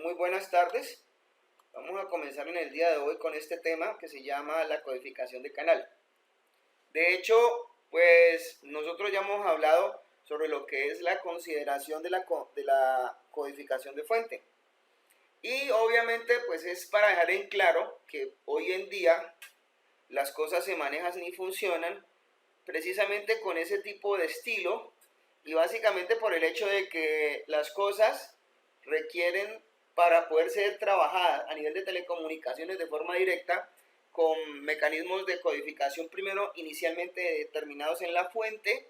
Muy buenas tardes. Vamos a comenzar en el día de hoy con este tema que se llama la codificación de canal. De hecho, pues nosotros ya hemos hablado sobre lo que es la consideración de la codificación de fuente. Y obviamente pues es para dejar en claro que hoy en día las cosas se manejan y funcionan precisamente con ese tipo de estilo, y básicamente por el hecho de que las cosas requieren, para poder ser trabajadas a nivel de telecomunicaciones de forma directa, con mecanismos de codificación primero inicialmente determinados en la fuente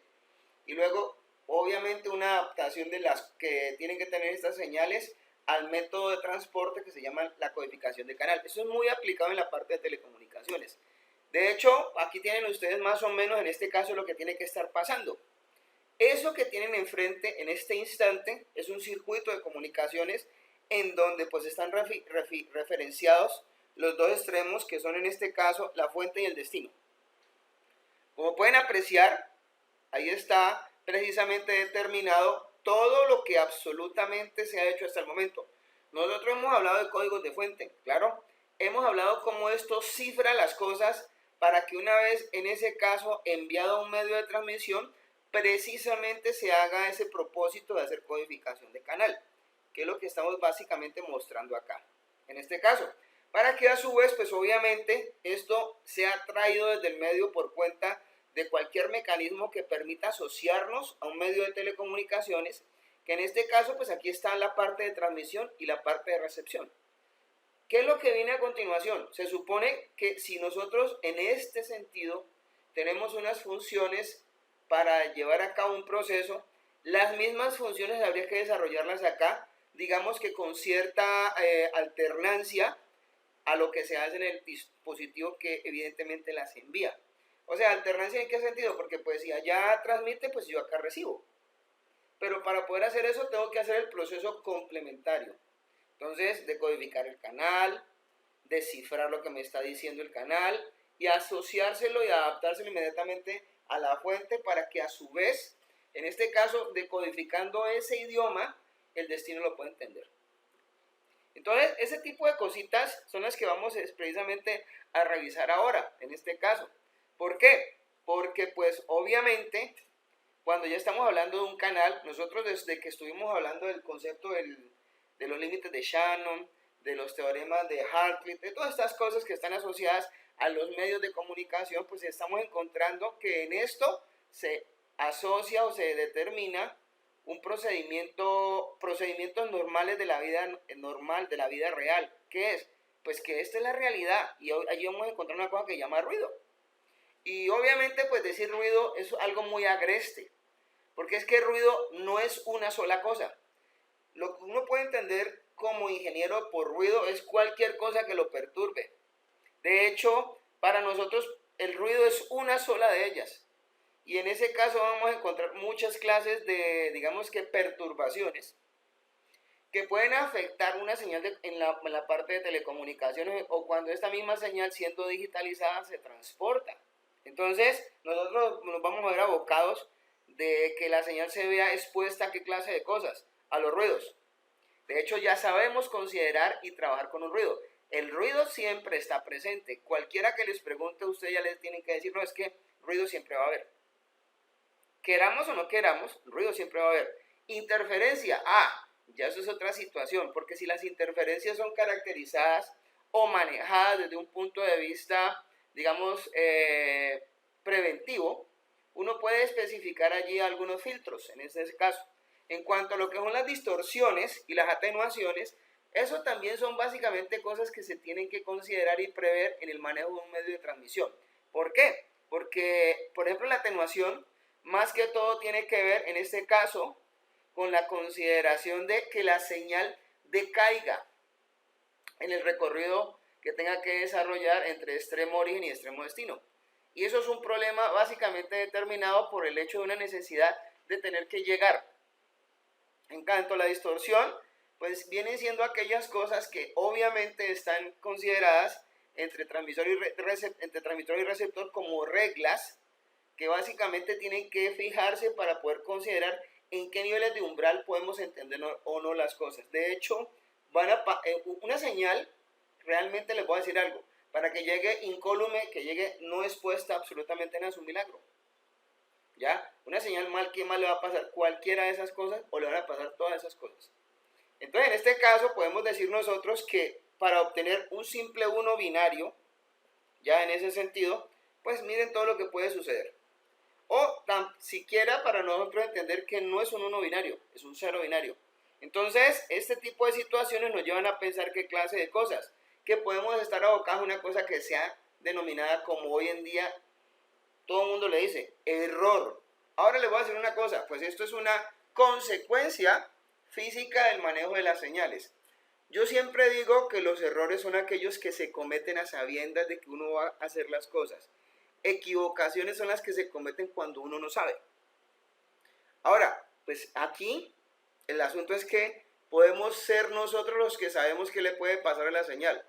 y luego obviamente una adaptación de las que tienen que tener estas señales al método de transporte que se llama la codificación de canal. Eso es muy aplicado en la parte de telecomunicaciones. De hecho, aquí tienen ustedes más o menos en este caso lo que tiene que estar pasando. Eso que tienen enfrente en este instante es un circuito de comunicaciones en donde pues están referenciados los dos extremos, que son en este caso la fuente y el destino. Como pueden apreciar, ahí está precisamente determinado todo lo que absolutamente se ha hecho hasta el momento. Nosotros hemos hablado de códigos de fuente, claro. Hemos hablado cómo esto cifra las cosas para que una vez en ese caso enviado a un medio de transmisión, precisamente se haga ese propósito de hacer codificación de canal, que es lo que estamos básicamente mostrando acá. En este caso, para que a su vez, pues obviamente esto sea traído desde el medio por cuenta de cualquier mecanismo que permita asociarnos a un medio de telecomunicaciones, que en este caso, pues aquí está la parte de transmisión y la parte de recepción. ¿Qué es lo que viene a continuación? Se supone que si nosotros en este sentido tenemos unas funciones para llevar a cabo un proceso, las mismas funciones habría que desarrollarlas acá, digamos que con cierta alternancia a lo que se hace en el dispositivo que evidentemente las envía. O sea, alternancia en qué sentido, porque pues si allá transmite, pues yo acá recibo. Pero para poder hacer eso tengo que hacer el proceso complementario. Entonces, decodificar el canal, descifrar lo que me está diciendo el canal y asociárselo y adaptárselo inmediatamente a la fuente para que a su vez, en este caso, decodificando ese idioma, el destino lo pueda entender. Entonces, ese tipo de cositas son las que vamos precisamente a revisar ahora, en este caso. ¿Por qué? Porque pues obviamente, cuando ya estamos hablando de un canal, nosotros desde que estuvimos hablando del concepto de los límites de Shannon, de los teoremas de Hartley, de todas estas cosas que están asociadas a los medios de comunicación, pues estamos encontrando que en esto se asocia o se determina un procedimientos normales de la vida normal, de la vida real. ¿Qué es? Pues que esta es la realidad y allí vamos a encontrar una cosa que se llama ruido. Y obviamente pues decir ruido es algo muy agreste, porque es que el ruido no es una sola cosa. Lo que uno puede entender como ingeniero por ruido es cualquier cosa que lo perturbe. De hecho, para nosotros el ruido es una sola de ellas. Y en ese caso vamos a encontrar muchas clases de, digamos que, perturbaciones que pueden afectar una señal en la parte de telecomunicaciones o cuando esta misma señal siendo digitalizada se transporta. Entonces, nosotros nos vamos a ver abocados de que la señal se vea expuesta a qué clase de cosas, a los ruidos. De hecho, ya sabemos considerar y trabajar con un ruido. El ruido siempre está presente. Cualquiera que les pregunte a ustedes ya les tienen que decir, no, es que ruido siempre va a haber. Queramos o no queramos, ruido siempre va a haber. Interferencia, ya eso es otra situación, porque si las interferencias son caracterizadas o manejadas desde un punto de vista, digamos, preventivo, uno puede especificar allí algunos filtros, en ese caso. En cuanto a lo que son las distorsiones y las atenuaciones, eso también son básicamente cosas que se tienen que considerar y prever en el manejo de un medio de transmisión. ¿Por qué? Porque, por ejemplo, la atenuación más que todo tiene que ver, en este caso, con la consideración de que la señal decaiga en el recorrido que tenga que desarrollar entre extremo origen y extremo destino. Y eso es un problema básicamente determinado por el hecho de una necesidad de tener que llegar. En cuanto a la distorsión, pues vienen siendo aquellas cosas que obviamente están consideradas entre transmisor y receptor como reglas que básicamente tienen que fijarse para poder considerar en qué niveles de umbral podemos entender o no las cosas. De hecho, una señal, realmente les voy a decir algo, para que llegue incólume, que llegue no expuesta absolutamente nada, es un milagro. ¿Ya? Una señal mal, ¿qué más le va a pasar? Cualquiera de esas cosas o le van a pasar todas esas cosas. Entonces, en este caso, podemos decir nosotros que para obtener un simple 1 binario, ya en ese sentido, pues miren todo lo que puede suceder. O tan siquiera para nosotros entender que no es un 1 binario, es un 0 binario. Entonces, este tipo de situaciones nos llevan a pensar qué clase de cosas, que podemos estar abocados a una cosa que sea denominada como hoy en día todo el mundo le dice, error. Ahora les voy a decir una cosa, pues esto es una consecuencia física del manejo de las señales. Yo siempre digo que los errores son aquellos que se cometen a sabiendas de que uno va a hacer las cosas. Equivocaciones son las que se cometen cuando uno no sabe. Ahora, pues aquí el asunto es que podemos ser nosotros los que sabemos qué le puede pasar a la señal.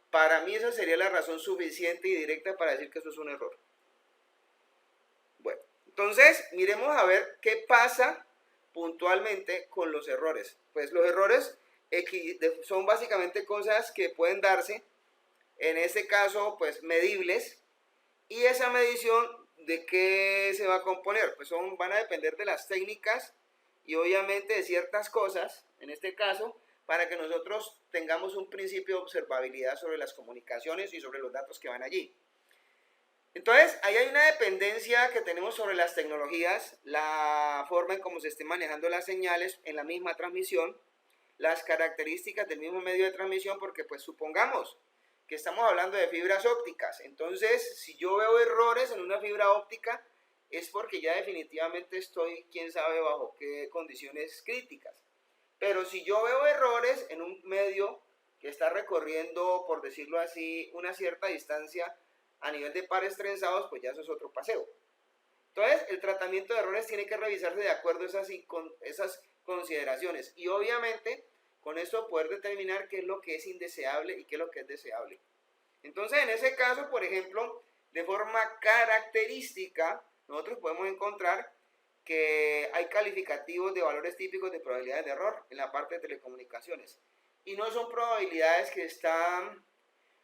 Para mí esa sería la razón suficiente y directa para decir que eso es un error. Bueno, entonces miremos a ver qué pasa puntualmente con los errores. Pues los errores son básicamente cosas que pueden darse, en este caso, pues medibles, y esa medición, ¿de qué se va a componer? Pues van a depender de las técnicas y obviamente de ciertas cosas, en este caso, para que nosotros tengamos un principio de observabilidad sobre las comunicaciones y sobre los datos que van allí. Entonces, ahí hay una dependencia que tenemos sobre las tecnologías, la forma en cómo se estén manejando las señales en la misma transmisión, las características del mismo medio de transmisión, porque pues supongamos que estamos hablando de fibras ópticas. Entonces, si yo veo errores en una fibra óptica, es porque ya definitivamente estoy, quién sabe bajo qué condiciones críticas. Pero si yo veo errores en un medio que está recorriendo, por decirlo así, una cierta distancia a nivel de pares trenzados, pues ya eso es otro paseo. Entonces, el tratamiento de errores tiene que revisarse de acuerdo a esas consideraciones. Y obviamente, con esto poder determinar qué es lo que es indeseable y qué es lo que es deseable. Entonces, en ese caso, por ejemplo, de forma característica, nosotros podemos encontrar que hay calificativos de valores típicos de probabilidades de error en la parte de telecomunicaciones. Y no son probabilidades que están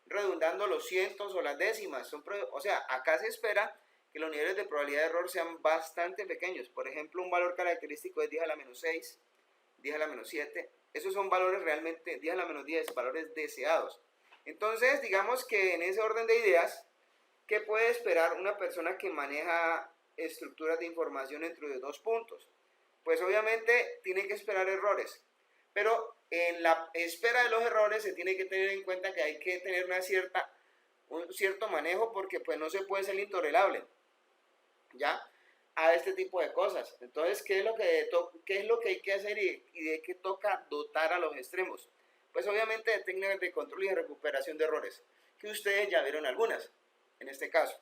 redundando los cientos o las décimas. O sea, acá se espera que los niveles de probabilidad de error sean bastante pequeños. Por ejemplo, un valor característico es 10 a la menos 6, 10 a la menos 7. Esos son valores realmente 10 a la menos 10, valores deseados. Entonces, digamos que en ese orden de ideas, ¿qué puede esperar una persona que maneja estructuras de información entre dos puntos? Pues obviamente tiene que esperar errores, pero en la espera de los errores se tiene que tener en cuenta que hay que tener un cierto manejo, porque pues no se puede ser intolerable, ¿ya? A este tipo de cosas. Entonces, ¿qué es lo que hay que hacer y de qué toca dotar a los extremos? Pues obviamente de técnicas de control y de recuperación de errores, que ustedes ya vieron algunas, en este caso.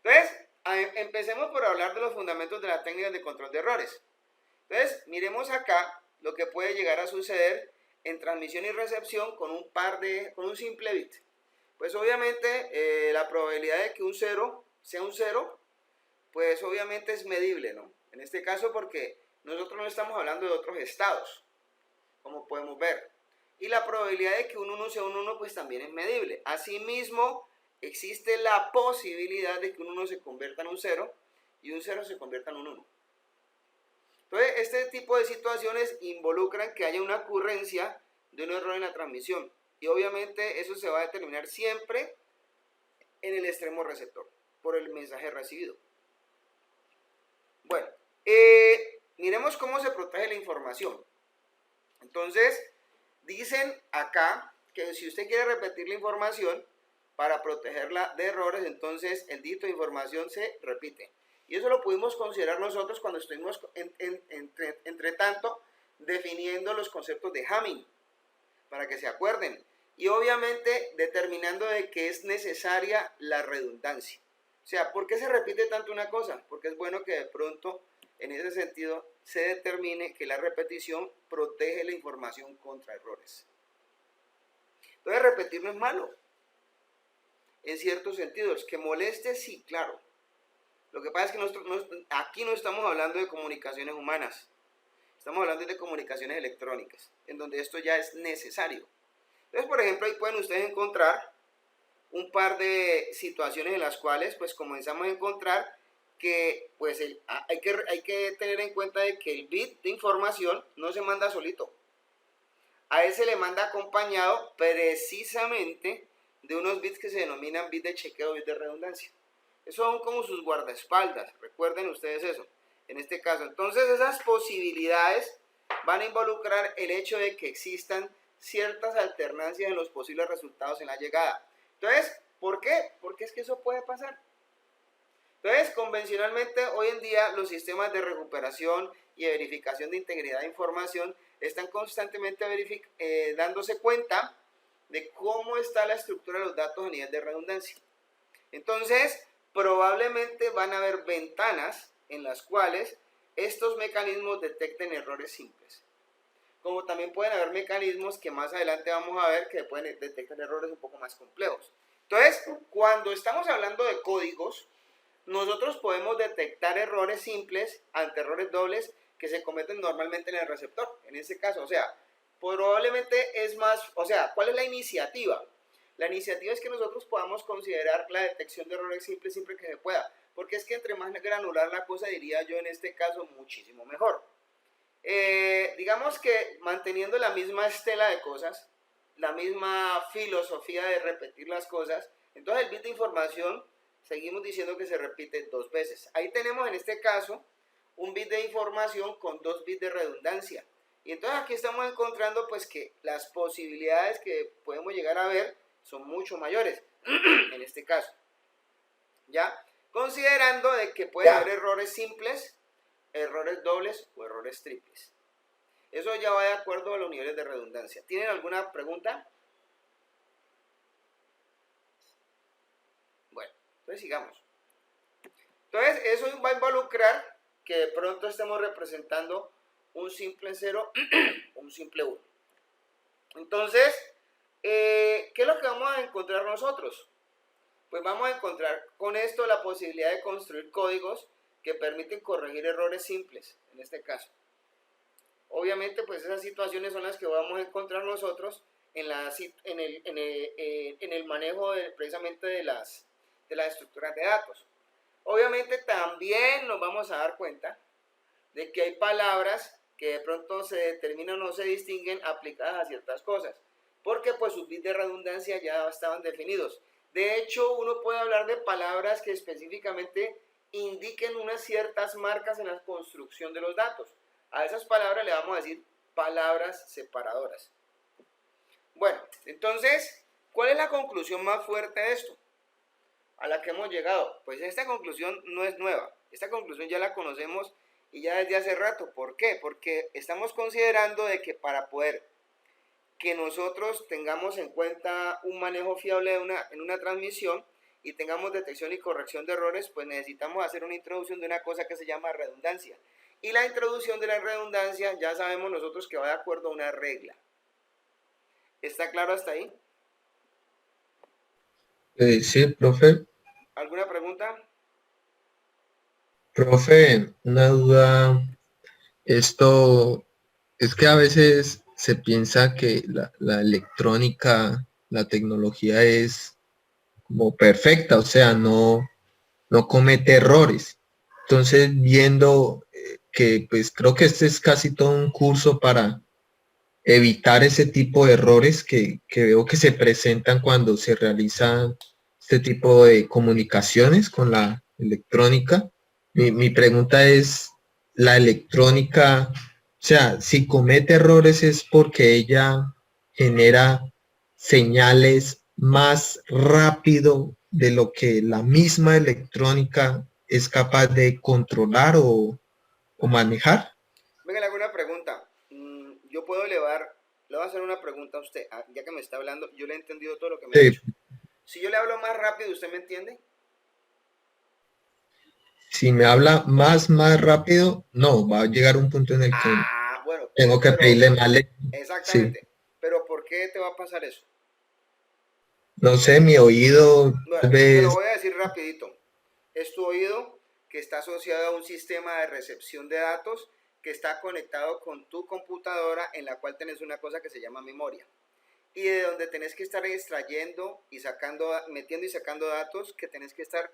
Entonces, empecemos por hablar de los fundamentos de las técnicas de control de errores. Entonces, miremos acá lo que puede llegar a suceder en transmisión y recepción con un simple bit. Pues obviamente la probabilidad de que un 0 sea un 0, pues obviamente es medible, ¿no? En este caso porque nosotros no estamos hablando de otros estados, como podemos ver. Y la probabilidad de que un 1 sea un 1, pues también es medible. Asimismo, existe la posibilidad de que un 1 se convierta en un 0 y un 0 se convierta en un 1. Entonces, este tipo de situaciones involucran que haya una ocurrencia de un error en la transmisión. Y obviamente eso se va a determinar siempre en el extremo receptor, por el mensaje recibido. Bueno, miremos cómo se protege la información. Entonces, dicen acá que si usted quiere repetir la información para protegerla de errores, entonces el dígito de información se repite. Y eso lo pudimos considerar nosotros cuando estuvimos, entre tanto, definiendo los conceptos de Hamming, para que se acuerden. Y obviamente determinando de que es necesaria la redundancia. O sea, ¿por qué se repite tanto una cosa? Porque es bueno que de pronto, en ese sentido, se determine que la repetición protege la información contra errores. Entonces, repetir no es malo. En ciertos sentidos, que moleste, sí, claro. Lo que pasa es que aquí no estamos hablando de comunicaciones humanas. Estamos hablando de comunicaciones electrónicas, en donde esto ya es necesario. Entonces, por ejemplo, ahí pueden ustedes encontrar un par de situaciones en las cuales pues comenzamos a encontrar que pues hay que tener en cuenta de que el bit de información no se manda solito. A él se le manda acompañado precisamente de unos bits que se denominan bits de chequeo, bits de redundancia. Esos son como sus guardaespaldas, recuerden ustedes eso, en este caso. Entonces esas posibilidades van a involucrar el hecho de que existan ciertas alternancias en los posibles resultados en la llegada. Entonces, ¿por qué? Porque es que eso puede pasar. Entonces, convencionalmente, hoy en día los sistemas de recuperación y de verificación de integridad de información están constantemente dándose cuenta de cómo está la estructura de los datos a nivel de redundancia. Entonces, probablemente van a haber ventanas en las cuales estos mecanismos detecten errores simples. Como también pueden haber mecanismos que más adelante vamos a ver que pueden detectar errores un poco más complejos. Entonces, cuando estamos hablando de códigos, nosotros podemos detectar errores simples ante errores dobles que se cometen normalmente en el receptor. En este caso, o sea, probablemente es más, o sea, ¿cuál es la iniciativa? La iniciativa es que nosotros podamos considerar la detección de errores simples siempre que se pueda, porque es que entre más granular la cosa, diría yo en este caso, muchísimo mejor. Digamos que manteniendo la misma estela de cosas, la misma filosofía de repetir las cosas, entonces el bit de información seguimos diciendo que se repite dos veces. Ahí tenemos en este caso un bit de información con dos bits de redundancia. Y entonces aquí estamos encontrando pues que las posibilidades que podemos llegar a ver son mucho mayores en este caso. ¿Ya? Considerando de que puede haber errores simples, errores dobles o errores triples. Eso ya va de acuerdo a los niveles de redundancia. ¿Tienen alguna pregunta? Bueno, entonces sigamos. Entonces, eso va a involucrar que de pronto estemos representando un simple 0 o un simple 1. Entonces, ¿qué es lo que vamos a encontrar nosotros? Pues vamos a encontrar con esto la posibilidad de construir códigos que permiten corregir errores simples, en este caso. Obviamente, pues esas situaciones son las que vamos a encontrar nosotros en el manejo precisamente de las estructuras de datos. Obviamente también nos vamos a dar cuenta de que hay palabras que de pronto se determinan o no se distinguen aplicadas a ciertas cosas, porque pues sus bits de redundancia ya estaban definidos. De hecho, uno puede hablar de palabras que específicamente indiquen unas ciertas marcas en la construcción de los datos. A esas palabras le vamos a decir palabras separadoras. Bueno, entonces, ¿cuál es la conclusión más fuerte de esto? A la que hemos llegado. Pues esta conclusión no es nueva. Esta conclusión ya la conocemos y ya desde hace rato. ¿Por qué? Porque estamos considerando de que para poder que nosotros tengamos en cuenta un manejo fiable en una transmisión y tengamos detección y corrección de errores, pues necesitamos hacer una introducción de una cosa que se llama redundancia. Y la introducción de la redundancia ya sabemos nosotros que va de acuerdo a una regla. ¿Está claro hasta ahí? Sí, profe. ¿Alguna pregunta? Profe, una duda. Esto es que a veces se piensa que la electrónica, la tecnología es como perfecta, o sea, no comete errores. Entonces, viendo que pues creo que este es casi todo un curso para evitar ese tipo de errores que veo que se presentan cuando se realizan este tipo de comunicaciones con la electrónica. Mi pregunta es, ¿la electrónica, o sea, si comete errores es porque ella genera señales más rápido de lo que la misma electrónica es capaz de controlar o manejar? Venga, le hago una pregunta. Yo puedo elevar, le voy a hacer una pregunta a usted, ya que me está hablando, yo le he entendido todo lo que me ha Sí. dicho. Si yo le hablo más rápido, ¿usted me entiende? Si me habla más rápido, no, va a llegar un punto en el que Bueno, tengo que pero pedirle más sí. exactamente. Pero ¿por qué te va a pasar eso? No sé, mi oído, Bueno, tal se lo vez, voy a decir rapidito. Es tu oído que está asociado a un sistema de recepción de datos que está conectado con tu computadora, en la cual tenés una cosa que se llama memoria. Y de donde tenés que estar extrayendo y sacando, metiendo y sacando datos que tenés que estar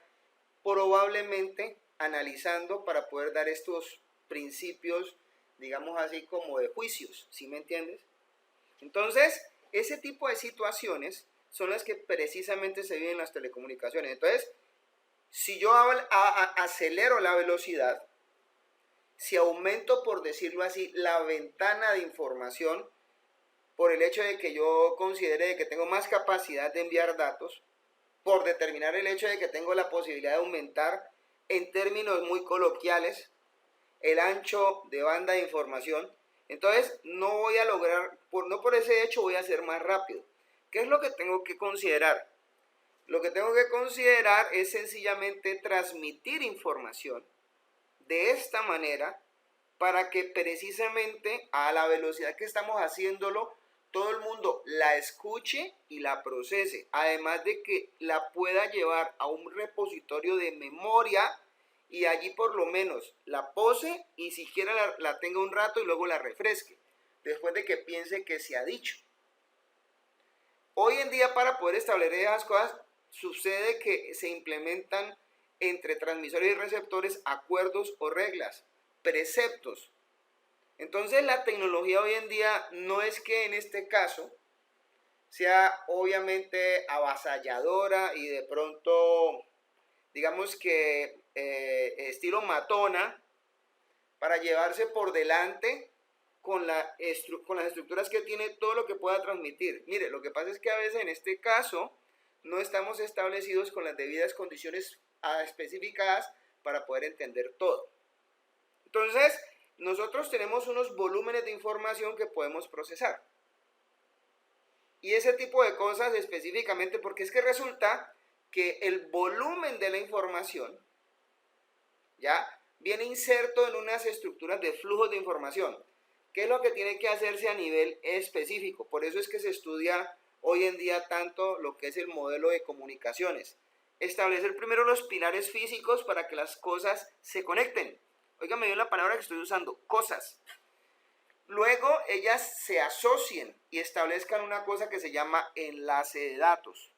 probablemente analizando para poder dar estos principios, digamos así, como de juicios, ¿sí me entiendes? Entonces, ese tipo de situaciones son las que precisamente se viven en las telecomunicaciones. Entonces, si yo acelero la velocidad, si aumento, por decirlo así, la ventana de información, por el hecho de que yo considere que tengo más capacidad de enviar datos, por determinar el hecho de que tengo la posibilidad de aumentar, en términos muy coloquiales, el ancho de banda de información, entonces no voy a lograr, no por ese hecho voy a ser más rápido. ¿Qué es lo que tengo que considerar? Lo que tengo que considerar es sencillamente transmitir información de esta manera para que precisamente a la velocidad que estamos haciéndolo, todo el mundo la escuche y la procese, además de que la pueda llevar a un repositorio de memoria y allí por lo menos la pose y siquiera la tenga un rato y luego la refresque, después de que piense que se ha dicho. Hoy en día, para poder establecer esas cosas, sucede que se implementan entre transmisores y receptores acuerdos o reglas, preceptos. Entonces la tecnología hoy en día no es que en este caso sea obviamente avasalladora y de pronto, digamos que estilo matona, para llevarse por delante con las estructuras que tiene todo lo que pueda transmitir. Mire, lo que pasa es que a veces en este caso no estamos establecidos con las debidas condiciones especificadas para poder entender todo. Entonces, nosotros tenemos unos volúmenes de información que podemos procesar. Y ese tipo de cosas específicamente, porque es que resulta que el volumen de la información, ¿ya?, viene inserto en unas estructuras de flujos de información. ¿Qué es lo que tiene que hacerse a nivel específico? Por eso es que se estudia hoy en día tanto lo que es el modelo de comunicaciones. Establecer primero los pilares físicos para que las cosas se conecten. Óigame bien la palabra que estoy usando, cosas. Luego ellas se asocien y establezcan una cosa que se llama enlace de datos.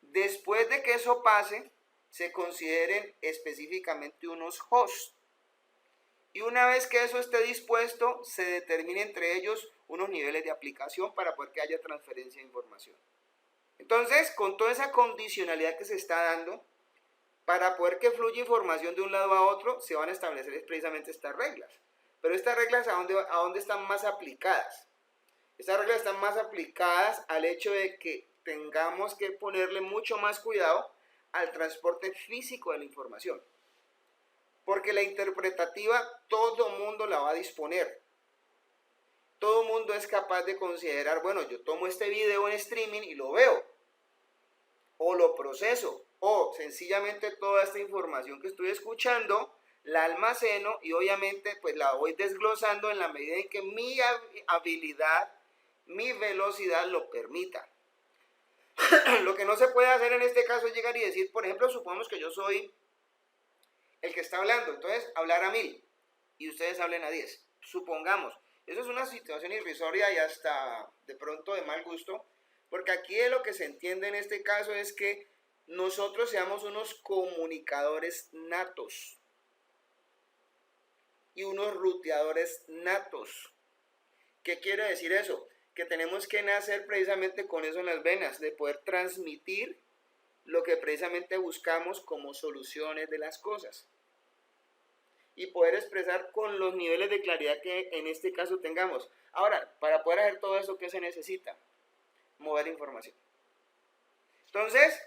Después de que eso pase, se consideren específicamente unos hosts. Y una vez que eso esté dispuesto, se determine entre ellos unos niveles de aplicación para poder que haya transferencia de información. Entonces, con toda esa condicionalidad que se está dando, para poder que fluya información de un lado a otro, se van a establecer precisamente estas reglas. Pero estas reglas, ¿a dónde están más aplicadas? Estas reglas están más aplicadas al hecho de que tengamos que ponerle mucho más cuidado al transporte físico de la información. Porque la interpretativa todo mundo la va a disponer. Todo mundo es capaz de considerar, bueno, yo tomo este video en streaming y lo veo. O lo proceso. O sencillamente toda esta información que estoy escuchando la almaceno y obviamente pues la voy desglosando en la medida en que mi habilidad, mi velocidad lo permita. Lo que no se puede hacer en este caso es llegar y decir, por ejemplo, supongamos que yo soy el que está hablando, entonces hablar a 1000 y ustedes hablen a 10. Supongamos, eso es una situación irrisoria y hasta de pronto de mal gusto, porque aquí de lo que se entiende en este caso es que nosotros seamos unos comunicadores natos y unos ruteadores natos. ¿Qué quiere decir eso? Que tenemos que nacer precisamente con eso en las venas, de poder transmitir lo que precisamente buscamos como soluciones de las cosas y poder expresar con los niveles de claridad que en este caso tengamos. Ahora, para poder hacer todo eso, ¿qué se necesita? Mover información. Entonces,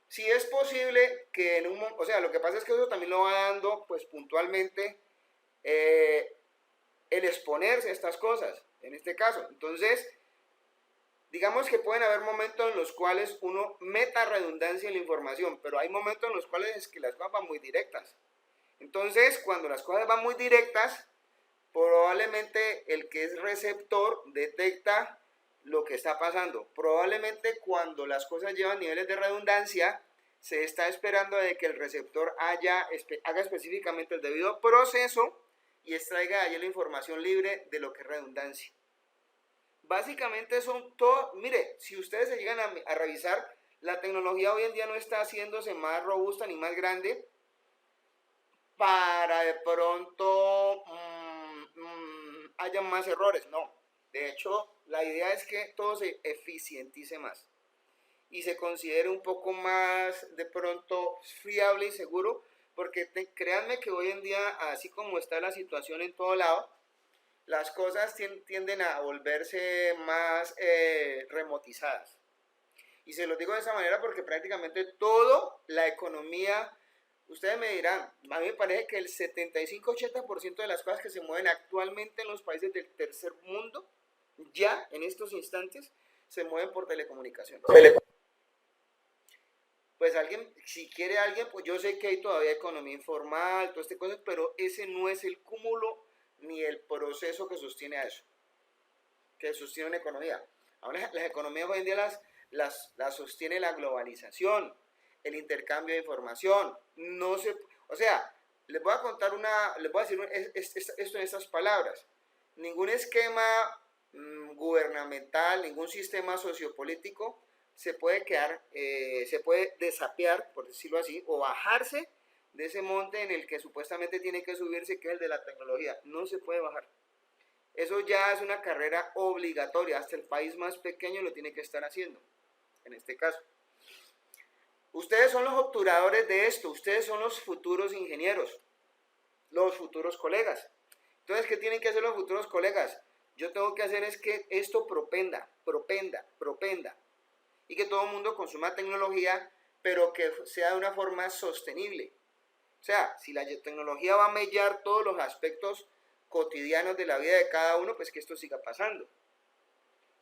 si es posible que o sea, lo que pasa es que eso también lo va dando pues puntualmente el exponerse a estas cosas, en este caso. Entonces, digamos que pueden haber momentos en los cuales uno meta redundancia en la información, pero hay momentos en los cuales es que las cosas van muy directas. Entonces, cuando las cosas van muy directas, probablemente el que es receptor detecta lo que está pasando. Probablemente cuando las cosas llevan niveles de redundancia, se está esperando de que el receptor haga específicamente el debido proceso y extraiga de allí la información libre de lo que es redundancia. Básicamente son todo, mire, si ustedes se llegan a revisar, la tecnología hoy en día no está haciéndose más robusta ni más grande para de pronto haya más errores, no. De hecho, la idea es que todo se eficientice más y se considere un poco más de pronto fiable y seguro, porque créanme que hoy en día, así como está la situación en todo lado, las cosas tienden a volverse más remotizadas. Y se los digo de esa manera porque prácticamente toda la economía, ustedes me dirán, a mí me parece que el 75-80% de las cosas que se mueven actualmente en los países del tercer mundo, ya en estos instantes, se mueven por telecomunicaciones. Pues alguien, si quiere alguien, pues yo sé que hay todavía economía informal, todo este cosas, pero ese no es el cúmulo ni el proceso que sostiene a eso, que sostiene una economía. Ahora las economías hoy en día las sostiene la globalización, el intercambio de información. No se, o sea, les voy a contar les voy a decir esto en estas palabras. Ningún esquema gubernamental, ningún sistema sociopolítico se puede quedar, se puede desapear, por decirlo así, o bajarse de ese monte en el que supuestamente tiene que subirse, que es el de la tecnología. No se puede bajar. Eso ya es una carrera obligatoria, hasta el país más pequeño lo tiene que estar haciendo, en este caso. Ustedes son los obturadores de esto, ustedes son los futuros ingenieros, los futuros colegas. Entonces, ¿qué tienen que hacer los futuros colegas? Yo tengo que hacer es que esto propenda, y que todo el mundo consuma tecnología, pero que sea de una forma sostenible. O sea, si la tecnología va a mellar todos los aspectos cotidianos de la vida de cada uno, pues que esto siga pasando.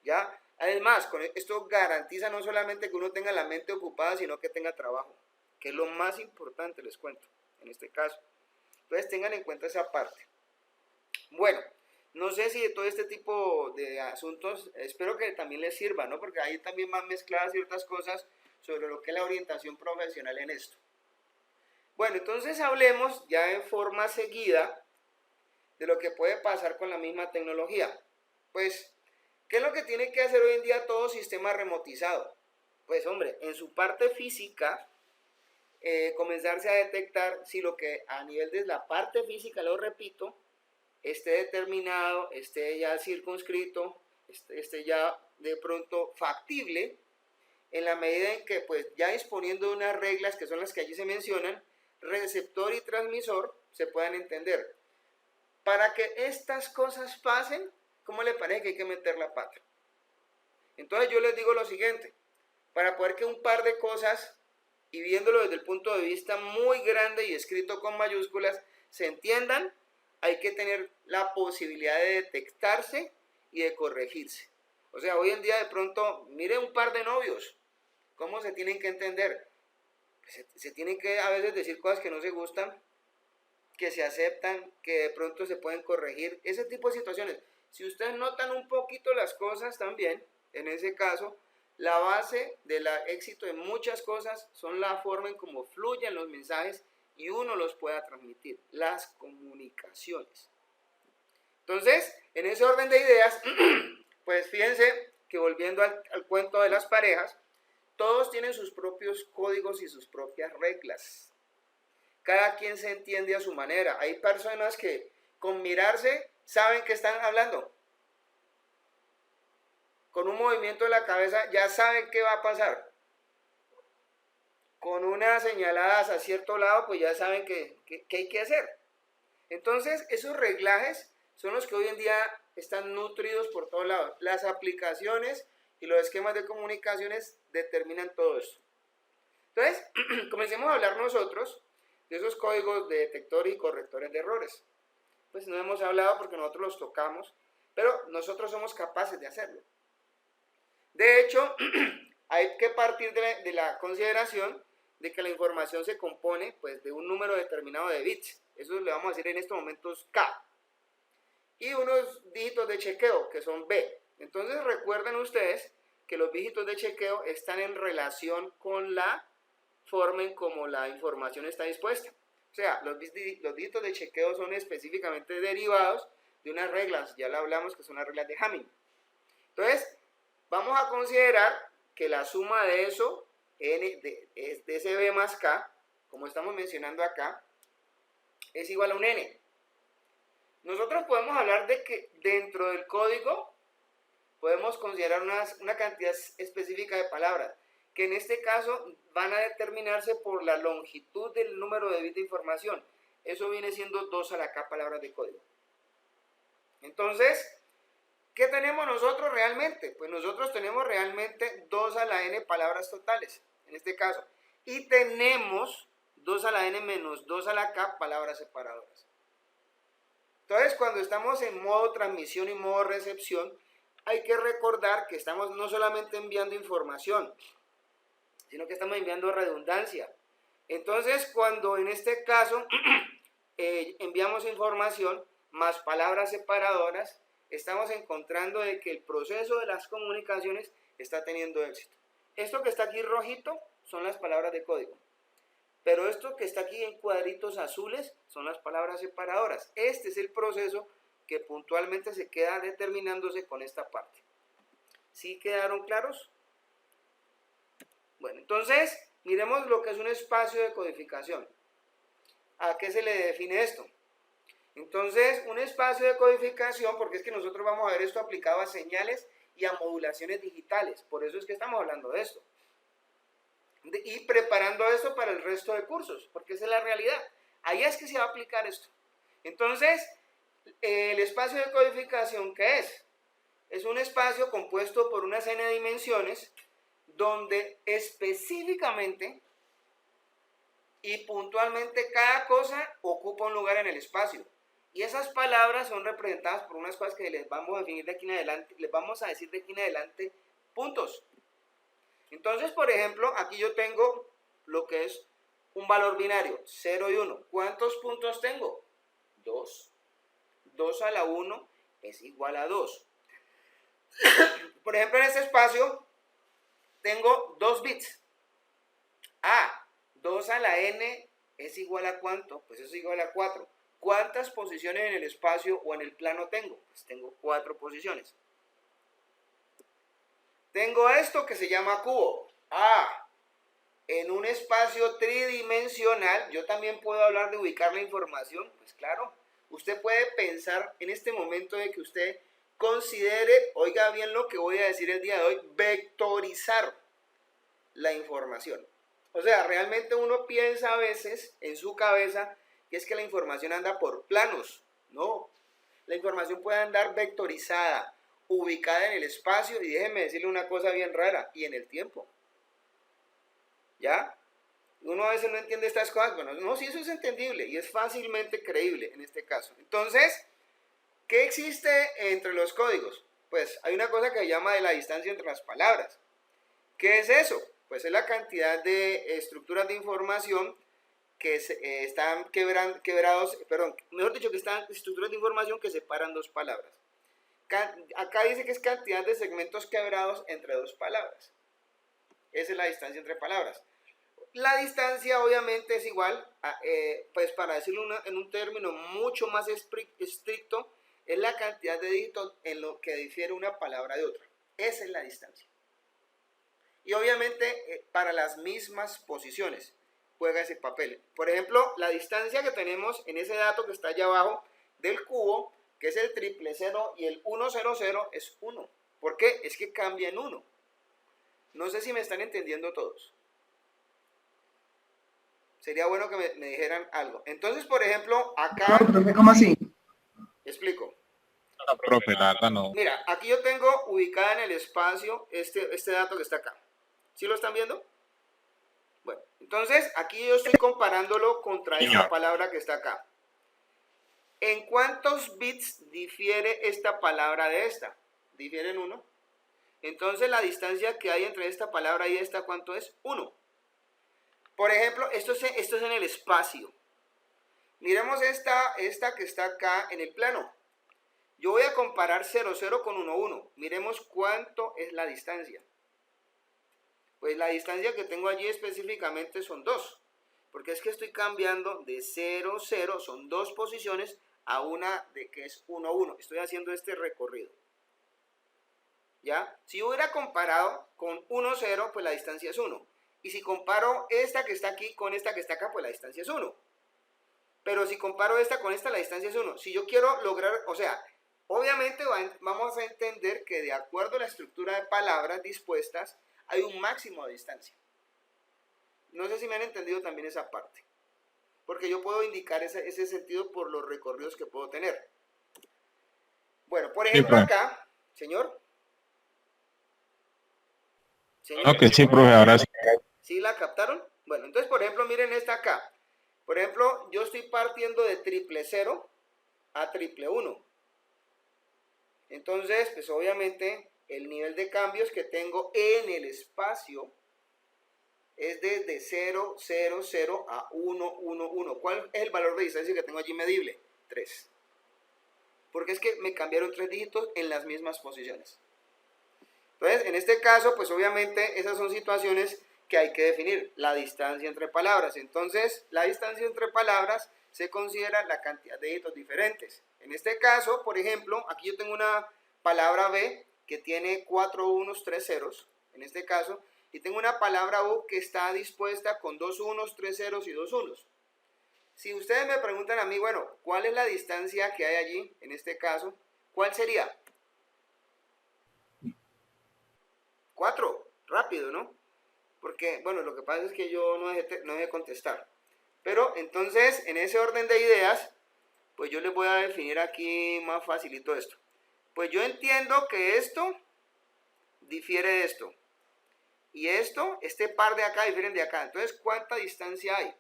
¿Ya? Además, esto garantiza no solamente que uno tenga la mente ocupada, sino que tenga trabajo, que es lo más importante, les cuento, en este caso. Entonces tengan en cuenta esa parte. Bueno, no sé si de todo este tipo de asuntos, espero que también les sirva, ¿no? Porque ahí también van mezcladas ciertas cosas sobre lo que es la orientación profesional en esto. Bueno, entonces hablemos ya en forma seguida de lo que puede pasar con la misma tecnología. Pues, ¿qué es lo que tiene que hacer hoy en día todo sistema remotizado? Pues, hombre, en su parte física, comenzarse a detectar si lo que a nivel de la parte física, lo repito, esté determinado, esté ya circunscrito, esté ya de pronto factible, en la medida en que pues ya disponiendo de unas reglas que son las que allí se mencionan, receptor y transmisor se puedan entender. Para que estas cosas pasen, ¿cómo le parece que hay que meter la pata? Entonces yo les digo lo siguiente, para poder que un par de cosas, y viéndolo desde el punto de vista muy grande y escrito con mayúsculas, se entiendan, hay que tener la posibilidad de detectarse y de corregirse. O sea, hoy en día de pronto, mire un par de novios, ¿cómo se tienen que entender? Se tienen que a veces decir cosas que no se gustan, que se aceptan, que de pronto se pueden corregir, ese tipo de situaciones. Si ustedes notan un poquito las cosas también, en ese caso, la base del éxito en muchas cosas son la forma en cómo fluyen los mensajes y uno los pueda transmitir, las comunicaciones. Entonces, en ese orden de ideas, pues fíjense que volviendo al cuento de las parejas, todos tienen sus propios códigos y sus propias reglas. Cada quien se entiende a su manera. Hay personas que con mirarse saben que están hablando. Con un movimiento de la cabeza ya saben qué va a pasar. Con unas señaladas a cierto lado, pues ya saben qué hay que hacer. Entonces, esos reglajes son los que hoy en día están nutridos por todos lados. Las aplicaciones y los esquemas de comunicaciones determinan todo esto. Entonces, comencemos a hablar nosotros de esos códigos de detectores y correctores de errores. Pues no hemos hablado porque nosotros los tocamos, pero nosotros somos capaces de hacerlo. De hecho, hay que partir de la consideración de que la información se compone pues, de un número determinado de bits. Eso le vamos a decir en estos momentos K. Y unos dígitos de chequeo, que son B. Entonces recuerden ustedes que los dígitos de chequeo están en relación con la forma en cómo la información está dispuesta. O sea, los dígitos de chequeo son específicamente derivados de unas reglas, ya lo hablamos que son las reglas de Hamming. Entonces, vamos a considerar que la suma de eso, de ese b más k, como estamos mencionando acá, es igual a un n. Nosotros podemos hablar de que dentro del código podemos considerar una cantidad específica de palabras, que en este caso van a determinarse por la longitud del número de bits de información. Eso viene siendo 2 a la k palabras de código. Entonces, ¿qué tenemos nosotros realmente? Pues nosotros tenemos realmente 2 a la n palabras totales, en este caso. Y tenemos 2 a la n menos 2 a la k palabras separadoras. Entonces, cuando estamos en modo transmisión y modo recepción, hay que recordar que estamos no solamente enviando información, sino que estamos enviando redundancia. Entonces, cuando en este caso enviamos información más palabras separadoras, estamos encontrando de que el proceso de las comunicaciones está teniendo éxito. Esto que está aquí rojito son las palabras de código, pero esto que está aquí en cuadritos azules son las palabras separadoras. Este es el proceso que puntualmente se queda determinándose con esta parte. ¿Sí quedaron claros? Bueno, entonces miremos lo que es un espacio de codificación. ¿A qué se le define esto? Entonces, un espacio de codificación, porque es que nosotros vamos a ver esto aplicado a señales y a modulaciones digitales, por eso es que estamos hablando de esto. Y preparando esto para el resto de cursos, porque esa es la realidad. Ahí es que se va a aplicar esto. Entonces, el espacio de codificación, ¿qué es? Es un espacio compuesto por unas n dimensiones, donde específicamente y puntualmente cada cosa ocupa un lugar en el espacio. Y esas palabras son representadas por unas cosas que les vamos a definir de aquí en adelante, les vamos a decir de aquí en adelante puntos. Entonces, por ejemplo, aquí yo tengo lo que es un valor binario, 0 y 1. ¿Cuántos puntos tengo? 2. 2 a la 1 es igual a 2. Por ejemplo, en este espacio tengo 2 bits. 2 a la n es igual a ¿cuánto? Pues eso es igual a 4. ¿Cuántas posiciones en el espacio o en el plano tengo? Pues tengo 4 posiciones. Tengo esto que se llama cubo. En un espacio tridimensional, yo también puedo hablar de ubicar la información. Pues claro, usted puede pensar en este momento de que usted considere, oiga bien lo que voy a decir el día de hoy, vectorizar la información. O sea, realmente uno piensa a veces en su cabeza que es que la información anda por planos. No, la información puede andar vectorizada, ubicada en el espacio, y déjenme decirle una cosa bien rara, y en el tiempo. ¿Ya? Uno a veces no entiende estas cosas. Bueno, no, sí, eso es entendible y es fácilmente creíble en este caso. Entonces, ¿qué existe entre los códigos? Pues hay una cosa que se llama de la distancia entre las palabras. ¿Qué es eso? Pues es la cantidad de estructuras de información que están quebrados, mejor dicho, que están estructuras de información que separan dos palabras. Acá dice que es cantidad de segmentos quebrados entre dos palabras. Esa es la distancia entre palabras. La distancia obviamente es igual, pues para decirlo en un término mucho más estricto, es la cantidad de dígitos en lo que difiere una palabra de otra. Esa es la distancia. Y obviamente para las mismas posiciones juega ese papel. Por ejemplo, la distancia que tenemos en ese dato que está allá abajo del cubo, que es el 000 y el 100 es 1. ¿Por qué? Es que cambia en 1. No sé si me están entendiendo todos. Sería bueno que me dijeran algo. Entonces, por ejemplo, acá... No, profe, ¿cómo así? Explico. No, profe, la verdad no. Mira, aquí yo tengo ubicada en el espacio este dato que está acá. ¿Sí lo están viendo? Bueno, entonces aquí yo estoy comparándolo contra esta palabra que está acá. ¿En cuántos bits difiere esta palabra de esta? Difiere en 1. Entonces la distancia que hay entre esta palabra y esta, ¿cuánto es? 1. Por ejemplo, esto es en el espacio. Miremos esta que está acá en el plano. Yo voy a comparar 00 con 11. Miremos cuánto es la distancia. Pues la distancia que tengo allí específicamente son 2. porque es que estoy cambiando de 0, 0, son 2 posiciones, a una de que es 1, 1. Estoy haciendo este recorrido. ¿Ya? Si hubiera comparado con 1, 0, pues la distancia es 1. Y si comparo esta que está aquí con esta que está acá, pues la distancia es 1. Pero si comparo esta con esta, la distancia es 1. Si yo quiero lograr, o sea, obviamente vamos a entender que de acuerdo a la estructura de palabras dispuestas, hay un máximo de distancia. No sé si me han entendido también esa parte. Porque yo puedo indicar ese sentido por los recorridos que puedo tener. Bueno, por ejemplo profe. acá, señor. No, que sí, profe, ahora sí. ¿Sí la captaron? Bueno, entonces, por ejemplo, miren esta acá. Por ejemplo, yo estoy partiendo de 000 a 111. Entonces, pues obviamente, el nivel de cambios que tengo en el espacio es desde 0, 0, 0 a 1, 1, 1. ¿Cuál es el valor de distancia que tengo allí medible? 3. Porque es que me cambiaron 3 dígitos en las mismas posiciones. Entonces, en este caso, pues obviamente esas son situaciones que hay que definir, la distancia entre palabras. Entonces, la distancia entre palabras se considera la cantidad de dígitos diferentes. En este caso, por ejemplo, aquí yo tengo una palabra B que tiene 4 unos, 3 ceros, en este caso, y tengo una palabra U que está dispuesta con 2 unos, 3 ceros y 2 unos. Si ustedes me preguntan a mí, bueno, ¿cuál es la distancia que hay allí, en este caso? ¿Cuál sería? 4, rápido, ¿no? Porque, bueno, lo que pasa es que yo no dejé contestar. Pero entonces, en ese orden de ideas, pues yo les voy a definir aquí más facilito esto. Pues yo entiendo que esto difiere de esto. Y esto, este par de acá difieren de acá. Entonces, ¿cuánta distancia hay?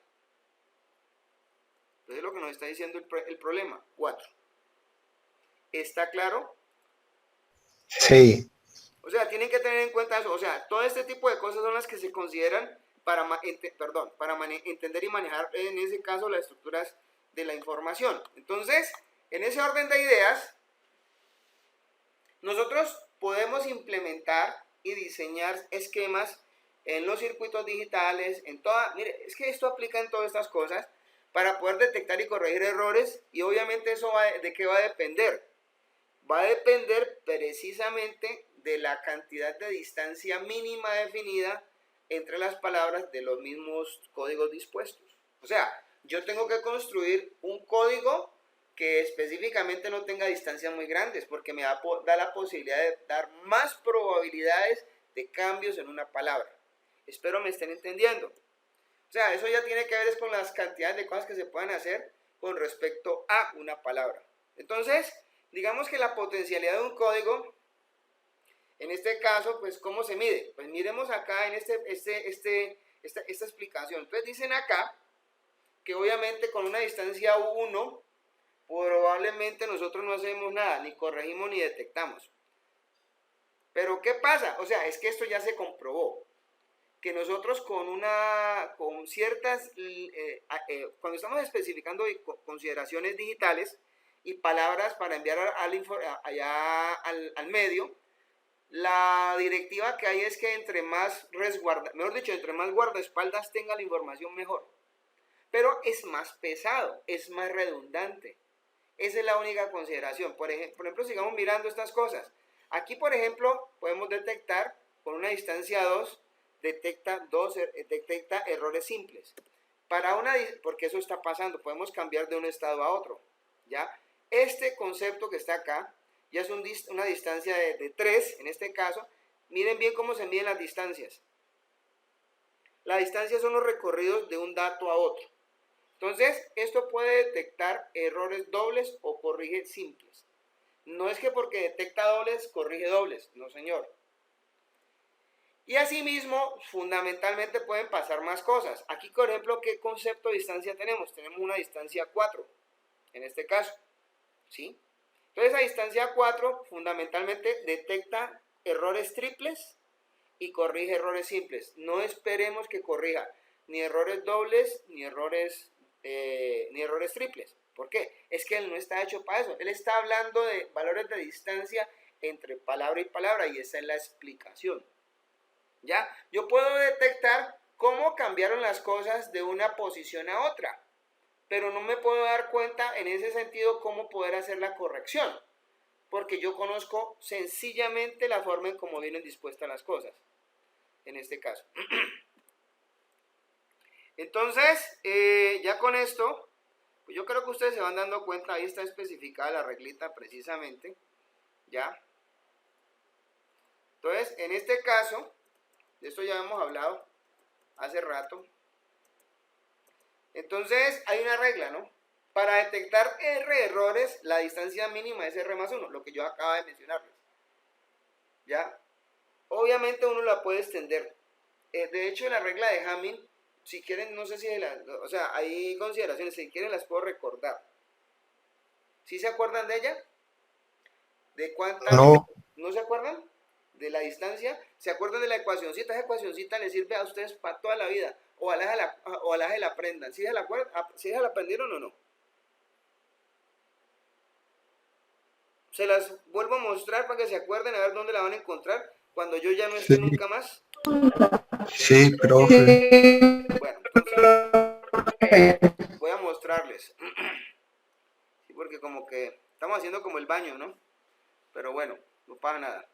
Entonces, lo que nos está diciendo el problema, 4. ¿Está claro? Sí. O sea, tienen que tener en cuenta eso. O sea, todo este tipo de cosas son las que se consideran para entender y manejar, en ese caso, las estructuras de la información. Entonces, en ese orden de ideas, nosotros podemos implementar y diseñar esquemas en los circuitos digitales, mire, es que esto aplica en todas estas cosas para poder detectar y corregir errores, y obviamente eso ¿de qué va a depender? Va a depender precisamente de la cantidad de distancia mínima definida entre las palabras de los mismos códigos dispuestos. O sea, yo tengo que construir un código que específicamente no tenga distancias muy grandes, porque me da la posibilidad de dar más probabilidades de cambios en una palabra. Espero me estén entendiendo. O sea, eso ya tiene que ver con las cantidades de cosas que se pueden hacer con respecto a una palabra. Entonces, digamos que la potencialidad de un código, en este caso, pues, ¿cómo se mide? Pues miremos acá en esta explicación. Entonces dicen acá que obviamente con una distancia 1, probablemente nosotros no hacemos nada, ni corregimos ni detectamos. Pero ¿qué pasa? O sea, es que esto ya se comprobó, que nosotros con ciertas, cuando estamos especificando consideraciones digitales y palabras para enviar allá al medio, la directiva que hay es que entre más entre más guardaespaldas tenga la información, mejor. Pero es más pesado, es más redundante. Esa es la única consideración. Por ejemplo, sigamos mirando estas cosas. Aquí, por ejemplo, podemos detectar con una distancia 2, detecta errores simples. Porque eso está pasando, podemos cambiar de un estado a otro. ¿Ya? Este concepto que está acá ya es una distancia de 3, en este caso. Miren bien cómo se miden las distancias. La distancia son los recorridos de un dato a otro. Entonces, esto puede detectar errores dobles o corrige simples. No es que porque detecta dobles, corrige dobles. No, señor. Y asimismo, fundamentalmente pueden pasar más cosas. Aquí, por ejemplo, ¿qué concepto de distancia tenemos? Tenemos una distancia 4, en este caso. ¿Sí? Entonces, a distancia 4, fundamentalmente, detecta errores triples y corrige errores simples. No esperemos que corrija ni errores dobles ni errores triples. ¿Por qué? Es que él no está hecho para eso. Él está hablando de valores de distancia entre palabra y palabra, y esa es la explicación. ¿Ya? Yo puedo detectar cómo cambiaron las cosas de una posición a otra, pero no me puedo dar cuenta en ese sentido cómo poder hacer la corrección, porque yo conozco sencillamente la forma en cómo vienen dispuestas las cosas, en este caso. Entonces, ya con esto, pues yo creo que ustedes se van dando cuenta, ahí está especificada la reglita precisamente, ¿ya? Entonces, en este caso, de esto ya hemos hablado hace rato. Entonces, hay una regla, ¿no? Para detectar R errores, la distancia mínima es R más 1, lo que yo acabo de mencionarles. ¿Ya? Obviamente uno la puede extender. De hecho, la regla de Hamming, si quieren, no sé si, o sea, hay consideraciones, si quieren las puedo recordar. ¿Sí se acuerdan de ella? ¿De cuántas? No. ¿No se acuerdan? De la distancia. ¿Se acuerdan de la ecuacioncita? Esa ecuacioncita les sirve a ustedes para toda la vida. Ojalá se la aprendan. ¿Sí se la aprendieron o no? Se las vuelvo a mostrar para que se acuerden, a ver dónde la van a encontrar cuando yo ya no esté nunca más. Sí, profe. Bueno, entonces voy a mostrarles. Sí, porque como que estamos haciendo como el baño, ¿no? Pero bueno, no pasa nada.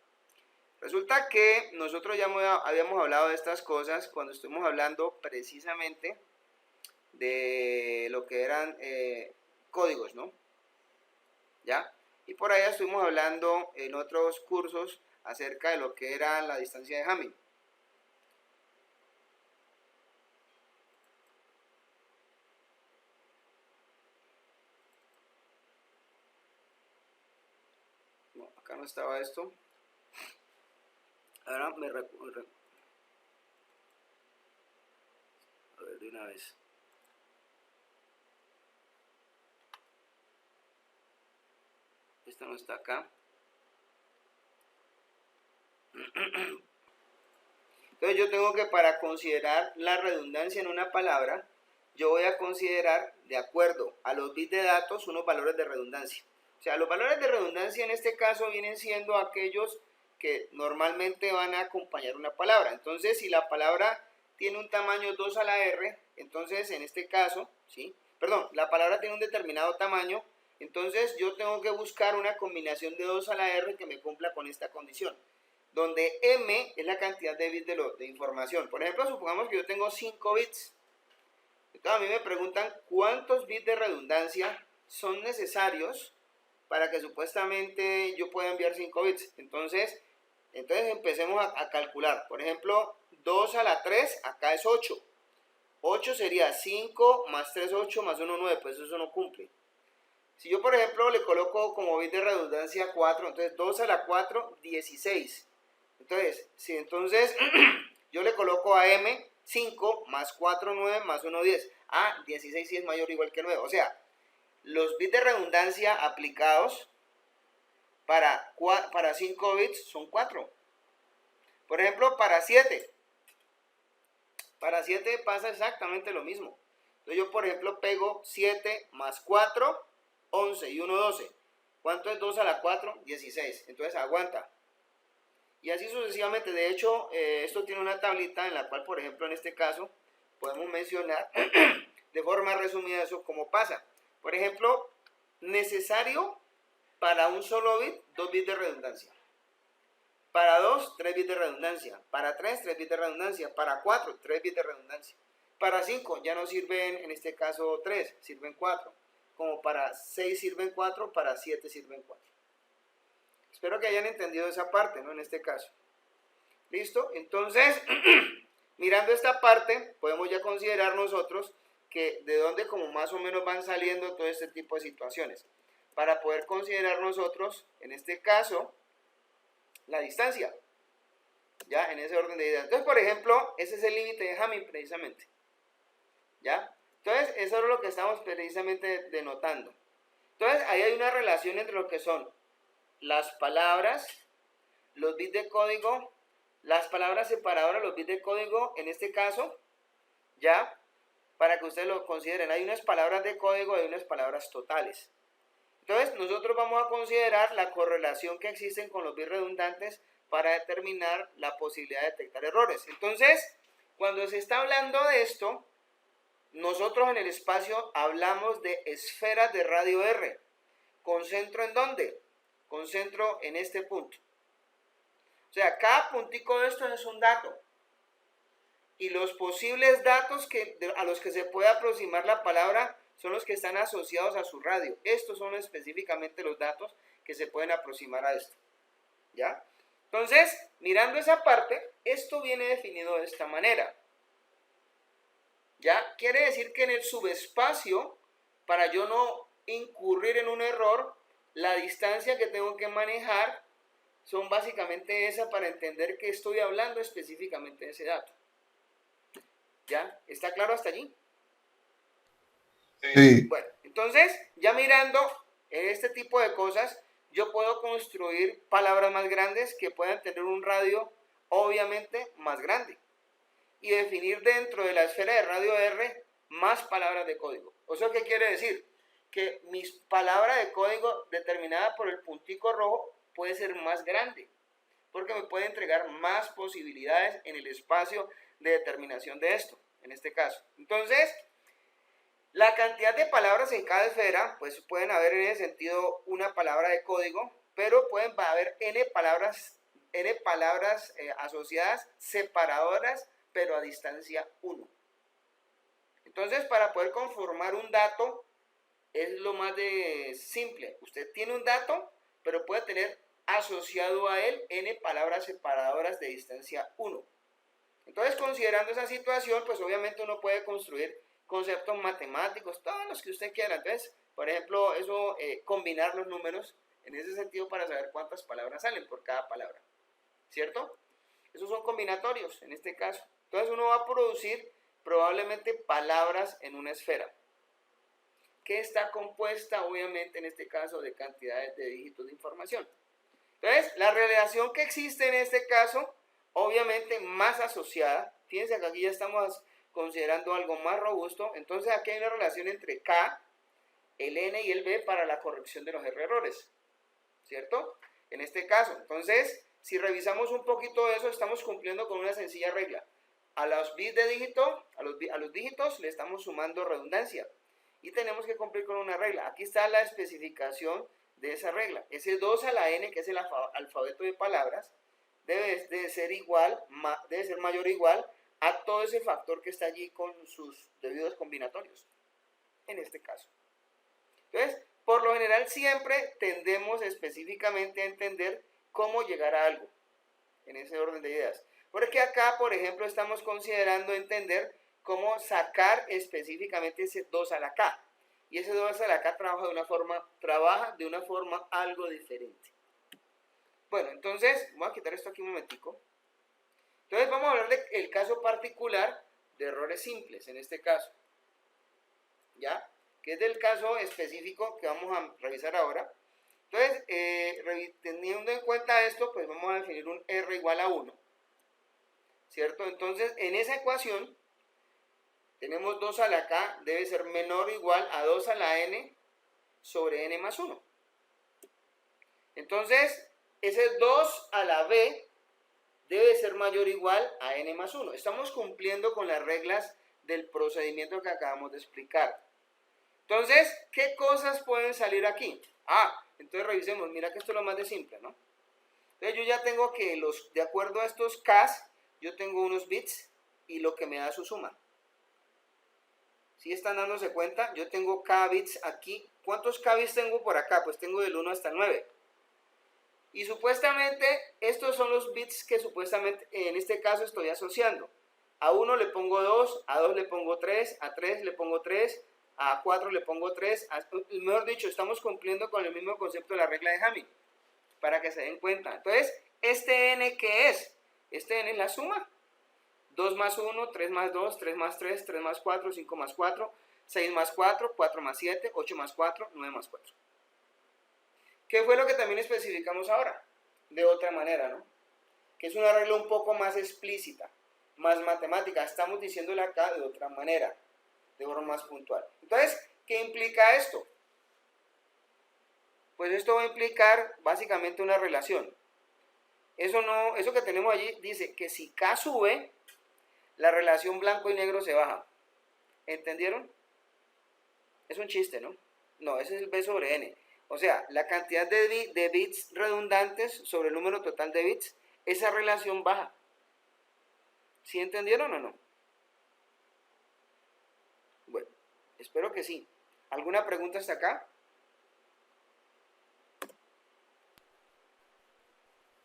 Resulta que nosotros ya habíamos hablado de estas cosas cuando estuvimos hablando precisamente de lo que eran códigos, ¿no? ¿Ya? Y por allá estuvimos hablando en otros cursos acerca de lo que era la distancia de Hamming. No, acá no estaba esto. Ahora me recuerdo. A ver, de una vez. Esta no está acá. Entonces yo tengo que, para considerar la redundancia en una palabra, yo voy a considerar, de acuerdo a los bits de datos, unos valores de redundancia. O sea, los valores de redundancia en este caso vienen siendo aquellos que normalmente van a acompañar una palabra. Entonces, si la palabra tiene un tamaño 2 a la R, entonces en este caso, ¿sí? Perdón, la palabra tiene un determinado tamaño, entonces yo tengo que buscar una combinación de 2 a la R que me cumpla con esta condición, donde M es la cantidad de bits de información. Por ejemplo, supongamos que yo tengo 5 bits. Entonces a mí me preguntan cuántos bits de redundancia son necesarios para que supuestamente yo pueda enviar 5 bits. Entonces empecemos a calcular. Por ejemplo, 2 a la 3, acá es 8. 8 sería 5 más 3, 8 más 1, 9. Pues eso no cumple. Si yo, por ejemplo, le coloco como bit de redundancia 4, entonces 2 a la 4, 16. Entonces, si entonces yo le coloco a M 5 más 4, 9 más 1, 10. 16 sí es mayor o igual que 9. O sea, los bits de redundancia aplicados para 5 bits son 4. Por ejemplo, para 7 pasa exactamente lo mismo. Entonces yo, por ejemplo, pego 7 más 4, 11 y 1, 12. ¿Cuánto es 2 a la 4? 16. Entonces aguanta. Y así sucesivamente. De hecho, esto tiene una tablita en la cual, por ejemplo, en este caso, podemos mencionar de forma resumida eso cómo pasa. Por ejemplo, necesario para un solo bit, 2 bits de redundancia. Para 2, 3 bits de redundancia. Para 3, 3 bits de redundancia. Para 4, 3 bits de redundancia. Para 5 ya no sirven, en este caso 3, sirven 4. Como para 6 sirven 4, para 7 sirven 4. Espero que hayan entendido esa parte, ¿no? En este caso. ¿Listo? Entonces, mirando esta parte, podemos ya considerar nosotros que de dónde como más o menos van saliendo todo este tipo de situaciones. Para poder considerar nosotros, en este caso, la distancia. ¿Ya? En ese orden de ideas. Entonces, por ejemplo, ese es el límite de Hamming precisamente. ¿Ya? Entonces, eso es lo que estamos precisamente denotando. Entonces, ahí hay una relación entre lo que son las palabras, los bits de código, las palabras separadoras, los bits de código, en este caso, ya, para que ustedes lo consideren, hay unas palabras de código y hay unas palabras totales. Entonces, nosotros vamos a considerar la correlación que existen con los bits redundantes para determinar la posibilidad de detectar errores. Entonces, Cuando se está hablando de esto, nosotros en el espacio hablamos de esferas de radio R. ¿Con centro en dónde? Con centro en este punto. O sea, cada puntico de esto es un dato. Y los posibles datos a los que se puede aproximar la palabra son los que están asociados a su radio. Estos son específicamente los datos que se pueden aproximar a esto. ¿Ya? Entonces, mirando esa parte, esto viene definido de esta manera. ¿Ya? Quiere decir que en el subespacio, para yo no incurrir en un error, la distancia que tengo que manejar son básicamente esa para entender que estoy hablando específicamente de ese dato. ¿Ya? ¿Está claro hasta allí? Sí. Bueno, entonces, ya mirando este tipo de cosas, yo puedo construir palabras más grandes que puedan tener un radio obviamente más grande y definir dentro de la esfera de radio R más palabras de código. ¿O sea, qué quiere decir? Que mi palabra de código determinada por el puntico rojo puede ser más grande, porque me puede entregar más posibilidades en el espacio de determinación de esto, en este caso. Entonces, la cantidad de palabras en cada esfera, pues pueden haber en ese sentido una palabra de código, pero pueden haber n palabras asociadas, separadoras, pero a distancia 1. Entonces, para poder conformar un dato, es lo más de simple. Usted tiene un dato, pero puede tener asociado a él n palabras separadoras de distancia 1. Entonces, considerando esa situación, pues obviamente uno puede construir conceptos matemáticos, todos los que usted quiera. Entonces, por ejemplo, eso, combinar los números en ese sentido para saber cuántas palabras salen por cada palabra, ¿cierto? Esos son combinatorios en este caso. Entonces uno va a producir probablemente palabras en una esfera que está compuesta obviamente en este caso de cantidades de dígitos de información. Entonces la relación que existe en este caso obviamente más asociada, fíjense que aquí ya estamos considerando algo más robusto, entonces aquí hay una relación entre K, el N y el B para la corrección de los errores, ¿cierto? En este caso, entonces, si revisamos un poquito de eso, estamos cumpliendo con una sencilla regla. A los bits de dígito, a los dígitos le estamos sumando redundancia y tenemos que cumplir con una regla. Aquí está la especificación de esa regla. Ese 2 a la n, que es el alfabeto de palabras, debe ser mayor o igual a todo ese factor que está allí con sus debidos combinatorios, en este caso. Entonces, por lo general siempre tendemos específicamente a entender cómo llegar a algo, en ese orden de ideas. Porque acá, por ejemplo, estamos considerando entender cómo sacar específicamente ese 2 a la K. Y ese 2 a la K trabaja de una forma algo diferente. Bueno, entonces, voy a quitar esto aquí un momentico. Entonces vamos a hablar del caso particular de errores simples, en este caso. ¿Ya? Que es del caso específico que vamos a revisar ahora. Entonces, teniendo en cuenta esto, pues vamos a definir un R igual a 1. ¿Cierto? Entonces, en esa ecuación, tenemos 2 a la K debe ser menor o igual a 2 a la N sobre N más 1. Entonces, ese 2 a la B debe ser mayor o igual a N más 1. Estamos cumpliendo con las reglas del procedimiento que acabamos de explicar. Entonces, ¿qué cosas pueden salir aquí? Entonces revisemos, mira que esto es lo más de simple, ¿no? Entonces yo ya tengo que de acuerdo a estos K's, yo tengo unos bits y lo que me da su suma. ¿Sí están dándose cuenta? Yo tengo K bits aquí. ¿Cuántos K bits tengo por acá? Pues tengo del 1 hasta el 9. Y supuestamente estos son los bits que supuestamente en este caso estoy asociando. A 1 le pongo 2, a 2 le pongo 3, a 3 le pongo 3, a 4 le pongo 3, mejor dicho, estamos cumpliendo con el mismo concepto de la regla de Hamming, para que se den cuenta. Entonces, ¿este n qué es? Este n es la suma. 2 más 1, 3 más 2, 3 más 3, 3 más 4, 5 más 4, 6 más 4, 4 más 7, 8 más 4, 9 más 4. ¿Qué fue lo que también especificamos ahora? De otra manera, ¿no? Que es una regla un poco más explícita, más matemática. Estamos diciéndole acá de otra manera, de forma más puntual. Entonces, ¿qué implica esto? Pues esto va a implicar básicamente una relación. Eso que tenemos allí dice que si K sube, la relación blanco y negro se baja. ¿Entendieron? Es un chiste, ¿no? No, ese es el B sobre N. O sea, la cantidad de bits redundantes sobre el número total de bits, esa relación baja. ¿Sí entendieron o no? Bueno, espero que sí. ¿Alguna pregunta hasta acá?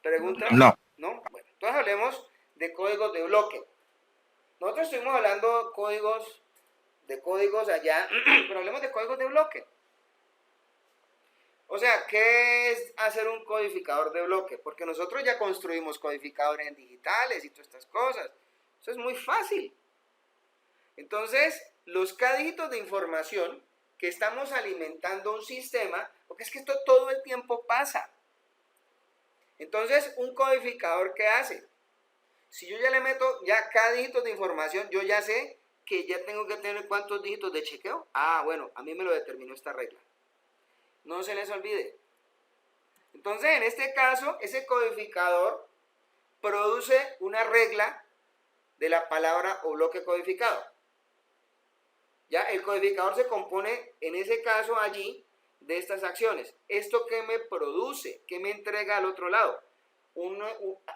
¿Preguntas? No. ¿No? Bueno, entonces hablemos de códigos de bloque. Nosotros estuvimos hablando de códigos allá, pero hablemos de códigos de bloque. O sea, ¿qué es hacer un codificador de bloque? Porque nosotros ya construimos codificadores digitales y todas estas cosas. Eso es muy fácil. Entonces, los dígitos de información que estamos alimentando un sistema, porque es que esto todo el tiempo pasa. Entonces, un codificador, ¿qué hace? Si yo ya le meto ya cada dígito de información, yo ya sé que ya tengo que tener cuántos dígitos de chequeo. Ah, bueno, a mí me lo determinó esta regla. No se les olvide. Entonces, en este caso, ese codificador produce una regla de la palabra o bloque codificado. Ya, el codificador se compone, en ese caso allí, de estas acciones. ¿Esto qué me produce? ¿Qué me entrega al otro lado?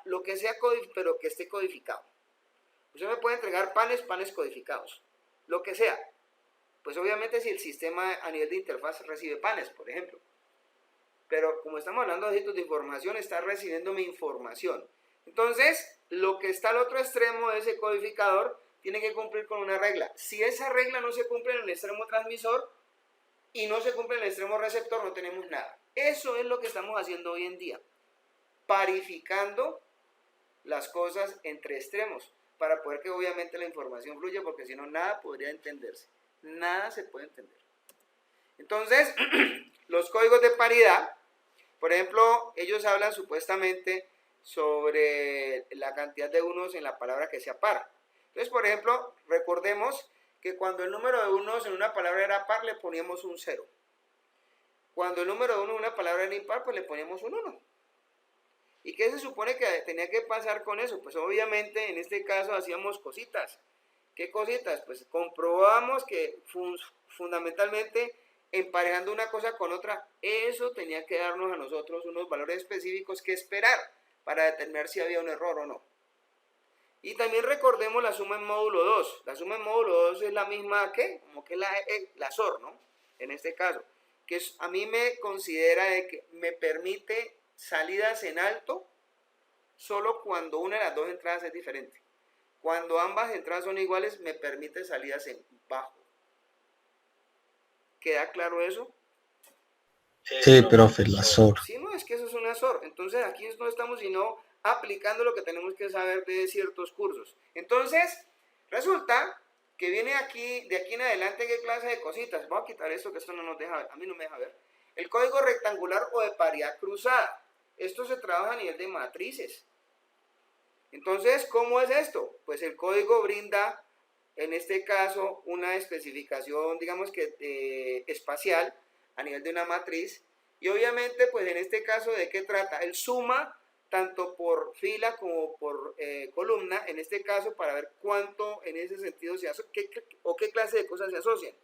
Lo que sea pero que esté codificado. Usted me puede entregar panes codificados. Lo que sea. Pues obviamente si el sistema a nivel de interfaz recibe panes, por ejemplo. Pero como estamos hablando de dígitos de información, está recibiendo mi información. Entonces, lo que está al otro extremo de ese codificador tiene que cumplir con una regla. Si esa regla no se cumple en el extremo transmisor y no se cumple en el extremo receptor, no tenemos nada. Eso es lo que estamos haciendo hoy en día. Parificando las cosas entre extremos para poder que obviamente la información fluya, porque si no, nada podría entenderse. Nada se puede entender. Entonces, los códigos de paridad, por ejemplo, ellos hablan supuestamente sobre la cantidad de unos en la palabra que sea par. Entonces, por ejemplo, recordemos que cuando el número de unos en una palabra era par, le poníamos un 0. Cuando el número de uno en una palabra era impar, pues le poníamos un 1. ¿Y qué se supone que tenía que pasar con eso? Pues obviamente en este caso hacíamos cositas. ¿Qué cositas? Pues comprobamos que fundamentalmente emparejando una cosa con otra, eso tenía que darnos a nosotros unos valores específicos que esperar para determinar si había un error o no. Y también recordemos la suma en módulo 2. La suma en módulo 2 es la misma que, como que la SOR, ¿no? En este caso, que a mí me considera de que me permite salidas en alto solo cuando una de las dos entradas es diferente. Cuando ambas entradas son iguales, me permite salidas en bajo. ¿Queda claro eso? Sí, profe, la SOR. Sí, no, es que eso es una SOR. Entonces aquí no estamos sino aplicando lo que tenemos que saber de ciertos cursos. Entonces, resulta que viene aquí, de aquí en adelante, ¿qué clase de cositas? Voy a quitar esto, que esto no nos deja ver, a mí no me deja ver. El código rectangular o de paridad cruzada. Esto se trabaja a nivel de matrices. Entonces, ¿cómo es esto? Pues el código brinda, en este caso, una especificación, digamos que espacial, a nivel de una matriz. Y obviamente, pues en este caso, ¿de qué trata? Él suma tanto por fila como por columna, en este caso, para ver cuánto en ese sentido qué clase de cosas se asocian.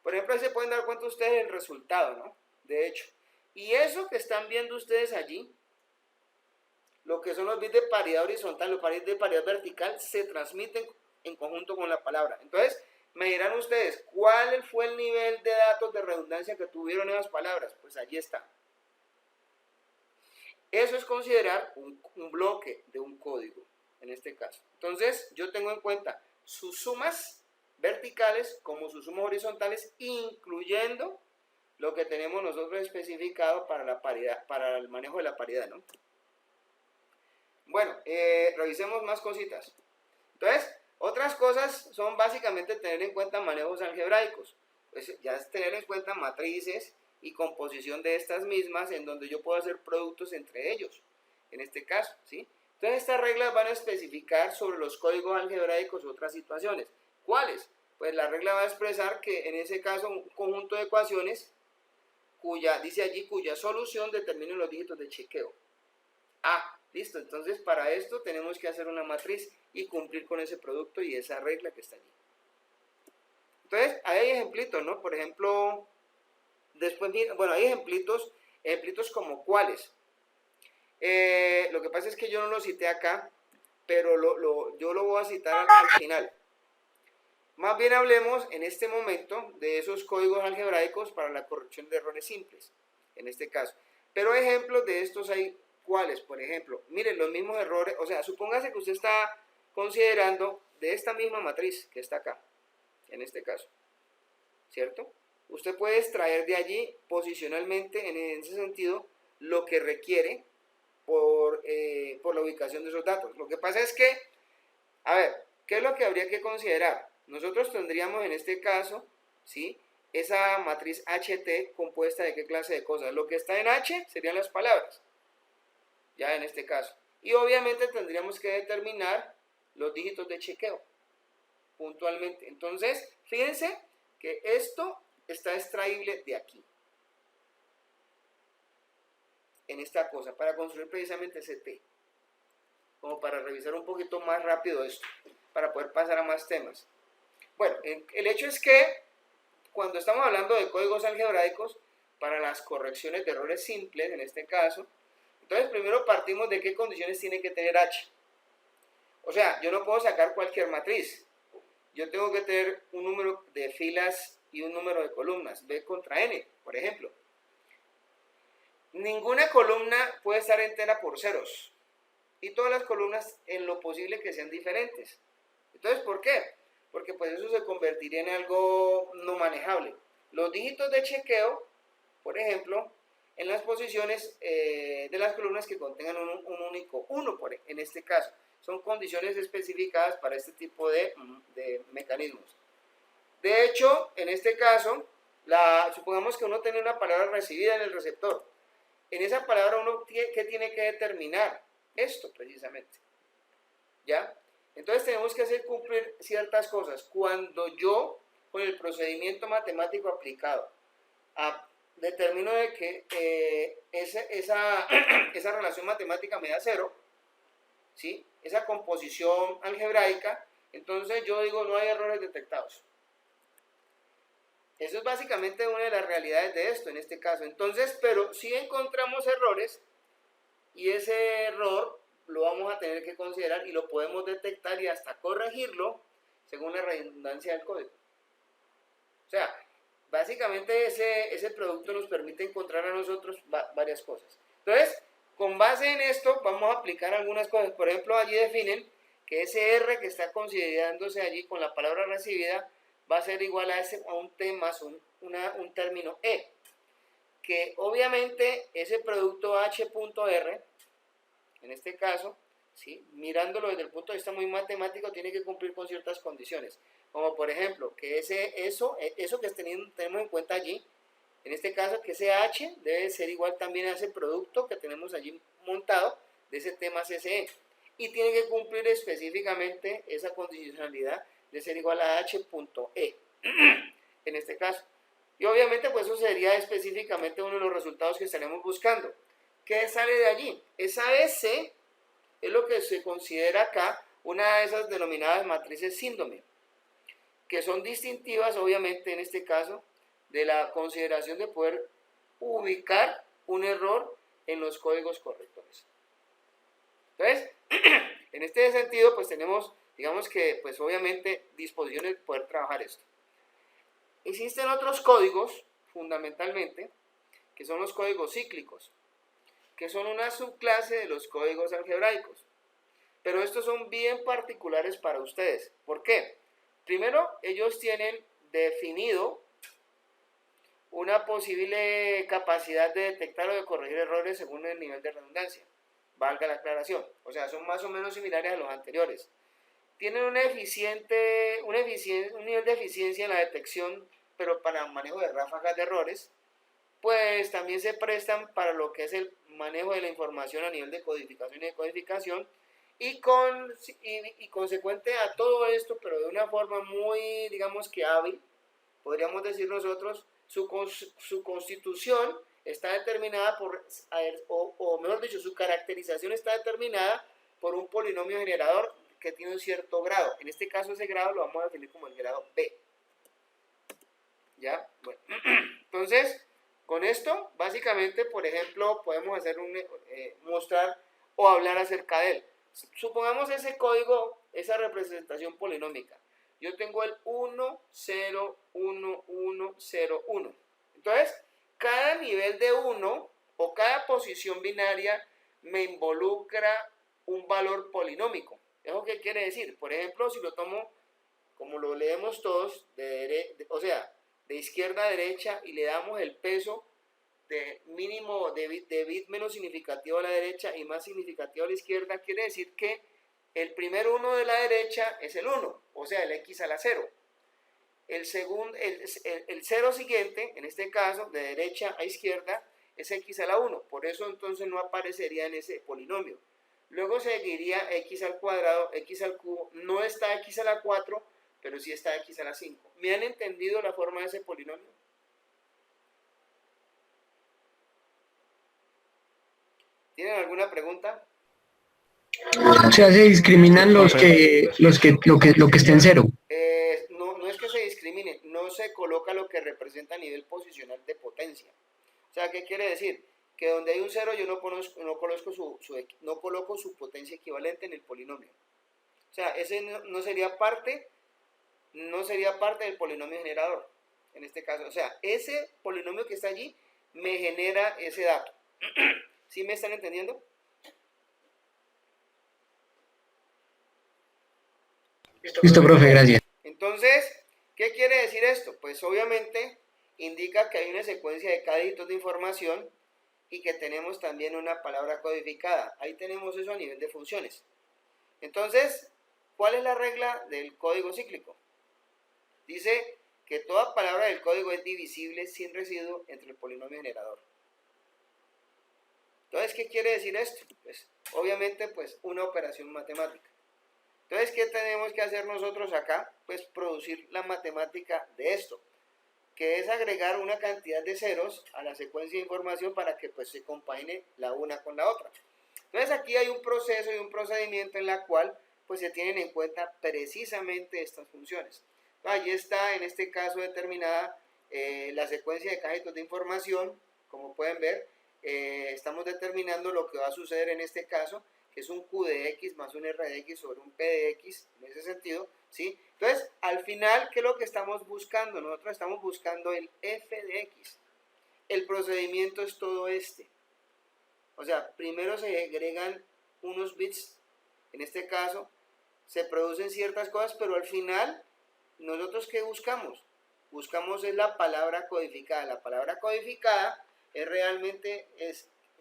Por ejemplo, ahí se pueden dar cuenta ustedes del resultado, ¿no? De hecho. Y eso que están viendo ustedes allí, lo que son los bits de paridad horizontal, los bits de paridad vertical, se transmiten en conjunto con la palabra. Entonces, me dirán ustedes, ¿cuál fue el nivel de datos de redundancia que tuvieron esas palabras? Pues allí está. Eso es considerar un bloque de un código, en este caso. Entonces, yo tengo en cuenta sus sumas verticales como sus sumas horizontales, incluyendo lo que tenemos nosotros especificado para la paridad, para el manejo de la paridad, ¿no? Bueno, revisemos más cositas. Entonces, otras cosas son básicamente tener en cuenta manejos algebraicos. Pues ya es tener en cuenta matrices y composición de estas mismas, en donde yo puedo hacer productos entre ellos, en este caso, ¿sí? Entonces, estas reglas van a especificar sobre los códigos algebraicos otras situaciones. ¿Cuáles? Pues la regla va a expresar que en ese caso un conjunto de ecuaciones dice allí, cuya solución determine los dígitos de chequeo. Ah, Listo, entonces para esto tenemos que hacer una matriz y cumplir con ese producto y esa regla que está allí. Entonces, ahí hay ejemplitos, ¿no? Por ejemplo, después, bueno, hay ejemplitos como cuáles. Lo que pasa es que yo no lo cité acá, pero yo lo voy a citar al final. Más bien hablemos en este momento de esos códigos algebraicos para la corrección de errores simples, en este caso. Pero ejemplos de estos hay cuáles, por ejemplo. Miren, los mismos errores, o sea, supóngase que usted está considerando de esta misma matriz que está acá, en este caso, ¿cierto? Usted puede extraer de allí posicionalmente, en ese sentido, lo que requiere por la ubicación de esos datos. Lo que pasa es que, a ver, ¿qué es lo que habría que considerar? Nosotros tendríamos en este caso, ¿sí?, esa matriz HT compuesta de qué clase de cosas. Lo que está en H serían las palabras, ya en este caso. Y obviamente tendríamos que determinar los dígitos de chequeo puntualmente. Entonces, fíjense que esto está extraíble de aquí, en esta cosa, para construir precisamente ese T, como para revisar un poquito más rápido esto, para poder pasar a más temas. Bueno, el hecho es que cuando estamos hablando de códigos algebraicos para las correcciones de errores simples, en este caso, entonces primero partimos de qué condiciones tiene que tener H. O sea, yo no puedo sacar cualquier matriz. Yo tengo que tener un número de filas y un número de columnas, B contra N, por ejemplo. Ninguna columna puede estar entera por ceros. Y todas las columnas en lo posible que sean diferentes. Entonces, ¿por qué? Porque pues eso se convertiría en algo no manejable. Los dígitos de chequeo, por ejemplo, en las posiciones de las columnas que contengan un único 1, en este caso. Son condiciones especificadas para este tipo de mecanismos. De hecho, en este caso, supongamos que uno tiene una palabra recibida en el receptor. En esa palabra uno ¿qué tiene que determinar? Esto precisamente. ¿Ya? Entonces tenemos que hacer cumplir ciertas cosas. Cuando yo, con el procedimiento matemático aplicado, determino de que esa relación matemática me da 0, ¿sí?, esa composición algebraica, entonces yo digo no hay errores detectados. Eso es básicamente una de las realidades de esto en este caso. Entonces, pero si encontramos errores, y ese error lo vamos a tener que considerar y lo podemos detectar y hasta corregirlo según la redundancia del código. O sea, básicamente ese producto nos permite encontrar a nosotros varias cosas. Entonces, con base en esto vamos a aplicar algunas cosas. Por ejemplo, allí definen que ese R que está considerándose allí con la palabra recibida va a ser igual a un T más un término E. Que obviamente ese producto H.R, en este caso, ¿sí?, mirándolo desde el punto de vista muy matemático, tiene que cumplir con ciertas condiciones. Como por ejemplo, que eso que tenemos en cuenta allí, en este caso, que ese H debe ser igual también a ese producto que tenemos allí montado, de ese T más ese E. Y tiene que cumplir específicamente esa condicionalidad de ser igual a H.E, en este caso. Y obviamente pues eso sería específicamente uno de los resultados que estaremos buscando. ¿Qué sale de allí? Esa S es lo que se considera acá una de esas denominadas matrices síndrome, que son distintivas obviamente en este caso de la consideración de poder ubicar un error en los códigos correctores. Entonces, en este sentido pues tenemos, digamos que pues obviamente disposiciones de poder trabajar esto. Existen otros códigos, fundamentalmente, que son los códigos cíclicos, que son una subclase de los códigos algebraicos. Pero estos son bien particulares para ustedes. ¿Por qué? Primero, ellos tienen definido una posible capacidad de detectar o de corregir errores según el nivel de redundancia. Valga la aclaración. O sea, son más o menos similares a los anteriores. Tienen un nivel de eficiencia en la detección, pero para manejo de ráfagas de errores, pues también se prestan para lo que es el manejo de la información a nivel de codificación y decodificación, y consecuente a todo esto, pero de una forma muy, digamos que hábil, podríamos decir nosotros, su constitución está determinada por, o mejor dicho, su caracterización está determinada por un polinomio generador que tiene un cierto grado. En este caso ese grado lo vamos a definir como el grado B. ¿Ya? Bueno. Entonces, con esto, básicamente, por ejemplo, podemos hacer mostrar o hablar acerca de él. Supongamos ese código, esa representación polinómica. Yo tengo el 1, 0, 1, 1, 0, 1. Entonces, cada nivel de 1 o cada posición binaria me involucra un valor polinómico. ¿Eso qué quiere decir? Por ejemplo, si lo tomo como lo leemos todos, o sea, de izquierda a derecha, y le damos el peso de mínimo de bit menos significativo a la derecha y más significativo a la izquierda, quiere decir que el primer 1 de la derecha es el 1, o sea, el x a la 0. El 0 siguiente, en este caso, de derecha a izquierda, es x a la 1. Por eso entonces no aparecería en ese polinomio. Luego seguiría x al cuadrado, x al cubo. No está x a la 4, pero sí está x a la 5. ¿Me han entendido la forma de ese polinomio? ¿Tienen alguna pregunta? O sea, se discriminan lo que esté en cero. No es que se discrimine, no se coloca lo que representa a nivel posicional de potencia. O sea, ¿qué quiere decir? Que donde hay un 0 yo no coloco su potencia equivalente en el polinomio. O sea, ese no sería parte del polinomio generador, en este caso. O sea, ese polinomio que está allí me genera ese dato. ¿Sí me están entendiendo? Listo, profe, gracias. Entonces, ¿qué quiere decir esto? Pues obviamente indica que hay una secuencia de dígitos de información y que tenemos también una palabra codificada. Ahí tenemos eso a nivel de funciones. Entonces, ¿cuál es la regla del código cíclico? Dice que toda palabra del código es divisible sin residuo entre el polinomio generador. Entonces, ¿qué quiere decir esto? Pues, obviamente, pues, una operación matemática. Entonces, ¿qué tenemos que hacer nosotros acá? Pues producir la matemática de esto, que es agregar una cantidad de ceros a la secuencia de información para que pues se compagine la una con la otra. Entonces aquí hay un proceso y un procedimiento en la cual pues se tienen en cuenta precisamente estas funciones. Allí está en este caso determinada la secuencia de dígitos de información, como pueden ver, estamos determinando lo que va a suceder en este caso, que es un Q de X más un R de X sobre un P de X, en ese sentido, ¿sí? Entonces, al final, ¿qué es lo que estamos buscando? Nosotros estamos buscando el F de X. El procedimiento es todo este. O sea, primero se agregan unos bits, en este caso, se producen ciertas cosas, pero al final, ¿nosotros qué buscamos? Buscamos es la palabra codificada. La palabra codificada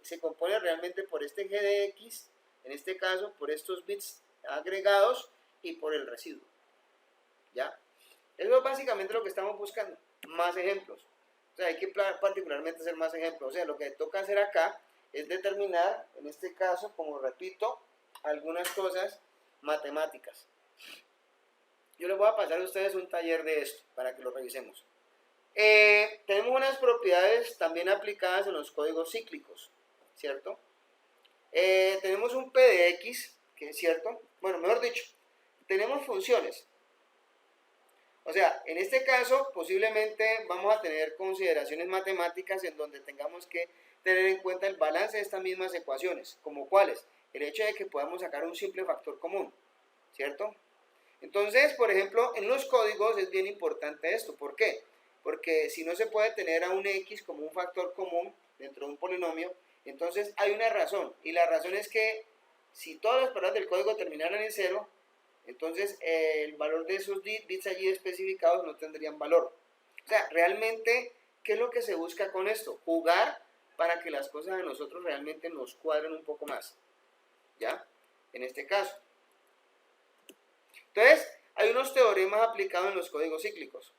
se compone realmente por este G de X, en este caso, por estos bits agregados y por el residuo. ¿Ya? Eso es básicamente lo que estamos buscando. Más ejemplos. O sea, hay que particularmente hacer más ejemplos. O sea, lo que toca hacer acá es determinar, en este caso, como repito, algunas cosas matemáticas. Yo les voy a pasar a ustedes un taller de esto para que lo revisemos. Tenemos unas propiedades también aplicadas en los códigos cíclicos, ¿cierto? Tenemos un P de X, que es cierto. Bueno, mejor dicho, tenemos funciones. O sea, en este caso, posiblemente vamos a tener consideraciones matemáticas en donde tengamos que tener en cuenta el balance de estas mismas ecuaciones, como cuáles, el hecho de que podamos sacar un simple factor común, ¿cierto? Entonces, por ejemplo, en los códigos es bien importante esto. ¿Por qué? Porque si no se puede tener a un X como un factor común dentro de un polinomio, entonces hay una razón, y la razón es que si todas las palabras del código terminaran en 0, entonces el valor de esos bits allí especificados no tendrían valor. O sea, realmente, ¿qué es lo que se busca con esto? Jugar para que las cosas a nosotros realmente nos cuadren un poco más, ¿ya? En este caso. Entonces, hay unos teoremas aplicados en los códigos cíclicos.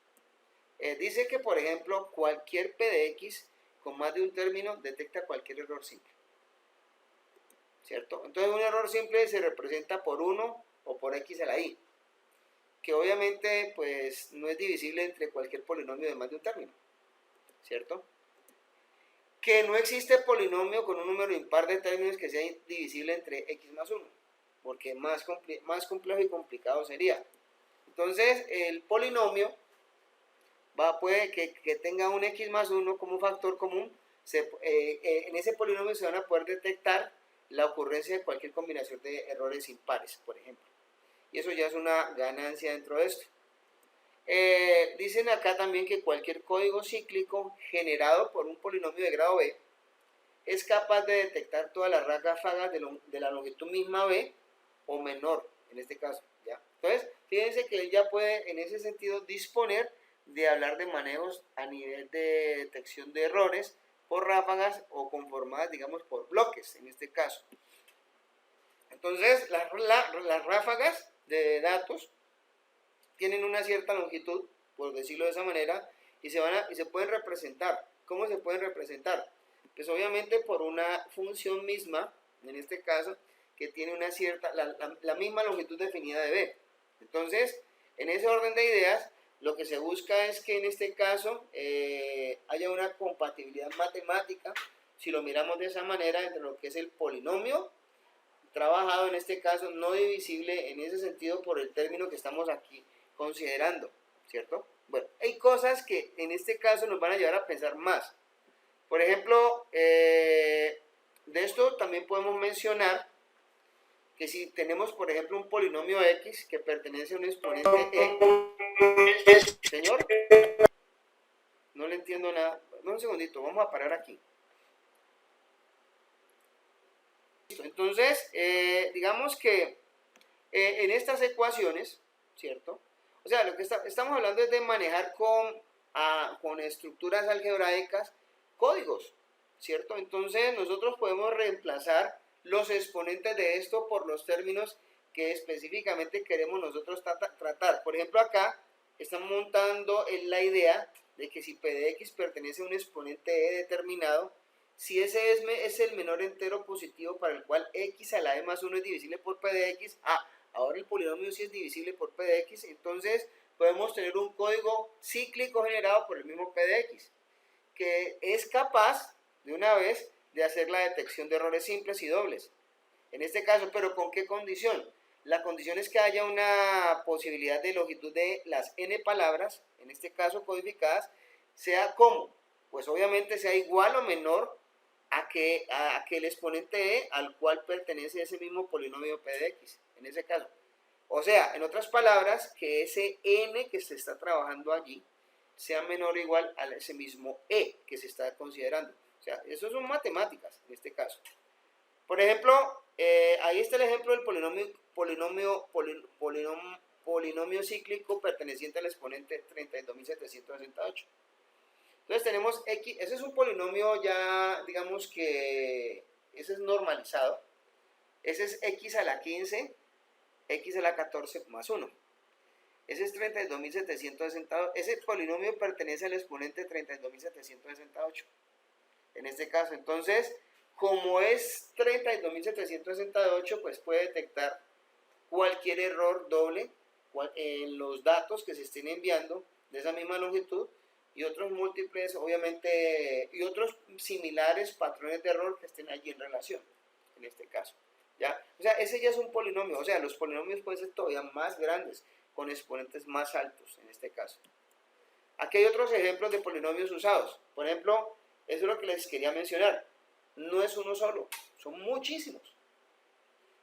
Dice que, por ejemplo, cualquier P de X con más de un término detecta cualquier error simple, ¿cierto? Entonces, un error simple se representa por 1 o por X a la I, que obviamente pues no es divisible entre cualquier polinomio de más de un término, ¿cierto? que no existe polinomio con un número impar de términos que sea divisible entre x más 1, porque más complejo y complicado sería. Entonces, el polinomio puede que tenga un x más 1 como factor común. En ese polinomio se van a poder detectar la ocurrencia de cualquier combinación de errores impares, por ejemplo. Y eso ya es una ganancia dentro de esto. Dicen acá también que cualquier código cíclico generado por un polinomio de grado b es capaz de detectar todas las ráfagas de la longitud misma b o menor, en este caso, ¿ya? Entonces, fíjense que él ya puede, en ese sentido, disponer de hablar de manejos a nivel de detección de errores por ráfagas o conformadas, digamos, por bloques, en este caso. Entonces, las ráfagas de datos tienen una cierta longitud, por decirlo de esa manera, y se pueden representar. ¿Cómo se pueden representar? Pues obviamente por una función misma, en este caso, que tiene una cierta, la misma longitud definida de b. Entonces, en ese orden de ideas, lo que se busca es que en este caso haya una compatibilidad matemática, si lo miramos de esa manera, entre lo que es el polinomio trabajado, en este caso no divisible en ese sentido por el término que estamos aquí considerando, ¿cierto? Bueno, hay cosas que en este caso nos van a llevar a pensar más. Por ejemplo, de esto también podemos mencionar que si tenemos, por ejemplo, un polinomio x que pertenece a un exponente e. Señor, no le entiendo nada. Un segundito, vamos a parar aquí. Entonces, digamos que en estas ecuaciones, ¿cierto? O sea, lo que estamos hablando es de manejar con estructuras algebraicas códigos, ¿cierto? Entonces, nosotros podemos reemplazar los exponentes de esto por los términos que específicamente queremos nosotros tratar. Por ejemplo, acá estamos montando en la idea de que si p de x pertenece a un exponente e determinado, si ese es el menor entero positivo para el cual x a la e más 1 es divisible por p de x, ahora el polinomio sí es divisible por p de x, entonces podemos tener un código cíclico generado por el mismo p de x, que es capaz de una vez de hacer la detección de errores simples y dobles. En este caso, ¿pero con qué condición? La condición es que haya una posibilidad de longitud de las n palabras, en este caso codificadas, sea como, pues obviamente sea igual o menor a que el exponente e al cual pertenece ese mismo polinomio p de x, en ese caso. O sea, en otras palabras, que ese n que se está trabajando allí sea menor o igual a ese mismo e que se está considerando. O sea, eso son matemáticas en este caso. Por ejemplo, ahí está el ejemplo del polinomio cíclico perteneciente al exponente 32.768. Entonces tenemos x, ese es un polinomio ya, digamos que ese es normalizado. Ese es x a la 15, x a la 14 más 1. Ese es 32.768. Ese polinomio pertenece al exponente 32.768. En este caso, entonces, como es 32.768, pues puede detectar cualquier error doble en los datos que se estén enviando de esa misma longitud y otros múltiples, obviamente, y otros similares patrones de error que estén allí en relación, en este caso. ¿Ya? O sea, ese ya es un polinomio, o sea, los polinomios pueden ser todavía más grandes, con exponentes más altos, en este caso. Aquí hay otros ejemplos de polinomios usados. Por ejemplo, eso es lo que les quería mencionar. No es uno solo, son muchísimos.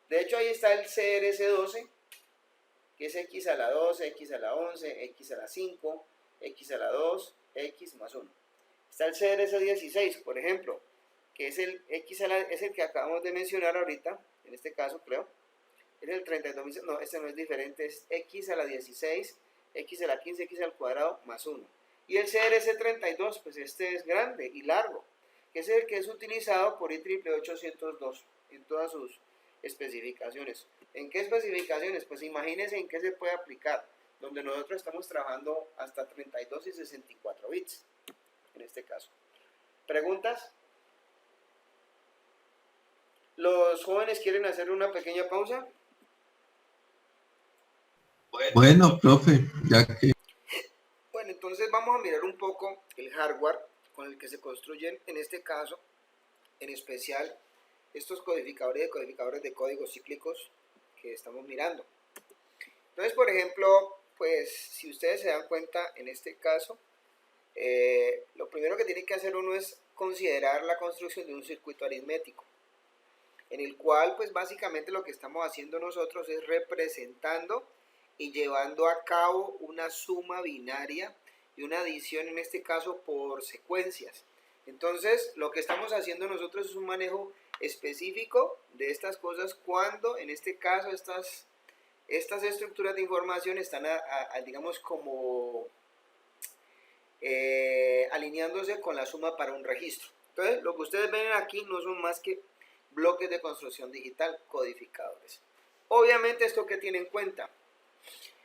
De hecho, ahí está el CRS12, que es x a la 12, x a la 11, x a la 5, x a la 2, x más 1. Está el CRS16, por ejemplo, que es el x a la, es el que acabamos de mencionar ahorita, en este caso creo. Es el 32.000, no, este no es diferente, es x a la 16, x a la 15, x al cuadrado más 1. Y el CRS32, pues este es grande y largo, que es el que es utilizado por IEEE 802 en todas sus especificaciones. ¿En qué especificaciones? Pues imagínense en qué se puede aplicar, donde nosotros estamos trabajando hasta 32 y 64 bits, en este caso. ¿Preguntas? ¿Los jóvenes quieren hacer una pequeña pausa? Bueno, profe, ya que... Bueno, entonces vamos a mirar un poco el hardware con el que se construyen, en este caso, en especial, estos codificadores de códigos cíclicos que estamos mirando. Entonces, por ejemplo, pues si ustedes se dan cuenta, en este caso, lo primero que tiene que hacer uno es considerar la construcción de un circuito aritmético, en el cual pues básicamente lo que estamos haciendo nosotros es representando y llevando a cabo una suma binaria y una adición, en este caso por secuencias. Entonces lo que estamos haciendo nosotros es un manejo específico de estas cosas cuando en este caso estas estructuras de información están digamos como alineándose con la suma para un registro. Entonces lo que ustedes ven aquí no son más que bloques de construcción digital codificadores. Obviamente, ¿esto qué tiene en cuenta?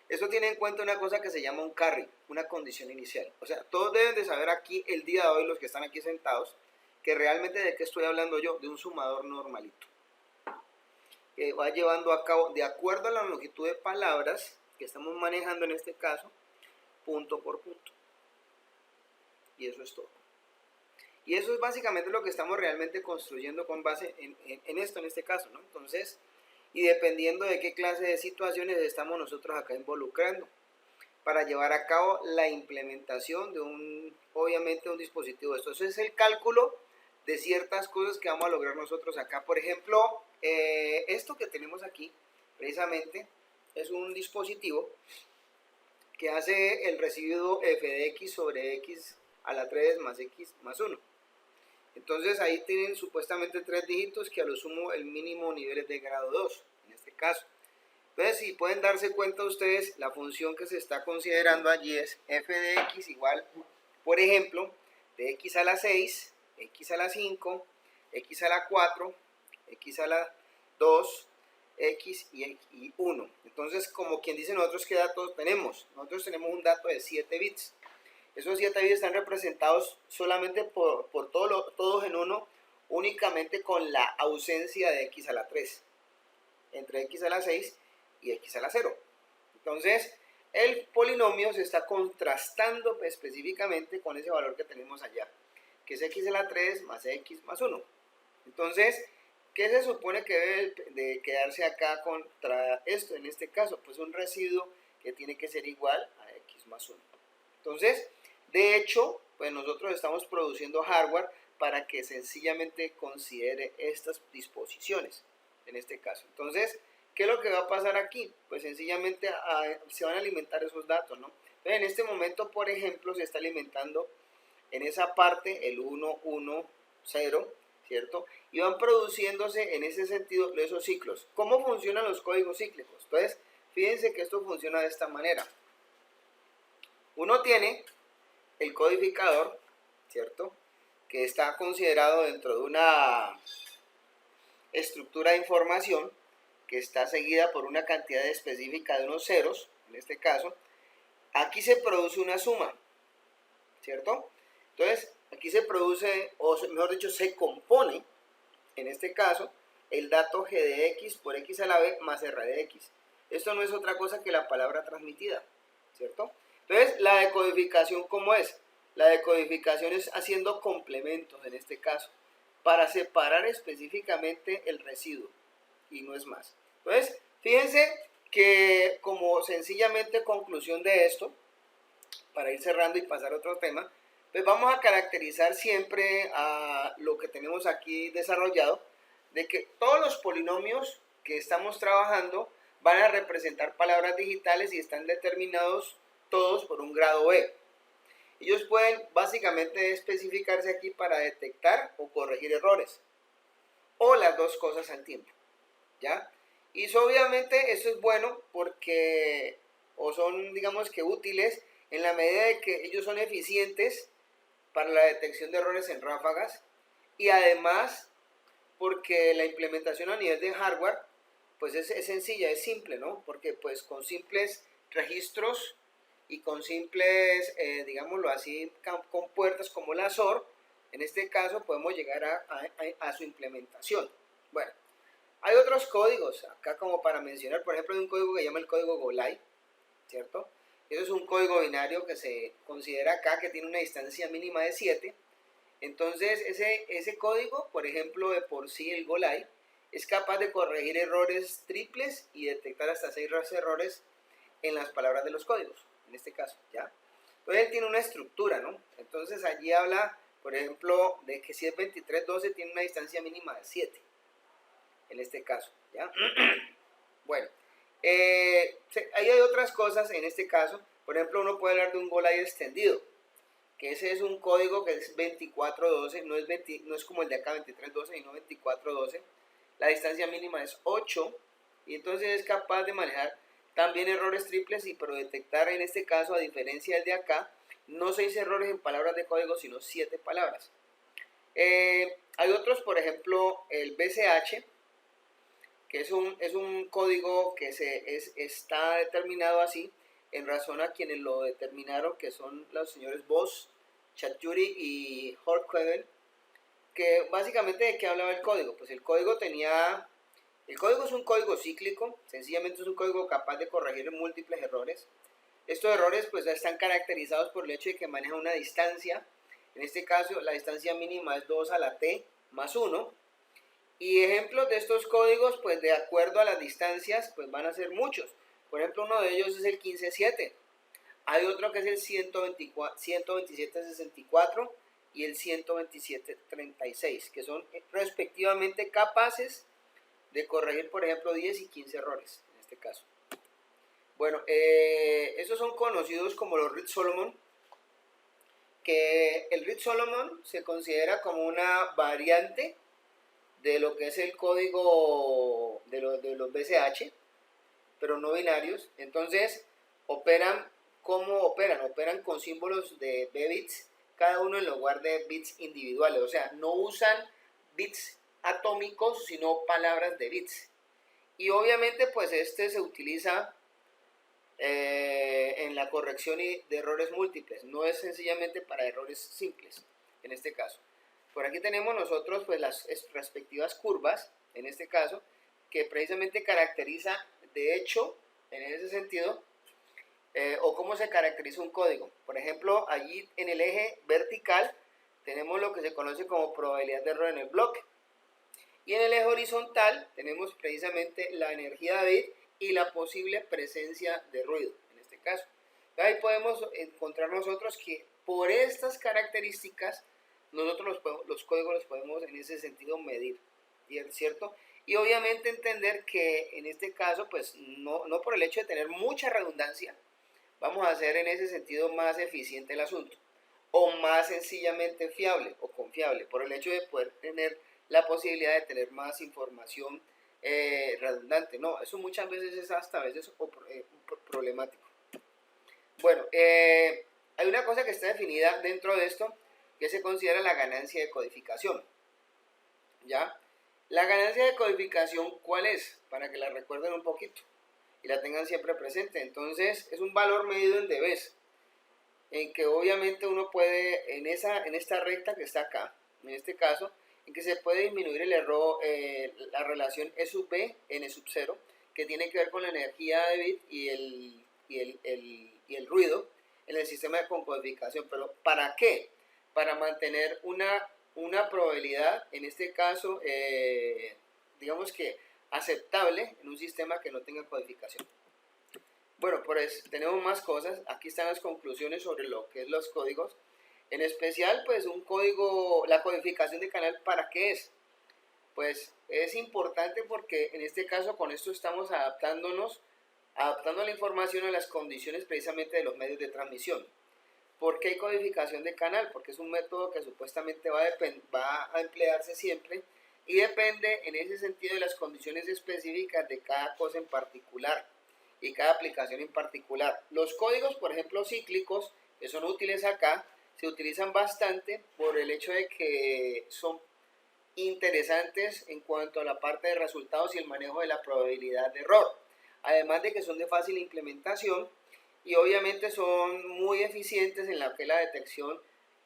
Esto tiene en cuenta una cosa que se llama un carry, una condición inicial. O sea, todos deben de saber aquí el día de hoy, los que están aquí sentados, que realmente de qué estoy hablando yo, de un sumador normalito, que va llevando a cabo, de acuerdo a la longitud de palabras que estamos manejando en este caso, punto por punto. Y eso es todo. Y eso es básicamente lo que estamos realmente construyendo con base en esto, en este caso, ¿no? Entonces, y dependiendo de qué clase de situaciones estamos nosotros acá involucrando para llevar a cabo la implementación de obviamente, un dispositivo. Esto es el cálculo de ciertas cosas que vamos a lograr nosotros acá. Por ejemplo, esto que tenemos aquí, precisamente, es un dispositivo que hace el residuo f de x sobre x a la 3 más x más 1. Entonces ahí tienen supuestamente 3 dígitos que a lo sumo el mínimo nivel es de grado 2, en este caso. Entonces, si pueden darse cuenta ustedes, la función que se está considerando allí es f de x igual, por ejemplo, de x a la 6, x a la 5, x a la 4, x a la 2, x y 1. Entonces, como quien dice, nosotros qué datos tenemos. Nosotros tenemos un dato de 7 bits. Esos 7 bits están representados solamente por todos en uno, únicamente con la ausencia de x a la 3, entre x a la 6 y x a la 0. Entonces, el polinomio se está contrastando específicamente con ese valor que tenemos allá, que es x a la 3 más x más 1. Entonces, ¿qué se supone que debe de quedarse acá contra esto? En este caso, pues un residuo que tiene que ser igual a x más 1. Entonces, de hecho, pues nosotros estamos produciendo hardware para que sencillamente considere estas disposiciones, en este caso. Entonces, ¿qué es lo que va a pasar aquí? Pues sencillamente se van a alimentar esos datos, ¿no? Entonces, en este momento, por ejemplo, se está alimentando en esa parte el 1, 1, 0, ¿cierto? Y van produciéndose en ese sentido esos ciclos. ¿Cómo funcionan los códigos cíclicos? Entonces, fíjense que esto funciona de esta manera. Uno tiene el codificador, ¿cierto? Que está considerado dentro de una estructura de información que está seguida por una cantidad específica de unos ceros, en este caso. Aquí se produce una suma, ¿cierto? Entonces, aquí se produce, o mejor dicho, se compone, en este caso, el dato g de x por x a la b más r de x. Esto no es otra cosa que la palabra transmitida, ¿cierto? Entonces, la decodificación, ¿cómo es? La decodificación es haciendo complementos, en este caso, para separar específicamente el residuo, y no es más. Entonces, fíjense que como sencillamente conclusión de esto, para ir cerrando y pasar a otro tema, pues vamos a caracterizar siempre a lo que tenemos aquí desarrollado, de que todos los polinomios que estamos trabajando van a representar palabras digitales y están determinados todos por un grado B. Ellos pueden básicamente especificarse aquí para detectar o corregir errores, o las dos cosas al tiempo, ¿ya? Y obviamente esto es bueno porque, o son digamos que útiles en la medida de que ellos son eficientes para la detección de errores en ráfagas, y además porque la implementación a nivel de hardware pues es sencilla, es simple, ¿no? Porque pues con simples registros y con simples, digámoslo así, con puertas como la SOR, en este caso podemos llegar a su implementación. Bueno, hay otros códigos acá como para mencionar, por ejemplo, hay un código que se llama el código Golai, ¿cierto? Eso es un código binario que se considera acá que tiene una distancia mínima de 7, Entonces, ese código, por ejemplo, de por sí el Golai, es capaz de corregir errores triples y detectar hasta 6 errores en las palabras de los códigos, en este caso, ¿ya? Entonces, él tiene una estructura, ¿no? Entonces, allí habla, por ejemplo, de que si es 2312 tiene una distancia mínima de 7, en este caso, ¿ya? Bueno, ahí hay otras cosas en este caso. Por ejemplo, uno puede hablar de un Golai extendido, que ese es un código que es 2412, no es como el de acá 2312, sino 2412. La distancia mínima es 8 y entonces es capaz de manejar también errores triples, pero detectar en este caso, a diferencia del de acá, no 6 errores en palabras de código, sino 7 palabras. Hay otros, por ejemplo, el BCH, que es un código que está determinado así en razón a quienes lo determinaron, que son los señores Voss, Chadjuri y Horkheimer, que básicamente ¿de qué hablaba el código? Pues el código es un código cíclico, sencillamente es un código capaz de corregir múltiples errores. Estos errores pues están caracterizados por el hecho de que maneja una distancia, en este caso la distancia mínima es 2 a la t más 1, y ejemplos de estos códigos, pues de acuerdo a las distancias, pues van a ser muchos. Por ejemplo, uno de ellos es el 15.7. Hay otro que es el 127.64 y el 127.36, que son respectivamente capaces de corregir, por ejemplo, 10 y 15 errores, en este caso. Bueno, estos son conocidos como los Reed-Solomon, que el Reed-Solomon se considera como una variante de lo que es el código de los BCH, pero no binarios. Entonces, ¿cómo operan? Operan con símbolos de bits, cada uno en lugar de bits individuales. O sea, no usan bits atómicos, sino palabras de bits. Y obviamente, pues este se utiliza en la corrección de errores múltiples. No es sencillamente para errores simples, en este caso. Por aquí tenemos nosotros pues las respectivas curvas, en este caso, que precisamente caracteriza, de hecho, en ese sentido, o cómo se caracteriza un código. Por ejemplo, allí en el eje vertical tenemos lo que se conoce como probabilidad de error en el bloque. Y en el eje horizontal tenemos precisamente la energía de bit y la posible presencia de ruido, en este caso. Ahí podemos encontrar nosotros que por estas características nosotros los códigos los podemos en ese sentido medir, ¿cierto? Y obviamente entender que en este caso, pues no por el hecho de tener mucha redundancia, vamos a hacer en ese sentido más eficiente el asunto, o más sencillamente fiable o confiable, por el hecho de poder tener la posibilidad de tener más información redundante. No, eso muchas veces es hasta a veces problemático. Bueno, hay una cosa que está definida dentro de esto, que se considera la ganancia de codificación. ¿Ya? La ganancia de codificación, ¿cuál es? Para que la recuerden un poquito y la tengan siempre presente. Entonces, es un valor medido en dBs, en que obviamente uno puede, en esta recta que está acá, en este caso, en que se puede disminuir el error, la relación E sub B, N sub 0, que tiene que ver con la energía de bit y el ruido en el sistema de codificación. ¿Pero para qué? Para mantener una probabilidad, en este caso, digamos que aceptable en un sistema que no tenga codificación. Bueno, pues tenemos más cosas. Aquí están las conclusiones sobre lo que es los códigos. En especial, pues un código, la codificación de canal, ¿para qué es? Pues es importante porque en este caso con esto estamos adaptando la información a las condiciones precisamente de los medios de transmisión. ¿Por qué hay codificación de canal? Porque es un método que supuestamente va a emplearse siempre y depende en ese sentido de las condiciones específicas de cada cosa en particular y cada aplicación en particular. Los códigos, por ejemplo, cíclicos, que son útiles acá, se utilizan bastante por el hecho de que son interesantes en cuanto a la parte de resultados y el manejo de la probabilidad de error. Además de que son de fácil implementación y obviamente son muy eficientes en la detección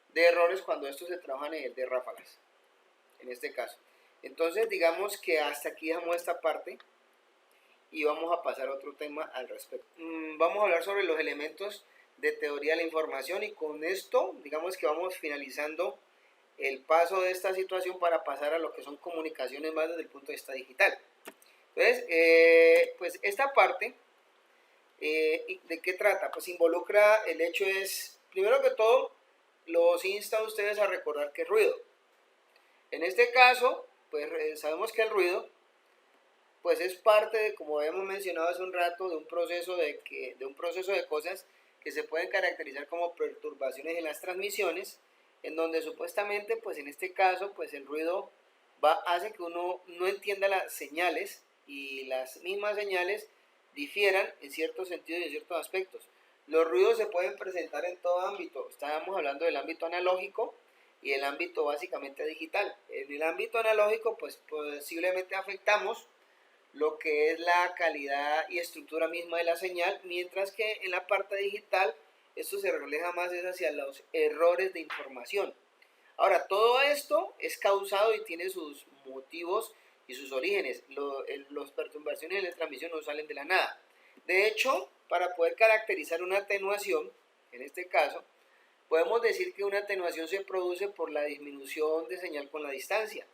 de errores cuando estos se trabajan en el de ráfagas, en este caso. Entonces, digamos que hasta aquí dejamos esta parte y vamos a pasar a otro tema al respecto. Vamos a hablar sobre los elementos de teoría de la información y con esto, digamos que vamos finalizando el paso de esta situación para pasar a lo que son comunicaciones más desde el punto de vista digital. Entonces, pues esta parte, ¿de qué trata? Pues involucra, el hecho es, primero que todo, los insta a ustedes a recordar qué es ruido. En este caso, pues sabemos que el ruido, pues es parte de, como habíamos mencionado hace un rato, de un proceso de cosas que se pueden caracterizar como perturbaciones en las transmisiones, en donde supuestamente, pues en este caso, pues el ruido hace que uno no entienda las señales y las mismas señales difieran en ciertos sentidos y en ciertos aspectos. Los ruidos se pueden presentar en todo ámbito. Estábamos hablando del ámbito analógico y el ámbito básicamente digital. En el ámbito analógico, pues posiblemente afectamos lo que es la calidad y estructura misma de la señal, mientras que en la parte digital esto se refleja más hacia los errores de información. Ahora, todo esto es causado y tiene sus motivos y sus orígenes. Las perturbaciones de la transmisión no salen de la nada. De hecho, para poder caracterizar una atenuación, en este caso, podemos decir que una atenuación se produce por la disminución de señal con la distancia.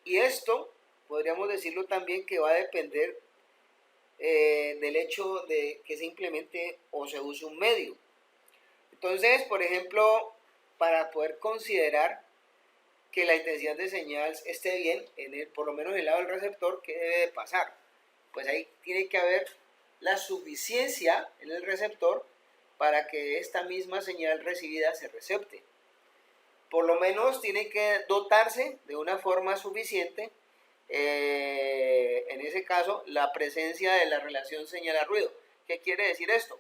Y esto, podríamos decirlo también, que va a depender del hecho de que se implemente o se use un medio. Entonces, por ejemplo, para poder considerar que la intensidad de señal esté bien, por lo menos en el lado del receptor, ¿qué debe de pasar? Pues ahí tiene que haber la suficiencia en el receptor para que esta misma señal recibida se recepte. Por lo menos tiene que dotarse de una forma suficiente, en ese caso, la presencia de la relación señal-ruido. ¿Qué quiere decir esto?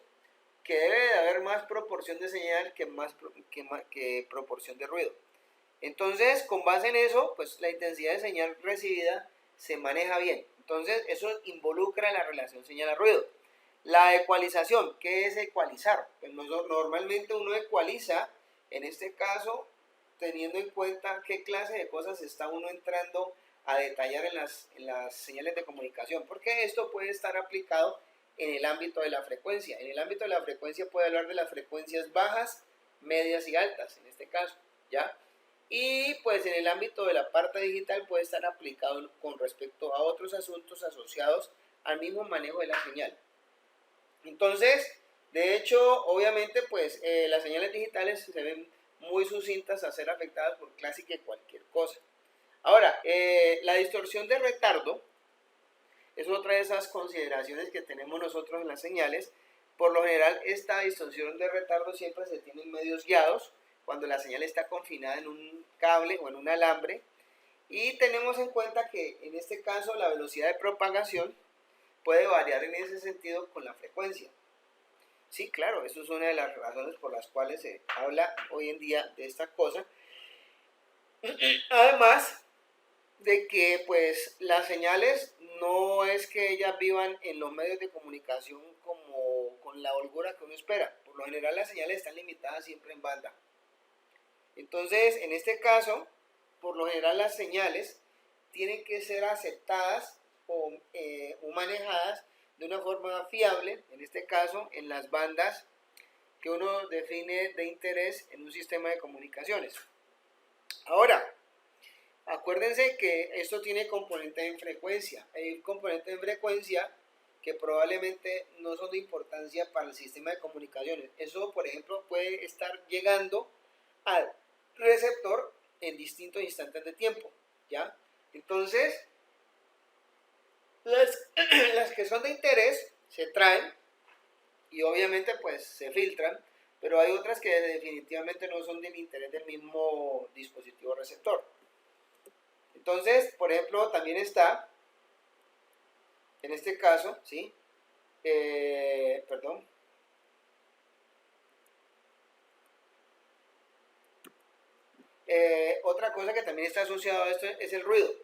Que debe de haber más proporción de señal que proporción de ruido. Entonces, con base en eso, pues la intensidad de señal recibida se maneja bien. Entonces, eso involucra la relación señal-ruido. La ecualización, ¿qué es ecualizar? Pues normalmente uno ecualiza, en este caso, teniendo en cuenta qué clase de cosas está uno entrando a detallar en las señales de comunicación, porque esto puede estar aplicado en el ámbito de la frecuencia. En el ámbito de la frecuencia puede hablar de las frecuencias bajas, medias y altas, en este caso, ¿ya? Y pues en el ámbito de la parte digital puede estar aplicado con respecto a otros asuntos asociados al mismo manejo de la señal. Entonces, de hecho, obviamente, pues las señales digitales se ven muy sucintas a ser afectadas por casi que cualquier cosa. Ahora, la distorsión de retardo es otra de esas consideraciones que tenemos nosotros en las señales. Por lo general, esta distorsión de retardo siempre se tiene en medios guiados, cuando la señal está confinada en un cable o en un alambre. Y tenemos en cuenta que en este caso la velocidad de propagación puede variar en ese sentido con la frecuencia. Sí, claro, eso es una de las razones por las cuales se habla hoy en día de esta cosa. Además de que pues las señales no es que ellas vivan en los medios de comunicación como con la holgura que uno espera. Por lo general las señales están limitadas siempre en banda. Entonces, en este caso, por lo general las señales tienen que ser aceptadas o manejadas de una forma fiable, en este caso, en las bandas que uno define de interés en un sistema de comunicaciones. Ahora, acuérdense que esto tiene componente en frecuencia. Hay componentes en frecuencia que probablemente no son de importancia para el sistema de comunicaciones. Eso, por ejemplo, puede estar llegando al receptor en distintos instantes de tiempo, ¿ya? Entonces, las que son de interés se traen y obviamente pues se filtran, pero hay otras que definitivamente no son del interés del mismo dispositivo receptor. Entonces, por ejemplo, también está, en este caso, ¿sí? Otra cosa que también está asociado a esto es el ruido,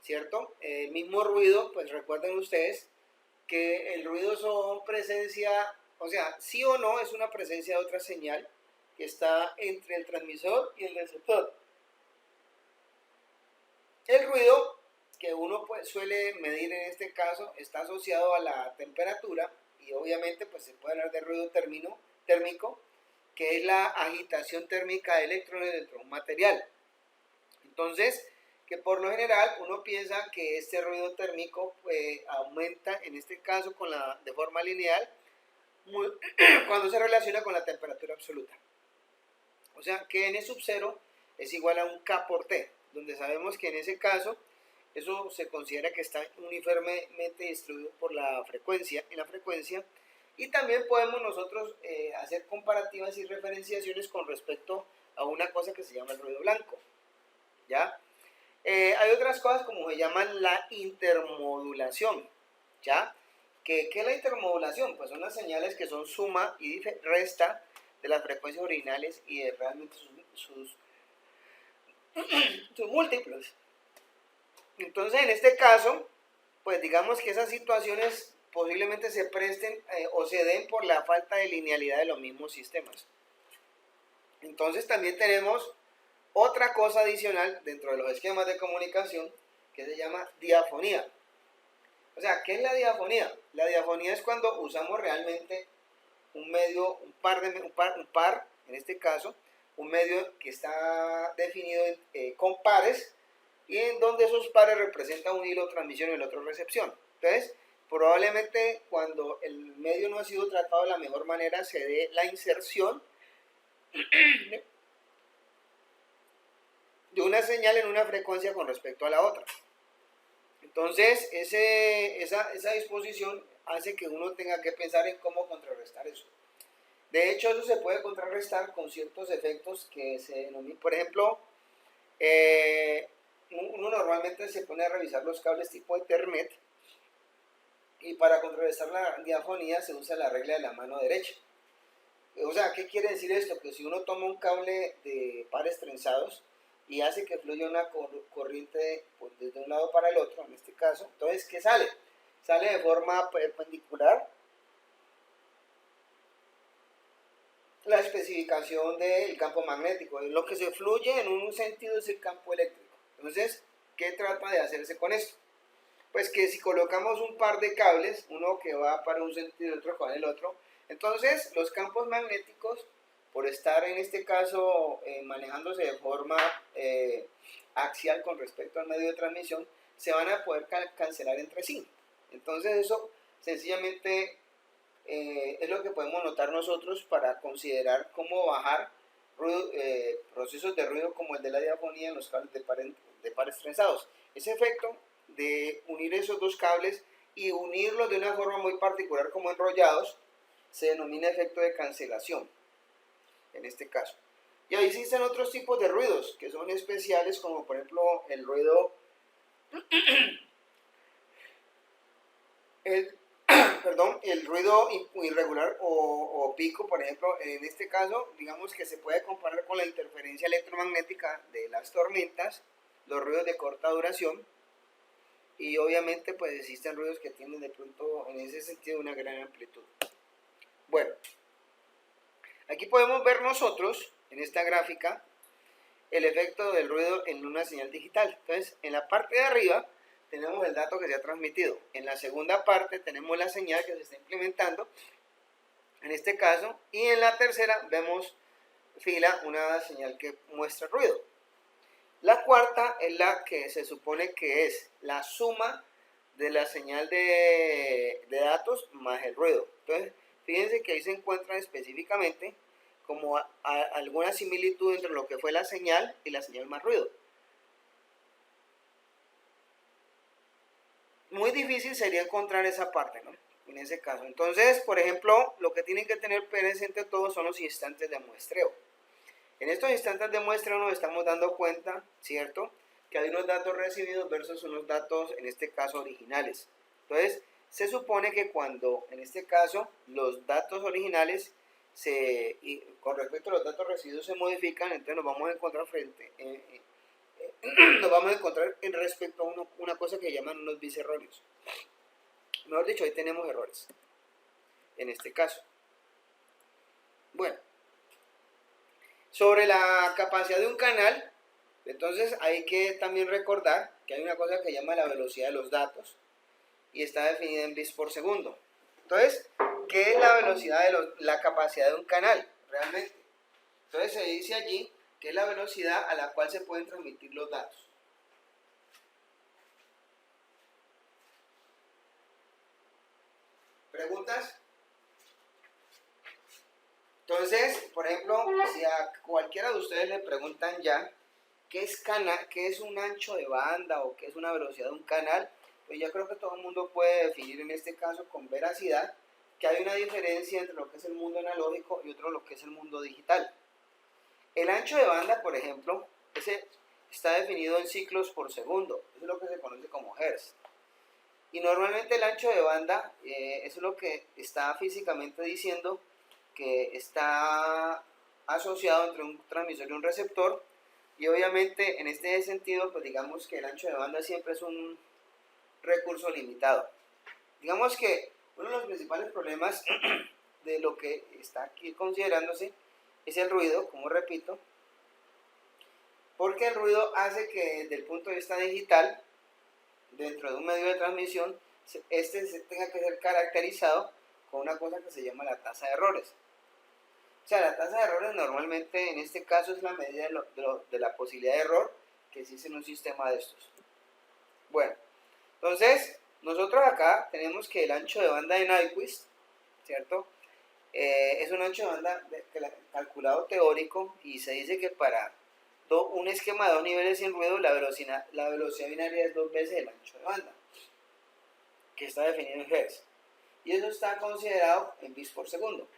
¿cierto? El mismo ruido, pues recuerden ustedes que el ruido son presencia, o sea, sí o no es una presencia de otra señal que está entre el transmisor y el receptor. El ruido que uno pues suele medir en este caso está asociado a la temperatura y obviamente pues se puede hablar de ruido térmico, que es la agitación térmica de electrones dentro de un material. Entonces, que por lo general uno piensa que este ruido térmico aumenta, en este caso de forma lineal, cuando se relaciona con la temperatura absoluta. O sea, que n sub 0 es igual a un K por T, donde sabemos que en ese caso eso se considera que está uniformemente distribuido por la frecuencia, y también podemos nosotros hacer comparativas y referenciaciones con respecto a una cosa que se llama el ruido blanco, ¿ya? Hay otras cosas como se llaman la intermodulación, ¿ya? ¿Qué es la intermodulación? Pues son las señales que son suma y resta de las frecuencias originales y de realmente sus múltiplos. Entonces, en este caso, pues digamos que esas situaciones posiblemente se presten o se den por la falta de linealidad de los mismos sistemas. Entonces, también tenemos otra cosa adicional dentro de los esquemas de comunicación que se llama diafonía. O sea, ¿qué es la diafonía? La diafonía es cuando usamos realmente un medio, un par, en este caso, un medio que está definido con pares y en donde esos pares representan un hilo transmisión y el otro recepción. Entonces, probablemente cuando el medio no ha sido tratado de la mejor manera se dé la inserción de una señal en una frecuencia con respecto a la otra. Entonces, esa disposición hace que uno tenga que pensar en cómo contrarrestar eso. De hecho, eso se puede contrarrestar con ciertos efectos que se denominan, por ejemplo, uno normalmente se pone a revisar los cables tipo Ethernet y para contrarrestar la diafonía se usa la regla de la mano derecha. O sea, ¿qué quiere decir esto? Que si uno toma un cable de pares trenzados y hace que fluya una corriente pues, desde un lado para el otro, en este caso, entonces, ¿qué sale? Sale de forma perpendicular la especificación del campo magnético. Lo que se fluye en un sentido es el campo eléctrico. Entonces, ¿qué trata de hacerse con esto? Pues que si colocamos un par de cables, uno que va para un sentido y otro con el otro, entonces los campos magnéticos, por estar en este caso manejándose de forma axial con respecto al medio de transmisión, se van a poder cancelar entre sí. Entonces eso sencillamente es lo que podemos notar nosotros para considerar cómo bajar procesos de ruido como el de la diafonía en los cables de pares trenzados. Ese efecto de unir esos dos cables y unirlos de una forma muy particular como enrollados se denomina efecto de cancelación en este caso. Y ahí existen otros tipos de ruidos que son especiales, como por ejemplo el ruido el ruido irregular o pico, por ejemplo, en este caso, digamos que se puede comparar con la interferencia electromagnética de las tormentas, los ruidos de corta duración, y obviamente pues existen ruidos que tienen de pronto en ese sentido una gran amplitud. Bueno, aquí podemos ver nosotros en esta gráfica el efecto del ruido en una señal digital. Entonces, en la parte de arriba tenemos el dato que se ha transmitido. En la segunda parte tenemos la señal que se está implementando, en este caso, y en la tercera vemos fila una señal que muestra ruido. La cuarta es la que se supone que es la suma de la señal de datos más el ruido. Entonces, fíjense que ahí se encuentran específicamente como alguna similitud entre lo que fue la señal y la señal más ruido. Muy difícil sería encontrar esa parte, ¿no? En ese caso. Entonces, por ejemplo, lo que tienen que tener presente todos son los instantes de muestreo. En estos instantes de muestreo nos estamos dando cuenta, ¿cierto?, que hay unos datos recibidos versus unos datos, en este caso, originales. Entonces, se supone que cuando, en este caso, los datos originales con respecto a los datos recibidos se modifican, entonces nos vamos a encontrar en respecto a una cosa que llaman unos bits erróneos. Mejor dicho, ahí tenemos errores, en este caso. Bueno, sobre la capacidad de un canal, entonces hay que también recordar que hay una cosa que se llama la velocidad de los datos y está definida en bits por segundo. Entonces, ¿qué es la velocidad la capacidad de un canal realmente? Entonces se dice allí que es la velocidad a la cual se pueden transmitir los datos. ¿Preguntas? Entonces, por ejemplo, si a cualquiera de ustedes le preguntan ya qué es un ancho de banda o qué es una velocidad de un canal, pues yo creo que todo el mundo puede definir en este caso con veracidad que hay una diferencia entre lo que es el mundo analógico y otro lo que es el mundo digital. El ancho de banda, por ejemplo, ese está definido en ciclos por segundo, eso es lo que se conoce como hertz. Y normalmente el ancho de banda, eso es lo que está físicamente diciendo que está asociado entre un transmisor y un receptor, y obviamente en este sentido, pues digamos que el ancho de banda siempre es un recurso limitado. Digamos que uno de los principales problemas de lo que está aquí considerándose es el ruido, como repito, porque el ruido hace que desde el punto de vista digital, dentro de un medio de transmisión, este tenga que ser caracterizado con una cosa que se llama la tasa de errores. O sea, la tasa de errores normalmente en este caso es la medida de la posibilidad de error que existe en un sistema de estos. Bueno, entonces nosotros acá tenemos que el ancho de banda de Nyquist, ¿cierto? Es un ancho de banda calculado teórico y se dice que para un esquema de dos niveles sin ruido la velocidad binaria es 2 veces el ancho de banda, que está definido en Hertz. Y eso está considerado en bits por segundo.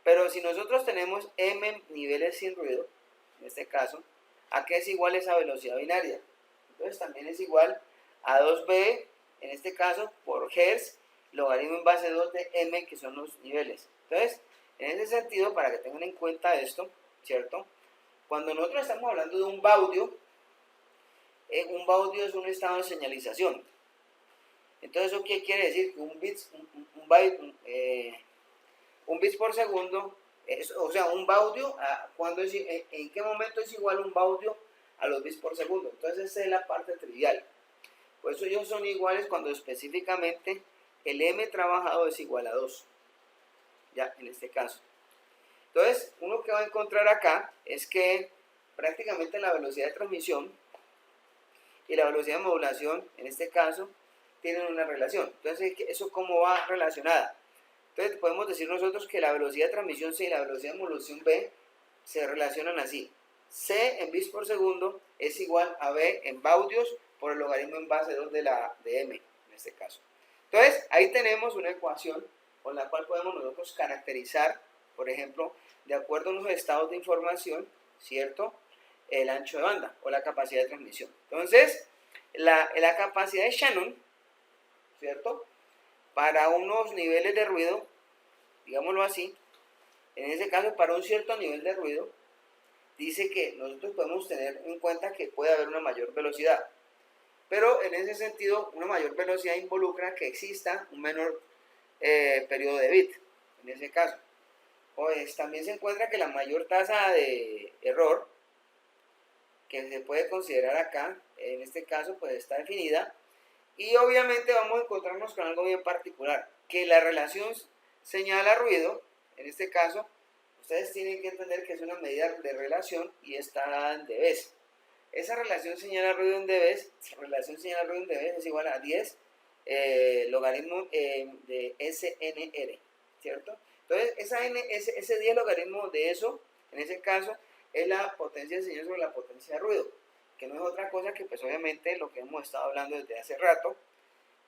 Pero si nosotros tenemos m niveles sin ruido, en este caso, ¿a qué es igual esa velocidad binaria? Entonces también es igual a 2b, en este caso, por Hertz, logaritmo en base 2 de m, que son los niveles. Entonces, en ese sentido, para que tengan en cuenta esto, ¿cierto? Cuando nosotros estamos hablando de un baudio es un estado de señalización. Entonces, ¿eso qué quiere decir? Que un bits por segundo, o sea, un baudio, ¿en qué momento es igual un baudio a los bits por segundo? Entonces, esa es la parte trivial. Por eso ellos son iguales cuando específicamente el m trabajado es igual a 2. Ya, en este caso. Entonces, uno que va a encontrar acá es que prácticamente la velocidad de transmisión y la velocidad de modulación, en este caso, tienen una relación. Entonces, ¿eso cómo va relacionada? Entonces, podemos decir nosotros que la velocidad de transmisión C y la velocidad de modulación B se relacionan así. C en bits por segundo es igual a B en baudios por el logaritmo en base 2 de M, en este caso. Entonces, ahí tenemos una ecuación con la cual podemos nosotros caracterizar, por ejemplo, de acuerdo a unos estados de información, ¿cierto?, el ancho de banda o la capacidad de transmisión. Entonces, la capacidad de Shannon, ¿cierto?, para unos niveles de ruido, digámoslo así, en ese caso para un cierto nivel de ruido, dice que nosotros podemos tener en cuenta que puede haber una mayor velocidad. Pero en ese sentido, una mayor velocidad involucra que exista un menor periodo de bit, en ese caso. Pues también se encuentra que la mayor tasa de error que se puede considerar acá, en este caso, pues está definida. Y obviamente vamos a encontrarnos con algo bien particular, que la relación señal-ruido, en este caso, ustedes tienen que entender que es una medida de relación y está dada en dBs. Esa relación señal-ruido en dBs, es igual a 10 logaritmo de SNR, ¿cierto? Entonces, ese 10 logaritmo de eso, en ese caso, es la potencia de señal sobre la potencia de ruido, que no es otra cosa que pues obviamente lo que hemos estado hablando desde hace rato,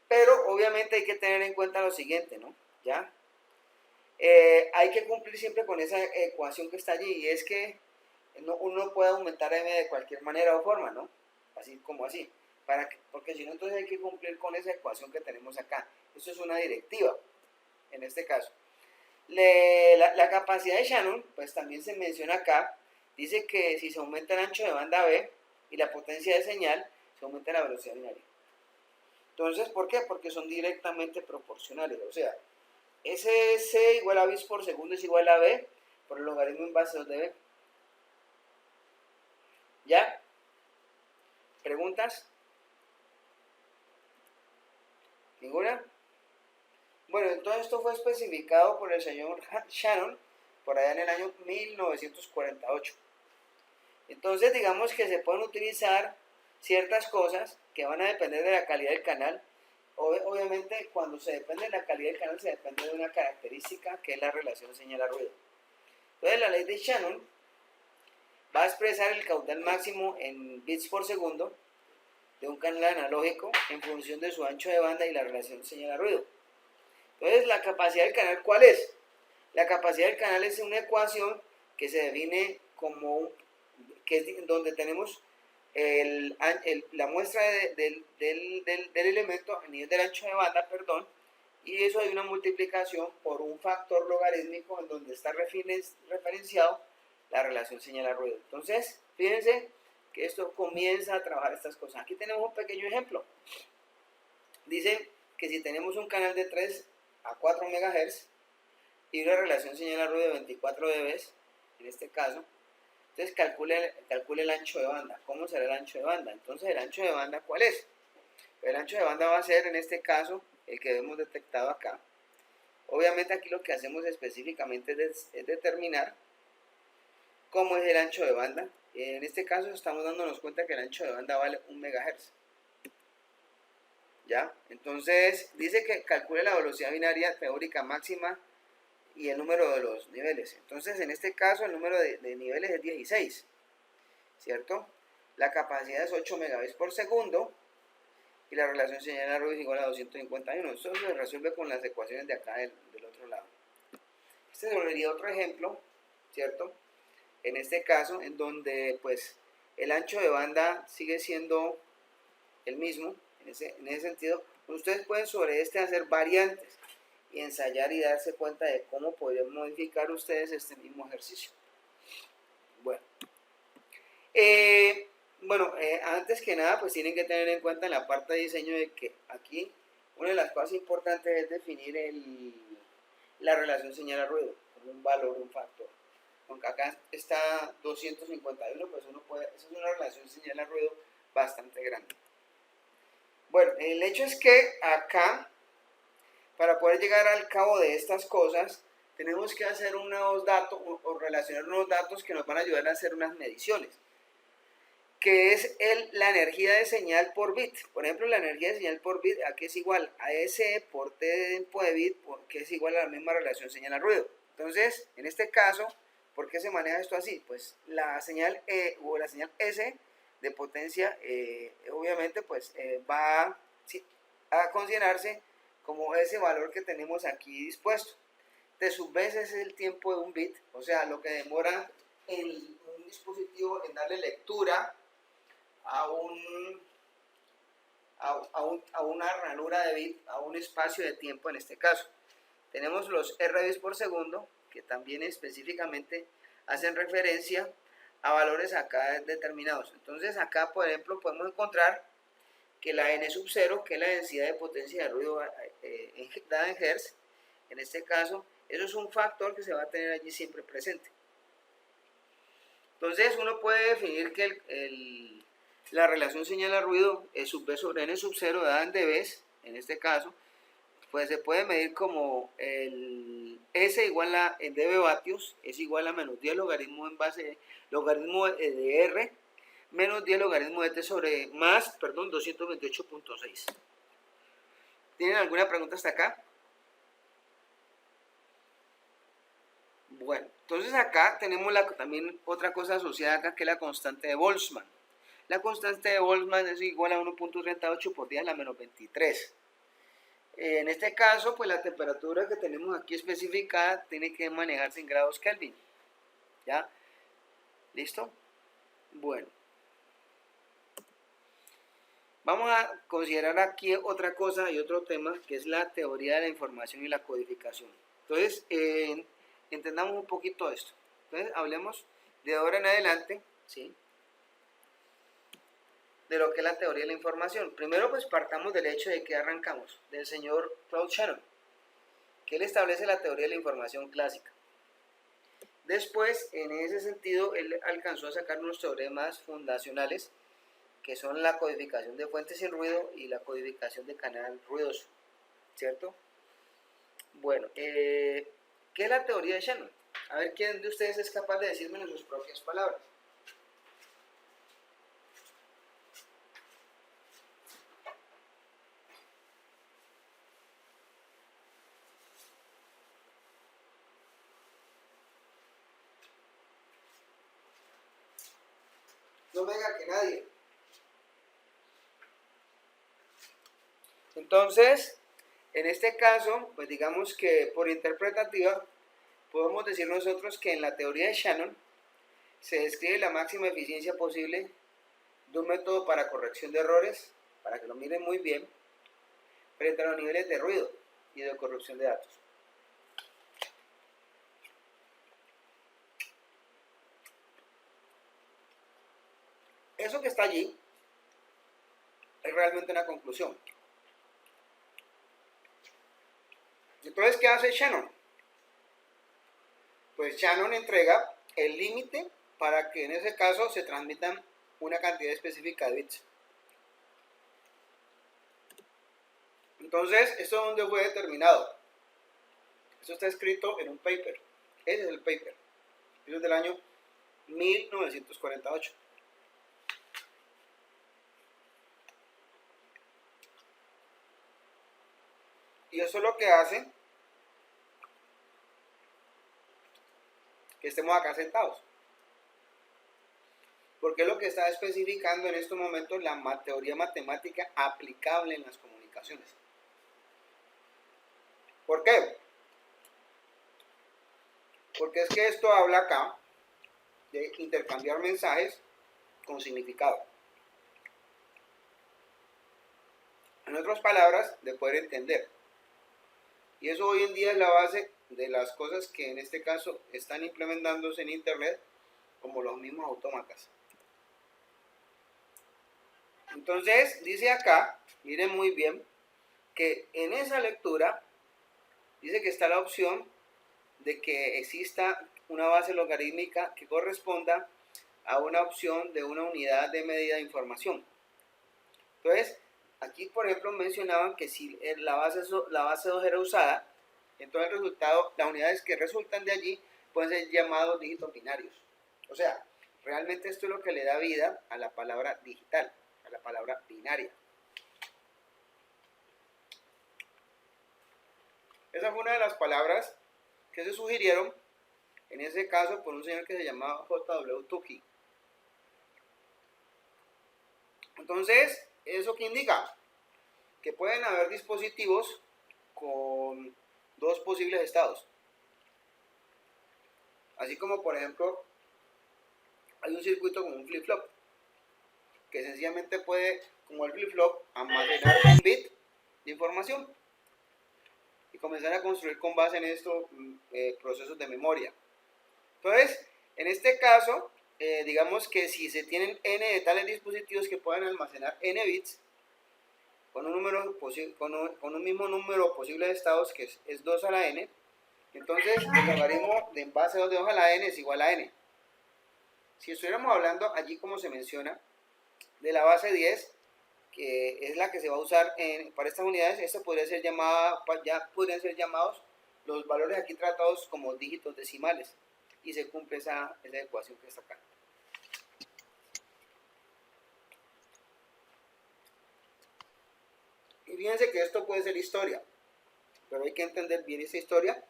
pero obviamente hay que tener en cuenta lo siguiente, ¿no? ¿Ya? Hay que cumplir siempre con esa ecuación que está allí, y es que uno puede aumentar m de cualquier manera o forma, ¿no? Así como así, porque si no, entonces hay que cumplir con esa ecuación que tenemos acá. Eso es una directiva, en este caso. La capacidad de Shannon, pues también se menciona acá, dice que si se aumenta el ancho de banda B y la potencia de señal, se aumenta la velocidad binaria. Entonces, ¿por qué? Porque son directamente proporcionales, o sea, ese C igual a bits por segundo es igual a B por el logaritmo en base 2 de B. ¿Ya? ¿Preguntas? ¿Ninguna? Bueno, entonces esto fue especificado por el señor Shannon por allá en el año 1948. Entonces, digamos que se pueden utilizar ciertas cosas que van a depender de la calidad del canal. Obviamente, cuando se depende de la calidad del canal, se depende de una característica que es la relación señal a ruido. Entonces, la ley de Shannon va a expresar el caudal máximo en bits por segundo de un canal analógico en función de su ancho de banda y la relación señal a ruido. Entonces, la capacidad del canal, ¿cuál es? La capacidad del canal es una ecuación que se define como donde tenemos la muestra del elemento a nivel del ancho de banda, perdón, y eso hay una multiplicación por un factor logarítmico en donde está referenciado la relación señal a ruido. Entonces, fíjense que esto comienza a trabajar estas cosas. Aquí tenemos un pequeño ejemplo. Dice que si tenemos un canal de 3 a 4 MHz y una relación señal a ruido de 24 dB, en este caso, entonces calcule el ancho de banda. ¿Cómo será el ancho de banda? Entonces, ¿el ancho de banda cuál es? El ancho de banda va a ser, en este caso, el que hemos detectado acá. Obviamente aquí lo que hacemos específicamente es determinar cómo es el ancho de banda. En este caso estamos dándonos cuenta que el ancho de banda vale 1 MHz. ¿Ya? Entonces, dice que calcule la velocidad binaria teórica máxima y el número de los niveles. Entonces, en este caso, el número de niveles es 16, ¿cierto? La capacidad es 8 megabits por segundo y la relación señal a ruido es igual a 251. Esto se resuelve con las ecuaciones de acá del otro lado. Este sería otro ejemplo, ¿cierto? En este caso, en donde pues el ancho de banda sigue siendo el mismo, en ese sentido, ustedes pueden sobre este hacer variantes y ensayar y darse cuenta de cómo podrían modificar ustedes este mismo ejercicio. Bueno, antes que nada, pues tienen que tener en cuenta en la parte de diseño de que aquí una de las cosas importantes es definir la relación señal a ruido, como un valor, un factor. Aunque acá está 251, pues uno puede, eso es una relación señal a ruido bastante grande. Bueno, el hecho es que acá, para poder llegar al cabo de estas cosas, tenemos que hacer unos datos o relacionar unos datos que nos van a ayudar a hacer unas mediciones, que es la energía de señal por bit. Por ejemplo, la energía de señal por bit aquí es igual a S por T de tiempo de bit, que es igual a la misma relación señal a ruido. Entonces, en este caso, ¿por qué se maneja esto así? Pues la señal E o la señal S de potencia, obviamente, pues va a considerarse como ese valor que tenemos aquí dispuesto. T sub B es el tiempo de un bit, o sea, lo que demora un dispositivo en darle lectura a una ranura de bit, a un espacio de tiempo en este caso. Tenemos los R bits por segundo, que también específicamente hacen referencia a valores acá determinados. Entonces acá, por ejemplo, podemos encontrar que la N sub 0, que es la densidad de potencia de ruido dada en Hertz, en este caso, eso es un factor que se va a tener allí siempre presente. Entonces uno puede definir que la relación señal a ruido es sub B sobre N sub 0 dada en dB, en este caso, pues se puede medir como el S igual a en dB vatios, es igual a menos 10 logaritmo en base logaritmo de R menos 10 logaritmo de T sobre más, perdón, 228.6. ¿Tienen alguna pregunta hasta acá? Bueno, entonces acá tenemos también otra cosa asociada acá, que es la constante de Boltzmann. La constante de Boltzmann es igual a 1.38 por 10 a la menos 23. En este caso, pues la temperatura que tenemos aquí especificada tiene que manejarse en grados Kelvin. ¿Ya? ¿Listo? Bueno. Vamos a considerar aquí otra cosa y otro tema, que es la teoría de la información y la codificación. Entonces, entendamos un poquito esto. Entonces, hablemos de ahora en adelante, ¿sí?, de lo que es la teoría de la información. Primero, pues partamos del hecho de que arrancamos, del señor Claude Shannon, que él establece la teoría de la información clásica. Después, en ese sentido, él alcanzó a sacar unos teoremas fundacionales, que son la codificación de fuentes sin ruido y la codificación de canal ruidoso, ¿cierto? Bueno, ¿qué es la teoría de Shannon? A ver quién de ustedes es capaz de decirme en sus propias palabras. No me diga que nadie. Entonces, en este caso, pues digamos que por interpretativa, podemos decir nosotros que en la teoría de Shannon se describe la máxima eficiencia posible de un método para corrección de errores, para que lo miren muy bien, frente a los niveles de ruido y de corrupción de datos. Eso que está allí es realmente una conclusión. Entonces, ¿qué hace Shannon? Pues Shannon entrega el límite para que en ese caso se transmitan una cantidad específica de bits. Entonces, ¿esto dónde fue determinado? Eso está escrito en un paper. Ese es el paper. Eso es del año 1948. Y eso es lo que hace que estemos acá sentados. Porque es lo que está especificando en estos momentos la teoría matemática aplicable en las comunicaciones. ¿Por qué? Porque es que esto habla acá de intercambiar mensajes con significado. En otras palabras, de poder entender. Y eso hoy en día es la base de las cosas que en este caso están implementándose en Internet, como los mismos autómatas. Entonces, dice acá, miren muy bien, que en esa lectura dice que está la opción de que exista una base logarítmica que corresponda a una opción de una unidad de medida de información. Entonces, aquí por ejemplo mencionaban que si la base 2 era usada, entonces el resultado, las unidades que resultan de allí pueden ser llamados dígitos binarios. O sea, realmente esto es lo que le da vida a la palabra digital, a la palabra binaria. Esa fue una de las palabras que se sugirieron, en ese caso, por un señor que se llamaba J.W. Tukey. Entonces, ¿eso qué indica? Que pueden haber dispositivos con dos posibles estados. Así como, por ejemplo, hay un circuito como un flip-flop, que sencillamente puede, como el flip-flop, almacenar un bit de información y comenzar a construir con base en esto procesos de memoria. Entonces, en este caso, digamos que si se tienen n de tales dispositivos que puedan almacenar n bits, con un mismo número posible de estados, que es 2 a la n, entonces el logaritmo de base 2 de 2 a la n es igual a n. Si estuviéramos hablando allí, como se menciona, de la base 10, que es la que se va a usar para estas unidades, esta podría ser llamada, ya podrían ser llamados los valores aquí tratados como dígitos decimales, y se cumple esa ecuación que está acá. Y fíjense que esto puede ser historia, pero hay que entender bien esta historia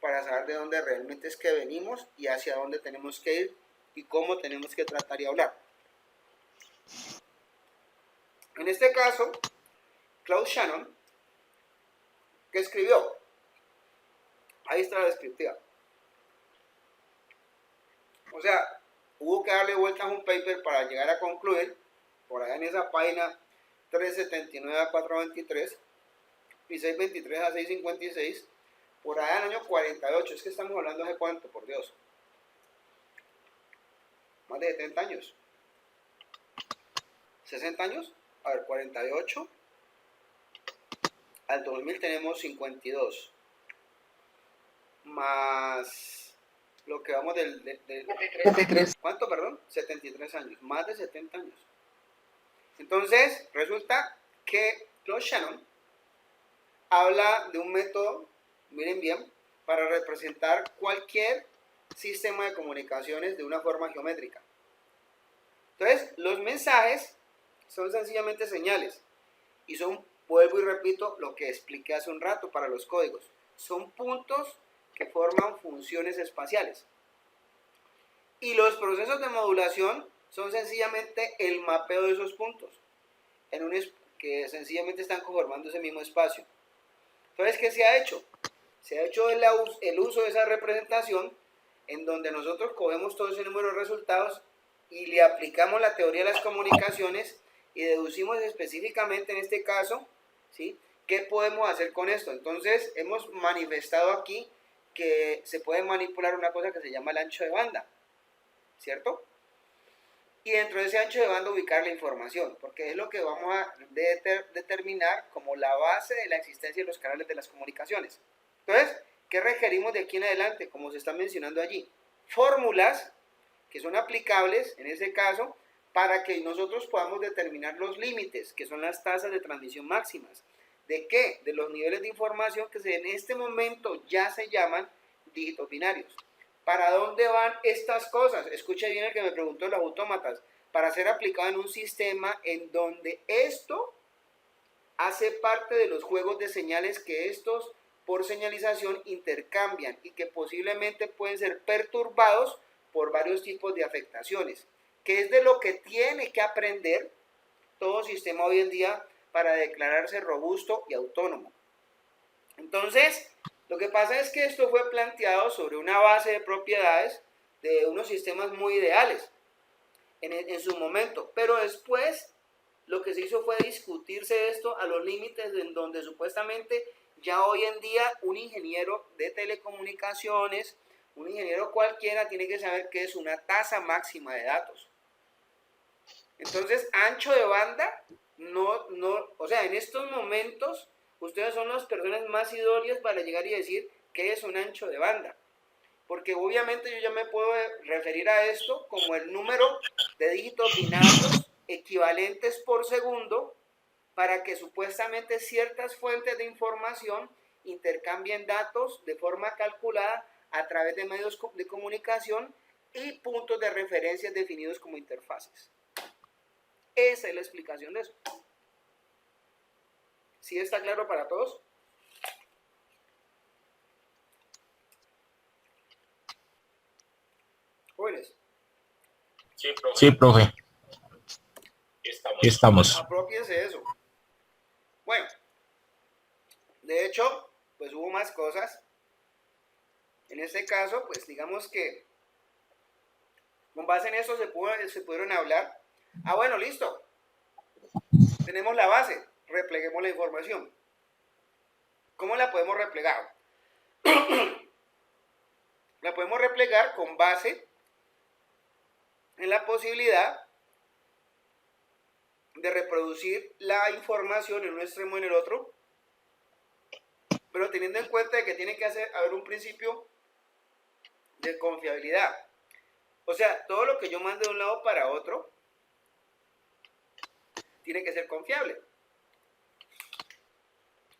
para saber de dónde realmente es que venimos y hacia dónde tenemos que ir y cómo tenemos que tratar y hablar. En este caso, Claude Shannon, ¿qué escribió? Ahí está la descriptiva. O sea, hubo que darle vueltas a un paper para llegar a concluir, por allá en esa página 379 a 423 y 623 a 656, por allá en el año 48, es que estamos hablando hace cuánto, por Dios, más de 70 años, 60 años, a ver, 48, al 2000 tenemos 52, más lo que vamos del 73. ¿cuánto, perdón? 73 años, más de 70 años. Entonces, resulta que Claude Shannon habla de un método, miren bien, para representar cualquier sistema de comunicaciones de una forma geométrica. Entonces, los mensajes son sencillamente señales y son, vuelvo y repito, lo que expliqué hace un rato para los códigos. Son puntos que forman funciones espaciales. Y los procesos de modulación son sencillamente el mapeo de esos puntos, que sencillamente están conformando ese mismo espacio. Entonces, ¿qué se ha hecho? Se ha hecho el uso de esa representación en donde nosotros cogemos todo ese número de resultados y le aplicamos la teoría de las comunicaciones y deducimos específicamente en este caso, ¿sí?, qué podemos hacer con esto. Entonces, hemos manifestado aquí que se puede manipular una cosa que se llama el ancho de banda, ¿cierto? Y dentro de ese ancho de banda ubicar la información, porque es lo que vamos a determinar como la base de la existencia de los canales de las comunicaciones. Entonces, ¿qué requerimos de aquí en adelante? Como se está mencionando allí, fórmulas que son aplicables en ese caso para que nosotros podamos determinar los límites, que son las tasas de transmisión máximas. ¿De qué? De los niveles de información que en este momento ya se llaman dígitos binarios. ¿Para dónde van estas cosas? Escuche bien el que me preguntó los autómatas. Para ser aplicado en un sistema en donde esto hace parte de los juegos de señales que estos por señalización intercambian y que posiblemente pueden ser perturbados por varios tipos de afectaciones, que es de lo que tiene que aprender todo sistema hoy en día para declararse robusto y autónomo. Entonces, lo que pasa es que esto fue planteado sobre una base de propiedades de unos sistemas muy ideales en su momento, pero después lo que se hizo fue discutirse esto a los límites en donde supuestamente ya hoy en día un ingeniero de telecomunicaciones, un ingeniero cualquiera tiene que saber qué es una tasa máxima de datos. Entonces, ancho de banda, o sea, en estos momentos, ustedes son las personas más idóneas para llegar y decir qué es un ancho de banda. Porque obviamente yo ya me puedo referir a esto como el número de dígitos binarios equivalentes por segundo para que supuestamente ciertas fuentes de información intercambien datos de forma calculada a través de medios de comunicación y puntos de referencia definidos como interfaces. Esa es la explicación de eso. ¿Sí está claro para todos? Jóvenes. Sí, profe. Aquí estamos. Apropiense de eso. Bueno, de hecho, pues hubo más cosas. En este caso, pues digamos que con base en eso se pudieron hablar. Ah, bueno, listo. Tenemos la base. Repleguemos la información. ¿Cómo la podemos replegar? La podemos replegar con base en la posibilidad de reproducir la información en un extremo y en el otro, pero teniendo en cuenta de que tiene que haber un principio de confiabilidad. O sea, todo lo que yo mande de un lado para otro tiene que ser confiable.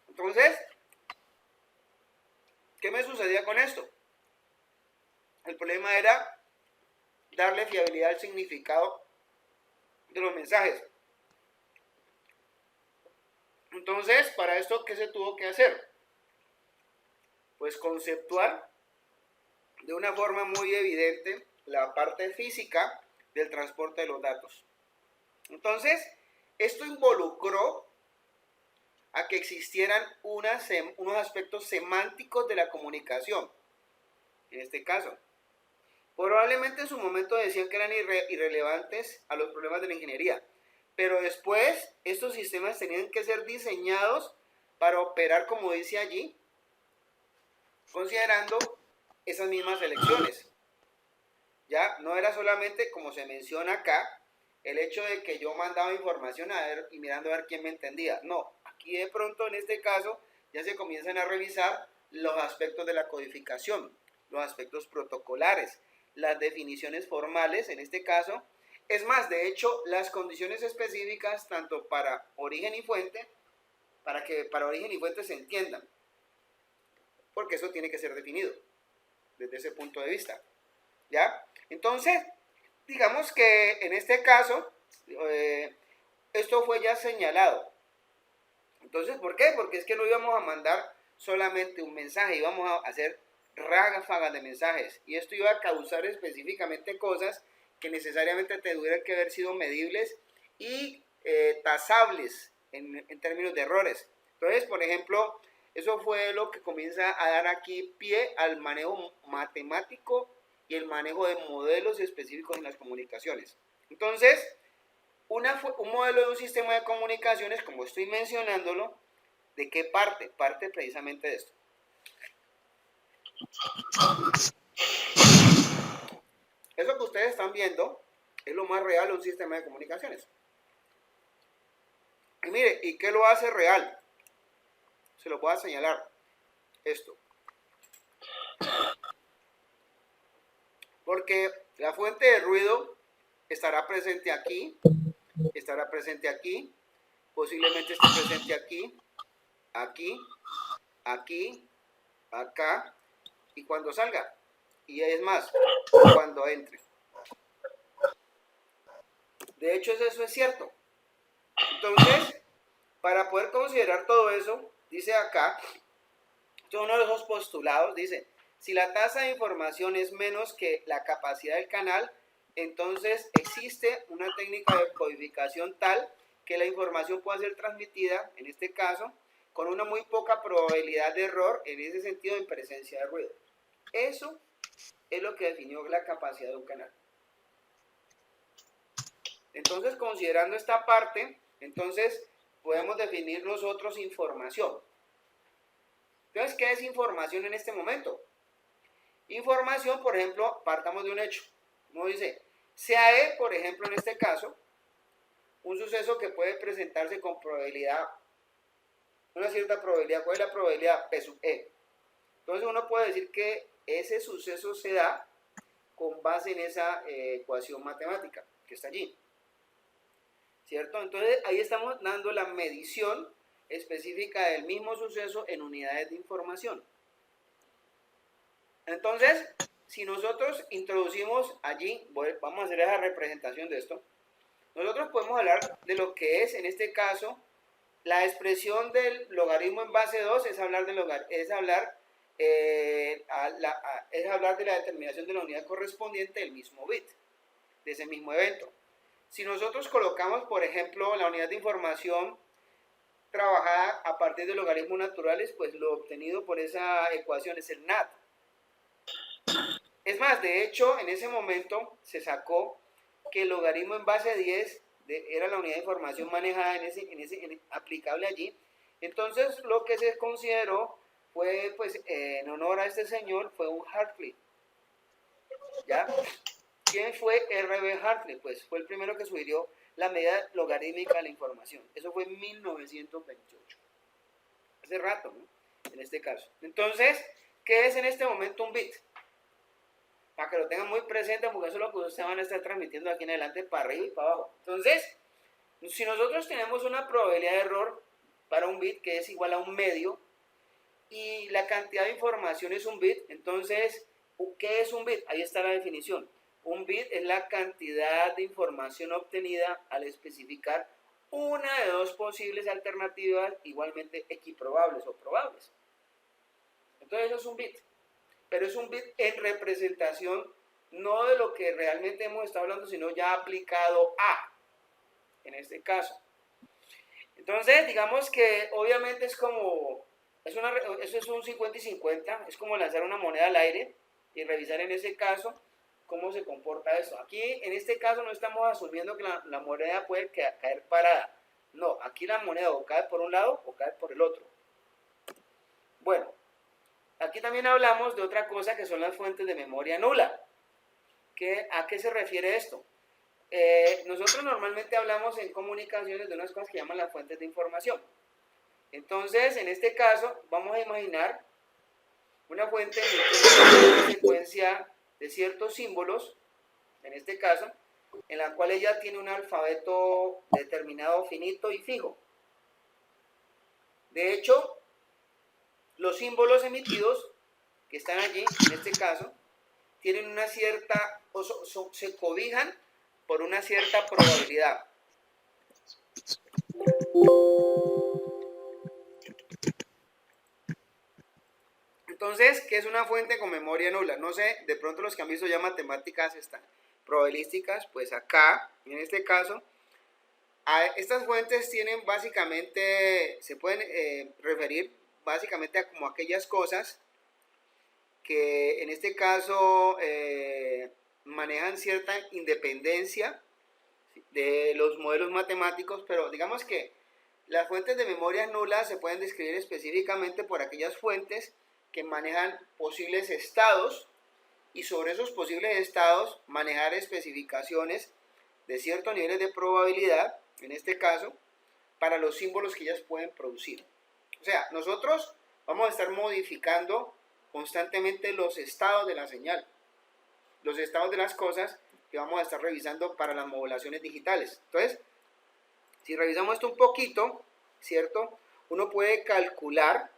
Entonces, ¿qué me sucedía con esto? El problema era darle fiabilidad al significado de los mensajes. Entonces, para esto, ¿qué se tuvo que hacer? Pues conceptuar de una forma muy evidente la parte física del transporte de los datos. Entonces, esto involucró a que existieran unos aspectos semánticos de la comunicación. En este caso, probablemente en su momento decían que eran irrelevantes a los problemas de la ingeniería, pero después estos sistemas tenían que ser diseñados para operar, como dice allí, considerando esas mismas elecciones. Ya no era solamente, como se menciona acá, el hecho de que yo mandaba información a ver y mirando a ver quién me entendía. No, aquí de pronto en este caso ya se comienzan a revisar los aspectos de la codificación, los aspectos protocolares, las definiciones formales en este caso. Es más, de hecho, las condiciones específicas tanto para origen y fuente, para que para origen y fuente se entiendan, porque eso tiene que ser definido desde ese punto de vista. ¿Ya? Entonces, digamos que en este caso, esto fue ya señalado. Entonces, ¿por qué? Porque es que no íbamos a mandar solamente un mensaje, íbamos a hacer ráfagas de mensajes. Y esto iba a causar específicamente cosas que necesariamente tendrían que haber sido medibles y tasables en términos de errores. Entonces, por ejemplo, eso fue lo que comienza a dar aquí pie al manejo matemático y el manejo de modelos específicos en las comunicaciones. Entonces, un modelo de un sistema de comunicaciones, como estoy mencionándolo, ¿de qué parte? Parte precisamente de esto. Eso que ustedes están viendo es lo más real de un sistema de comunicaciones. Y mire, ¿y qué lo hace real? Se lo voy a señalar. Esto. Porque la fuente de ruido estará presente aquí, posiblemente esté presente aquí, aquí, acá, y cuando salga. Y es más, cuando entre. De hecho, eso es cierto. Entonces, para poder considerar todo eso, dice acá, esto es uno de esos postulados, dice, si la tasa de información es menos que la capacidad del canal, entonces existe una técnica de codificación tal que la información pueda ser transmitida, en este caso, con una muy poca probabilidad de error, en ese sentido de presencia de ruido. Eso es lo que definió la capacidad de un canal. Entonces, considerando esta parte, entonces podemos definir nosotros información. Entonces, ¿qué es información en este momento? Información, por ejemplo, partamos de un hecho. Uno dice, CAE, por ejemplo, en este caso, un suceso que puede presentarse con probabilidad, una cierta probabilidad. ¿Cuál es la probabilidad? P sub E. Entonces, uno puede decir que ese suceso se da con base en esa ecuación matemática que está allí. ¿Cierto? Entonces, ahí estamos dando la medición específica del mismo suceso en unidades de información. Entonces, si nosotros introducimos allí, vamos a hacer esa representación de esto, nosotros podemos hablar de lo que es, en este caso, la expresión del logaritmo en base 2, es hablar de la determinación de la unidad correspondiente del mismo bit, de ese mismo evento. Si nosotros colocamos, por ejemplo, la unidad de información trabajada a partir de logaritmos naturales, pues lo obtenido por esa ecuación es el NAT. Es más, de hecho, en ese momento se sacó que el logaritmo en base 10 era la unidad de información manejada aplicable allí. Entonces, lo que se consideró fue, pues, en honor a este señor, fue un Hartley. ¿Ya? ¿Quién fue R.B. Hartley? Pues fue el primero que sugirió la medida logarítmica de la información. Eso fue en 1928. Hace rato, ¿no? En este caso. Entonces, ¿qué es en este momento un bit? Para que lo tengan muy presente, porque eso es lo que ustedes van a estar transmitiendo aquí en adelante, para arriba y para abajo. Entonces, si nosotros tenemos una probabilidad de error para un bit que es igual a un medio, y la cantidad de información es un bit, entonces, ¿qué es un bit? Ahí está la definición. Un bit es la cantidad de información obtenida al especificar una de dos posibles alternativas igualmente equiprobables o probables. Entonces eso es un bit. Pero es un bit en representación no de lo que realmente hemos estado hablando, sino ya aplicado a, en este caso. Entonces, digamos que obviamente es como, eso es un 50 y 50, es como lanzar una moneda al aire y revisar en ese caso cómo se comporta esto. Aquí, en este caso, no estamos asumiendo que la moneda puede caer parada. No, aquí la moneda o cae por un lado o cae por el otro. Bueno, aquí también hablamos de otra cosa que son las fuentes de memoria nula. ¿A qué se refiere esto? Nosotros normalmente hablamos en comunicaciones de unas cosas que llaman las fuentes de información. Entonces, en este caso, vamos a imaginar una fuente de una secuencia de ciertos símbolos, en este caso, en la cual ella tiene un alfabeto determinado, finito y fijo. De hecho, los símbolos emitidos que están allí, en este caso, tienen una cierta, se cobijan por una cierta probabilidad. Entonces, ¿qué es una fuente con memoria nula? No sé, de pronto los que han visto ya matemáticas están. probabilísticas, pues acá, en este caso, estas fuentes tienen básicamente, se pueden referir básicamente a como aquellas cosas que en este caso manejan cierta independencia de los modelos matemáticos, pero digamos que las fuentes de memoria nulas se pueden describir específicamente por aquellas fuentes que manejan posibles estados y sobre esos posibles estados manejar especificaciones de ciertos niveles de probabilidad, en este caso, para los símbolos que ellas pueden producir. O sea, nosotros vamos a estar modificando constantemente los estados de la señal, los estados de las cosas que vamos a estar revisando para las modulaciones digitales. Entonces, si revisamos esto un poquito, ¿cierto? Uno puede calcular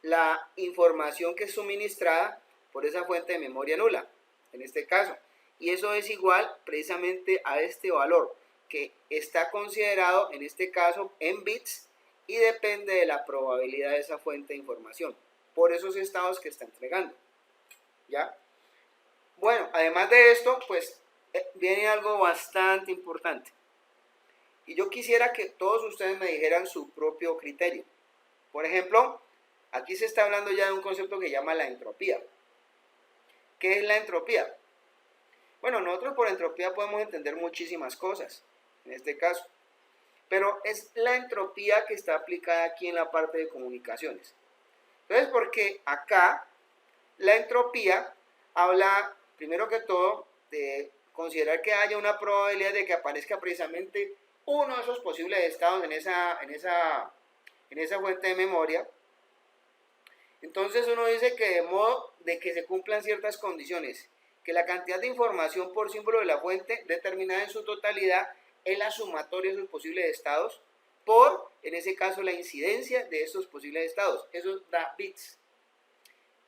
la información que es suministrada por esa fuente de memoria nula, en este caso. Y eso es igual precisamente a este valor, que está considerado en este caso en bits y depende de la probabilidad de esa fuente de información, por esos estados que está entregando. ¿Ya? Bueno, además de esto, pues viene algo bastante importante. Y yo quisiera que todos ustedes me dijeran su propio criterio. Por ejemplo, aquí se está hablando ya de un concepto que se llama la entropía. ¿Qué es la entropía? Bueno, nosotros por entropía podemos entender muchísimas cosas, en este caso. Pero es la entropía que está aplicada aquí en la parte de comunicaciones. Entonces, porque acá la entropía habla, primero que todo, de considerar que haya una probabilidad de que aparezca precisamente uno de esos posibles estados en esa fuente de memoria. Entonces uno dice que de modo de que se cumplan ciertas condiciones, que la cantidad de información por símbolo de la fuente determinada en su totalidad es la sumatoria de esos posibles estados por, en ese caso, la incidencia de estos posibles estados. Eso da bits.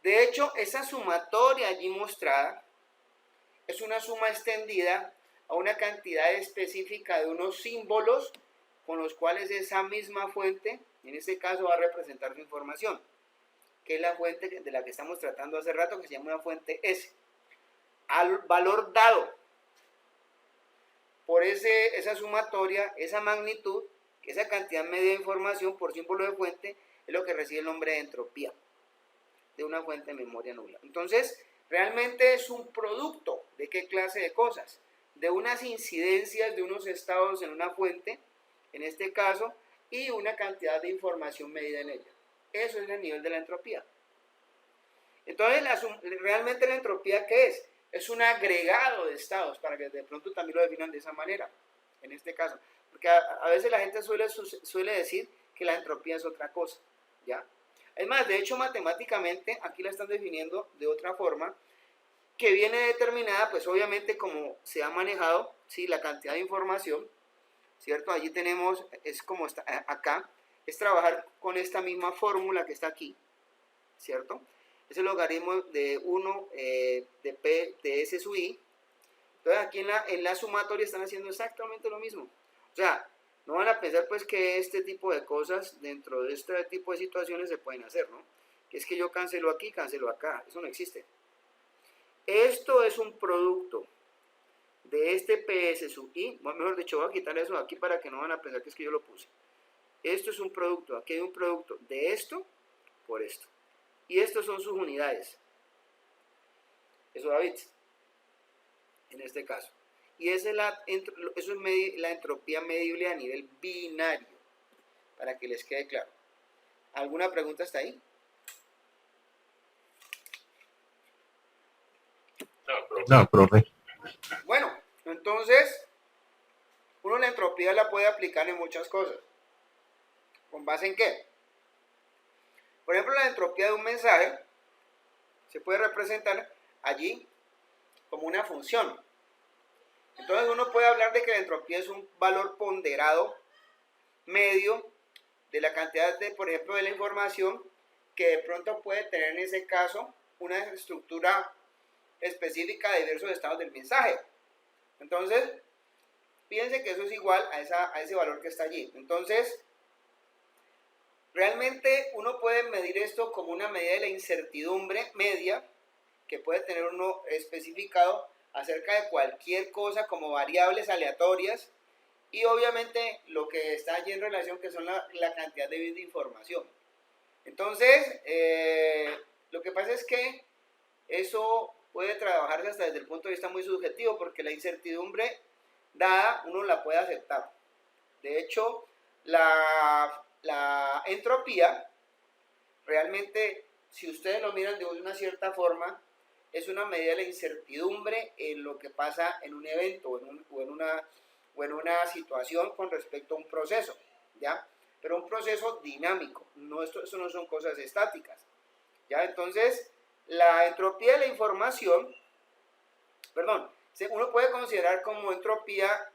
De hecho, esa sumatoria allí mostrada es una suma extendida a una cantidad específica de unos símbolos con los cuales esa misma fuente, en este caso, va a representar su información, que es la fuente de la que estamos tratando hace rato, que se llama una fuente S. Al valor dado por esa sumatoria, esa magnitud, esa cantidad media de información por símbolo de fuente, es lo que recibe el nombre de entropía de una fuente de memoria nula. Entonces, realmente es un producto de qué clase de cosas, de unas incidencias de unos estados en una fuente, en este caso, y una cantidad de información medida en ella. Eso es el nivel de la entropía. Entonces, realmente la entropía, ¿qué es? Es un agregado de estados, para que de pronto también lo definan de esa manera, en este caso. Porque a veces la gente suele decir que la entropía es otra cosa, ¿ya? Es más, de hecho, matemáticamente, aquí la están definiendo de otra forma, que viene determinada, pues obviamente, como se ha manejado, ¿sí? La cantidad de información, ¿cierto? Allí tenemos, es como está acá, es trabajar con esta misma fórmula que está aquí, ¿cierto? Es el logaritmo de 1 de P de S sub I. Entonces aquí en la sumatoria están haciendo exactamente lo mismo. O sea, no van a pensar pues que este tipo de cosas dentro de este tipo de situaciones se pueden hacer, ¿no? Que es que yo cancelo aquí, cancelo acá. Eso no existe. Esto es un producto de este PS sub I. Bueno, mejor dicho, voy a quitar eso de aquí para que no van a pensar que es que yo lo puse. Esto es un producto. Aquí hay un producto de esto por esto. Y estos son sus unidades. Eso da bits, en este caso. Y eso es la entropía medible a nivel binario, para que les quede claro. ¿Alguna pregunta hasta ahí? No, profe. Bueno, entonces, uno la entropía la puede aplicar en muchas cosas. ¿Con base en qué? Por ejemplo, la entropía de un mensaje se puede representar allí como una función. Entonces uno puede hablar de que la entropía es un valor ponderado medio de la cantidad de, por ejemplo, de la información que de pronto puede tener en ese caso una estructura específica de diversos estados del mensaje. Entonces, fíjense que eso es igual a ese valor que está allí. Entonces, realmente uno puede medir esto como una medida de la incertidumbre media que puede tener uno especificado acerca de cualquier cosa como variables aleatorias y obviamente lo que está allí en relación que son la cantidad de bits de información. Entonces, lo que pasa es que eso puede trabajarse hasta desde el punto de vista muy subjetivo porque la incertidumbre dada uno la puede aceptar. De hecho, la entropía realmente, si ustedes lo miran de una cierta forma, es una medida de la incertidumbre en lo que pasa en un evento o en una situación con respecto a un proceso, ¿ya? Pero un proceso dinámico, eso no son cosas estáticas, ¿ya? Entonces, la entropía de la información, perdón, uno puede considerar como entropía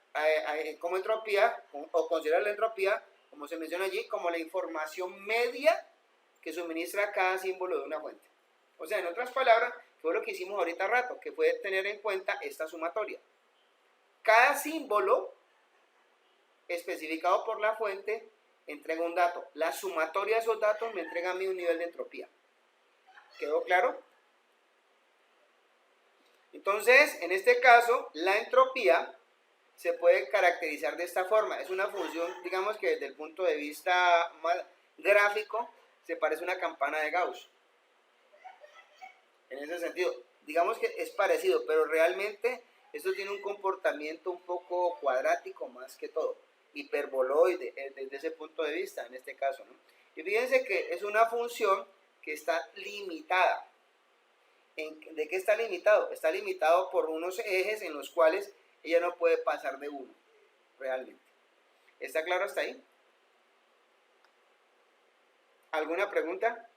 o considerar la entropía, como se menciona allí, como la información media que suministra cada símbolo de una fuente. O sea, en otras palabras, fue lo que hicimos ahorita rato, que fue tener en cuenta esta sumatoria. Cada símbolo especificado por la fuente entrega un dato. La sumatoria de esos datos me entrega a mí un nivel de entropía. ¿Quedó claro? Entonces, en este caso, la entropía se puede caracterizar de esta forma. Es una función, digamos que desde el punto de vista más gráfico, se parece a una campana de Gauss. En ese sentido, digamos que es parecido, pero realmente esto tiene un comportamiento un poco cuadrático más que todo, hiperboloide desde ese punto de vista, en este caso, ¿no? Y fíjense que es una función que está limitada. ¿De qué está limitado? Está limitado por unos ejes en los cuales ella no puede pasar de uno, realmente. ¿Está claro hasta ahí? ¿Alguna pregunta?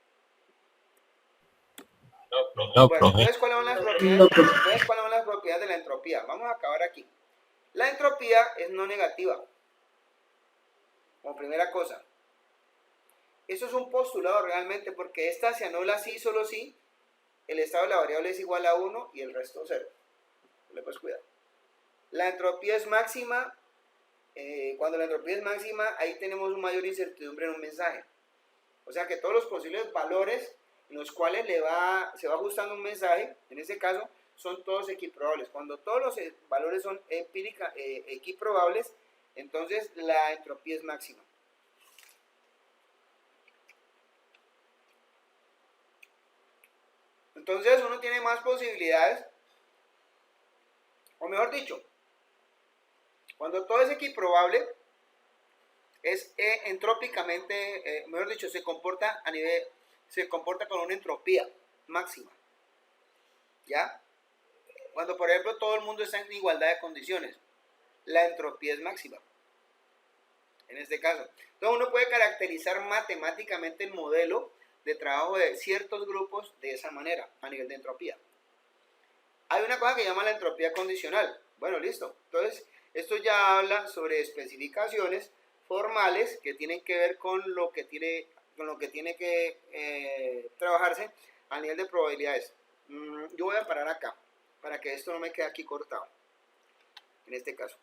No, Bueno, profe. entonces, ¿cuáles son las propiedades de la entropía? Vamos a acabar aquí. La entropía es no negativa, como primera cosa. Eso es un postulado realmente, porque esta se anula sí, solo sí, el estado de la variable es igual a 1 y el resto 0. Le puedes cuidar. La entropía es máxima. Cuando la entropía es máxima, ahí tenemos una mayor incertidumbre en un mensaje. O sea que todos los posibles valores en los cuales se va ajustando un mensaje, en este caso, son todos equiprobables. Cuando todos los valores son equiprobables, entonces la entropía es máxima. Entonces uno tiene más posibilidades, o mejor dicho, cuando todo es equiprobable, es entrópicamente, mejor dicho, se comporta con una entropía máxima. ¿Ya? Cuando, por ejemplo, todo el mundo está en igualdad de condiciones, la entropía es máxima. En este caso. Entonces uno puede caracterizar matemáticamente el modelo de trabajo de ciertos grupos de esa manera, a nivel de entropía. Hay una cosa que se llama la entropía condicional. Bueno, listo. Entonces, esto ya habla sobre especificaciones formales que tienen que ver con lo que tiene que trabajarse a nivel de probabilidades. Yo voy a parar acá para que esto no me quede aquí cortado, en este caso.